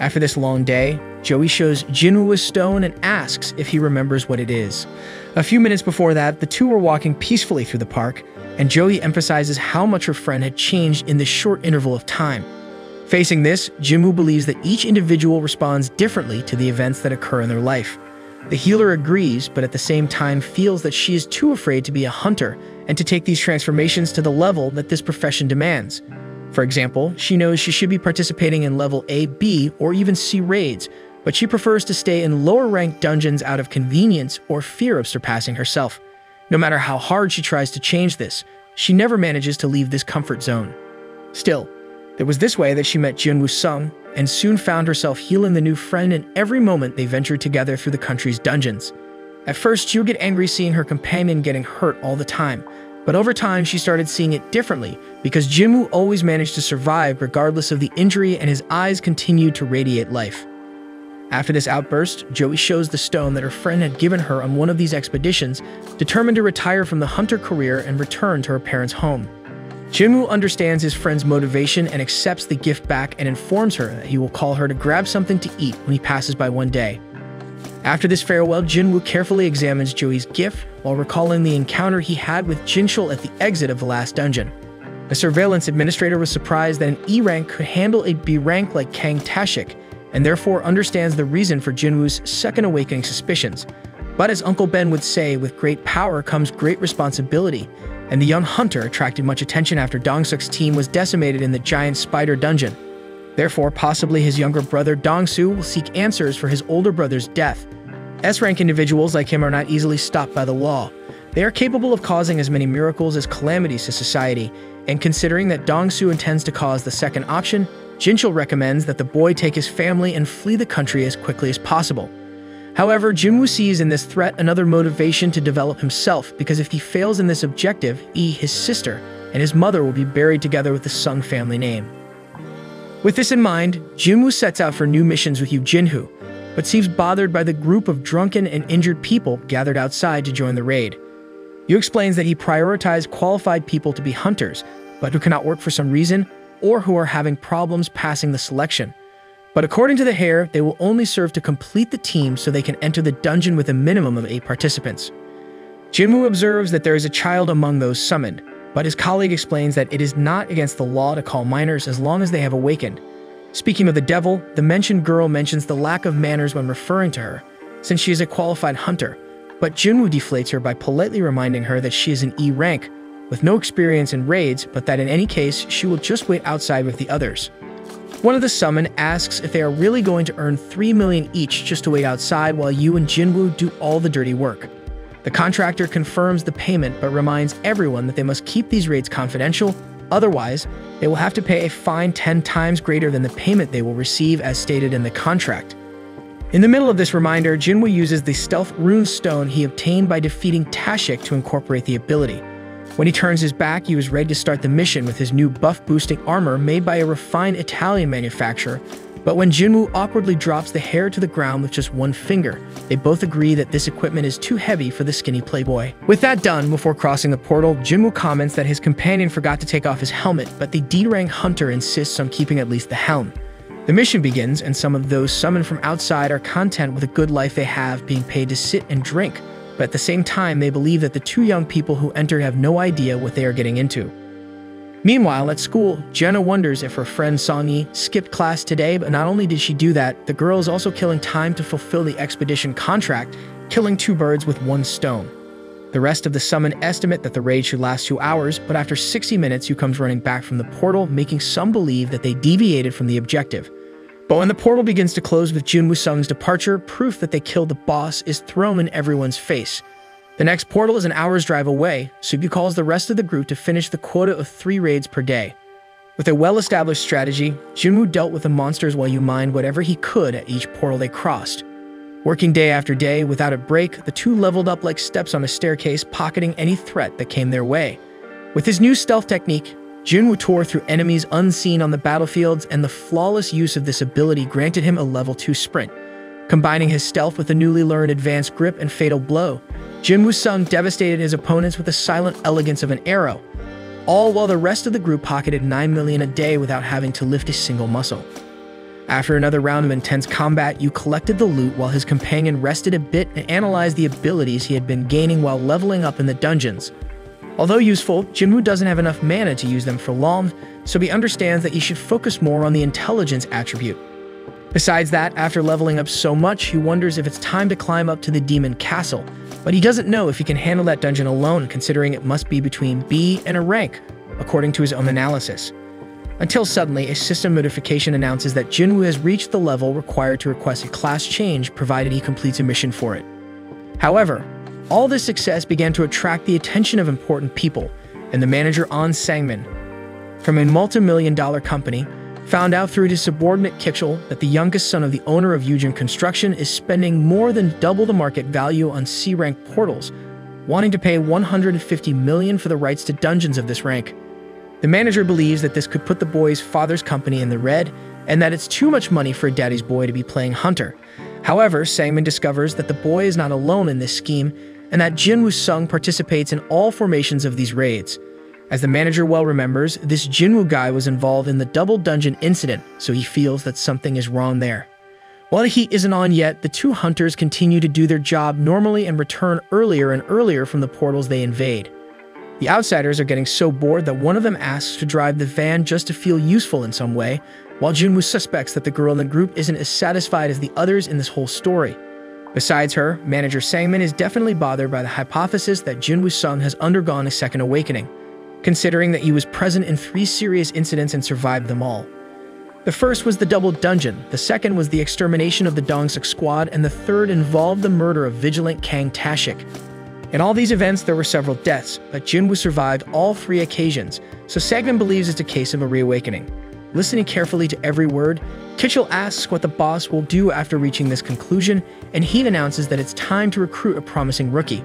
After this long day, Joey shows Jinwoo a stone and asks if he remembers what it is. A few minutes before that, the two were walking peacefully through the park, and Joey emphasizes how much her friend had changed in this short interval of time. Facing this, Jinwoo believes that each individual responds differently to the events that occur in their life. The healer agrees, but at the same time feels that she is too afraid to be a hunter and to take these transformations to the level that this profession demands. For example, she knows she should be participating in level A, B, or even C raids, but she prefers to stay in lower-ranked dungeons out of convenience or fear of surpassing herself. No matter how hard she tries to change this, she never manages to leave this comfort zone. Still, it was this way that she met Jinwoo Sung, and soon found herself healing the new friend in every moment they ventured together through the country's dungeons. At first, she would get angry seeing her companion getting hurt all the time, but over time she started seeing it differently because Jinwoo always managed to survive regardless of the injury, and his eyes continued to radiate life. After this outburst, Joey shows the stone that her friend had given her on one of these expeditions, determined to retire from the hunter career and return to her parents' home. Jinwoo understands his friend's motivation and accepts the gift back and informs her that he will call her to grab something to eat when he passes by one day. After this farewell, Jinwoo carefully examines Joey's gift while recalling the encounter he had with Jinshul at the exit of the last dungeon. The surveillance administrator was surprised that an E rank could handle a B rank like Kang Tashik, and therefore understands the reason for Jinwoo's second awakening suspicions. But as Uncle Ben would say, with great power comes great responsibility, and the young hunter attracted much attention after Dong-suk's team was decimated in the giant spider dungeon. Therefore, possibly his younger brother Dong-soo will seek answers for his older brother's death. S-rank individuals like him are not easily stopped by the law. They are capable of causing as many miracles as calamities to society, and considering that Dong-soo intends to cause the second option, Jinshul recommends that the boy take his family and flee the country as quickly as possible. However, Jinwoo sees in this threat another motivation to develop himself, because if he fails in this objective, his sister and his mother will be buried together with the Sung family name. With this in mind, Jinwoo sets out for new missions with Yoo Jinhoo, but seems bothered by the group of drunken and injured people gathered outside to join the raid. Yoo explains that he prioritized qualified people to be hunters, but who cannot work for some reason, or who are having problems passing the selection. But according to the hair, they will only serve to complete the team so they can enter the dungeon with a minimum of 8 participants. Jinwoo observes that there is a child among those summoned, but his colleague explains that it is not against the law to call minors as long as they have awakened. Speaking of the devil, the mentioned girl mentions the lack of manners when referring to her, since she is a qualified hunter, but Jinwoo deflates her by politely reminding her that she is an E rank, with no experience in raids, but that in any case, she will just wait outside with the others. One of the summoned asks if they are really going to earn 3 million each just to wait outside while Yoo and Jinwoo do all the dirty work. The contractor confirms the payment but reminds everyone that they must keep these raids confidential, otherwise, they will have to pay a fine 10 times greater than the payment they will receive as stated in the contract. In the middle of this reminder, Jinwoo uses the stealth rune stone he obtained by defeating Tashik to incorporate the ability. When he turns his back, he was ready to start the mission with his new buff-boosting armor made by a refined Italian manufacturer, but when Jinwoo awkwardly drops the hair to the ground with just one finger, they both agree that this equipment is too heavy for the skinny playboy. With that done, before crossing the portal, Jinwoo comments that his companion forgot to take off his helmet, but the D-rank hunter insists on keeping at least the helm. The mission begins, and some of those summoned from outside are content with a good life they have, being paid to sit and drink, but at the same time, they believe that the two young people who enter have no idea what they are getting into. Meanwhile, at school, Jenna wonders if her friend Song-yi skipped class today, but not only did she do that, the girl is also killing time to fulfill the expedition contract, killing 2 birds with 1 stone. The rest of the summoned estimate that the raid should last 2 hours, but after 60 minutes, Yoo comes running back from the portal, making some believe that they deviated from the objective. But when the portal begins to close with Jinwoo Sung's departure, proof that they killed the boss is thrown in everyone's face. The next portal is an hour's drive away, so Yoo calls the rest of the group to finish the quota of 3 raids per day. With a well-established strategy, Jinwoo dealt with the monsters while Yoo mined whatever he could at each portal they crossed. Working day after day, without a break, the two leveled up like steps on a staircase, pocketing any threat that came their way. With his new stealth technique, Jinwoo tore through enemies unseen on the battlefields, and the flawless use of this ability granted him a level 2 sprint. Combining his stealth with the newly learned advanced grip and fatal blow, Jinwoo Sung devastated his opponents with the silent elegance of an arrow, all while the rest of the group pocketed 9 million a day without having to lift a single muscle. After another round of intense combat, Yoo collected the loot while his companion rested a bit and analyzed the abilities he had been gaining while leveling up in the dungeons. Although useful, Jinwoo doesn't have enough mana to use them for long, so he understands that he should focus more on the intelligence attribute. Besides that, after leveling up so much, he wonders if it's time to climb up to the Demon Castle, but he doesn't know if he can handle that dungeon alone, considering it must be between B and a rank, according to his own analysis. Until suddenly, a system notification announces that Jinwoo has reached the level required to request a class change, provided he completes a mission for it. However, all this success began to attract the attention of important people, and the manager An Sangmin, from a multi-million-dollar company, found out through his subordinate Kitchell that the youngest son of the owner of Yujin Construction is spending more than double the market value on C-rank portals, wanting to pay 150 million for the rights to dungeons of this rank. The manager believes that this could put the boy's father's company in the red, and that it's too much money for a daddy's boy to be playing hunter. However, Sangmin discovers that the boy is not alone in this scheme, and that Jinwoo Sung participates in all formations of these raids. As the manager well remembers, this Jinwoo guy was involved in the double dungeon incident, so he feels that something is wrong there. While the heat isn't on yet, the two hunters continue to do their job normally and return earlier and earlier from the portals they invade. The outsiders are getting so bored that one of them asks to drive the van just to feel useful in some way, while Jinwoo suspects that the girl in the group isn't as satisfied as the others in this whole story. Besides her, manager Sangmin is definitely bothered by the hypothesis that Jinwoo Sung has undergone a second awakening, considering that he was present in 3 serious incidents and survived them all. The first was the double dungeon, the second was the extermination of the Dongsuk squad, and the third involved the murder of vigilant Kang Tashik. In all these events, there were several deaths, but Jinwoo survived all 3 occasions, so Sangmin believes it's a case of a reawakening. Listening carefully to every word, Kitchell asks what the boss will do after reaching this conclusion, and he announces that it's time to recruit a promising rookie.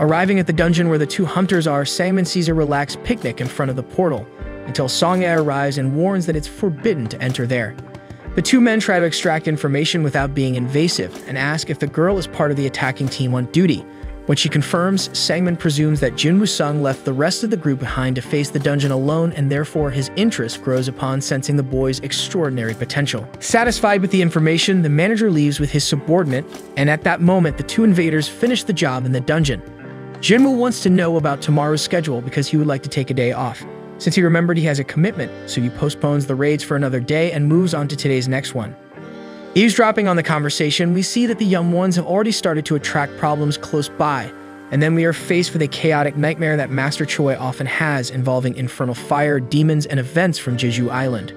Arriving at the dungeon where the two hunters are, Sangmin sees a relaxed picnic in front of the portal, until Song-ye arrives and warns that it's forbidden to enter there. The two men try to extract information without being invasive, and ask if the girl is part of the attacking team on duty. When she confirms, Sangmin presumes that Jinwoo Sung left the rest of the group behind to face the dungeon alone, and therefore his interest grows upon sensing the boy's extraordinary potential. Satisfied with the information, the manager leaves with his subordinate, and at that moment the two invaders finish the job in the dungeon. Jinwoo wants to know about tomorrow's schedule because he would like to take a day off. Since he remembered he has a commitment, so he postpones the raids for another day and moves on to today's next one. Eavesdropping on the conversation, we see that the young ones have already started to attract problems close by, and then we are faced with a chaotic nightmare that Master Choi often has, involving infernal fire, demons, and events from Jeju Island.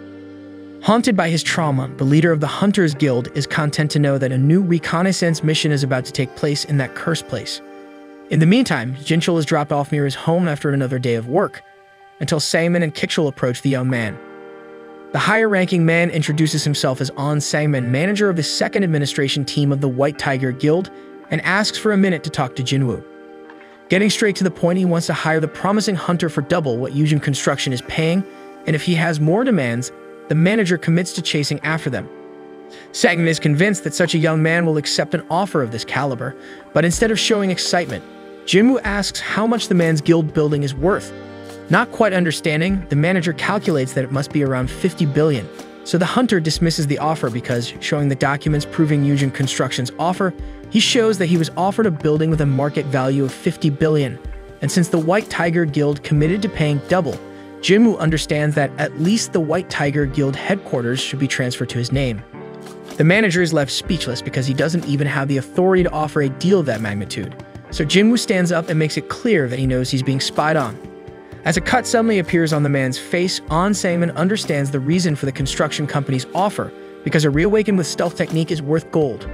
Haunted by his trauma, the leader of the Hunters Guild is content to know that a new reconnaissance mission is about to take place in that cursed place. In the meantime, Jinchul is dropped off near his home after another day of work, until Sangmin and Kitchell approach the young man. The higher-ranking man introduces himself as An Sangmin, manager of the second administration team of the White Tiger Guild, and asks for a minute to talk to Jinwoo. Getting straight to the point, he wants to hire the promising hunter for double what Yujin Construction is paying, and if he has more demands, the manager commits to chasing after them. Sangmin is convinced that such a young man will accept an offer of this caliber, but instead of showing excitement, Jinwoo asks how much the man's guild building is worth. Not quite understanding, the manager calculates that it must be around 50 billion, so the hunter dismisses the offer because, showing the documents proving Yujin Construction's offer, he shows that he was offered a building with a market value of 50 billion, and since the White Tiger Guild committed to paying double, Jinwoo understands that at least the White Tiger Guild headquarters should be transferred to his name. The manager is left speechless because he doesn't even have the authority to offer a deal of that magnitude, so Jinwoo stands up and makes it clear that he knows he's being spied on. As a cut suddenly appears on the man's face, An Sangmin understands the reason for the construction company's offer, because a reawaken with stealth technique is worth gold.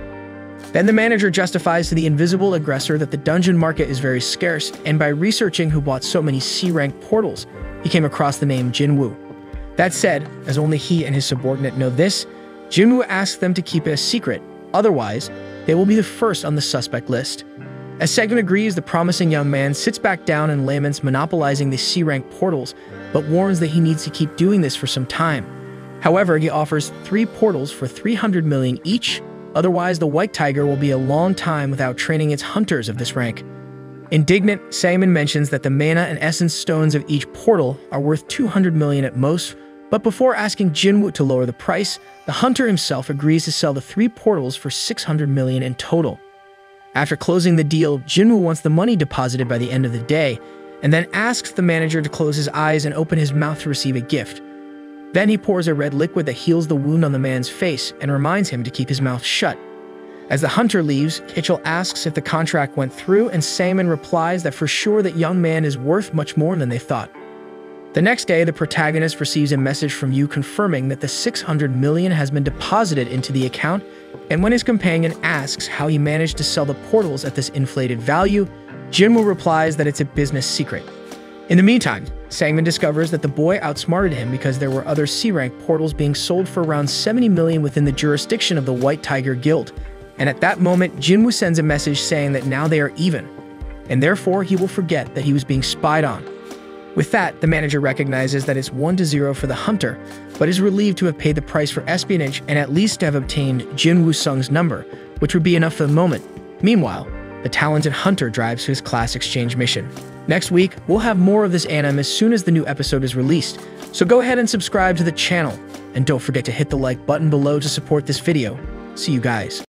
Then the manager justifies to the invisible aggressor that the dungeon market is very scarce, and by researching who bought so many C-rank portals, he came across the name Jinwoo. That said, as only he and his subordinate know this, Jinwoo asks them to keep it a secret, otherwise, they will be the first on the suspect list. As Sangmin agrees, the promising young man sits back down and laments monopolizing the C-rank portals, but warns that he needs to keep doing this for some time. However, he offers 3 portals for 300 million each, otherwise the White Tiger will be a long time without training its hunters of this rank. Indignant, Sangmin mentions that the mana and essence stones of each portal are worth 200 million at most, but before asking Jinwoo to lower the price, the hunter himself agrees to sell the 3 portals for 600 million in total. After closing the deal, Jinwoo wants the money deposited by the end of the day, and then asks the manager to close his eyes and open his mouth to receive a gift. Then he pours a red liquid that heals the wound on the man's face and reminds him to keep his mouth shut. As the hunter leaves, Kitchell asks if the contract went through, and Sangman replies that for sure that young man is worth much more than they thought. The next day, the protagonist receives a message from Yu confirming that the 600 million has been deposited into the account, and when his companion asks how he managed to sell the portals at this inflated value, Jinwoo replies that it's a business secret. In the meantime, Sangman discovers that the boy outsmarted him because there were other C-rank portals being sold for around 70 million within the jurisdiction of the White Tiger Guild, and at that moment, Jinwoo sends a message saying that now they are even, and therefore he will forget that he was being spied on. With that, the manager recognizes that it's 1-0 for the hunter, but is relieved to have paid the price for espionage and at least to have obtained Jin Woo-sung's number, which would be enough for the moment. Meanwhile, the talented hunter drives to his class exchange mission. Next week, we'll have more of this anime as soon as the new episode is released, so go ahead and subscribe to the channel, and don't forget to hit the like button below to support this video. See you guys.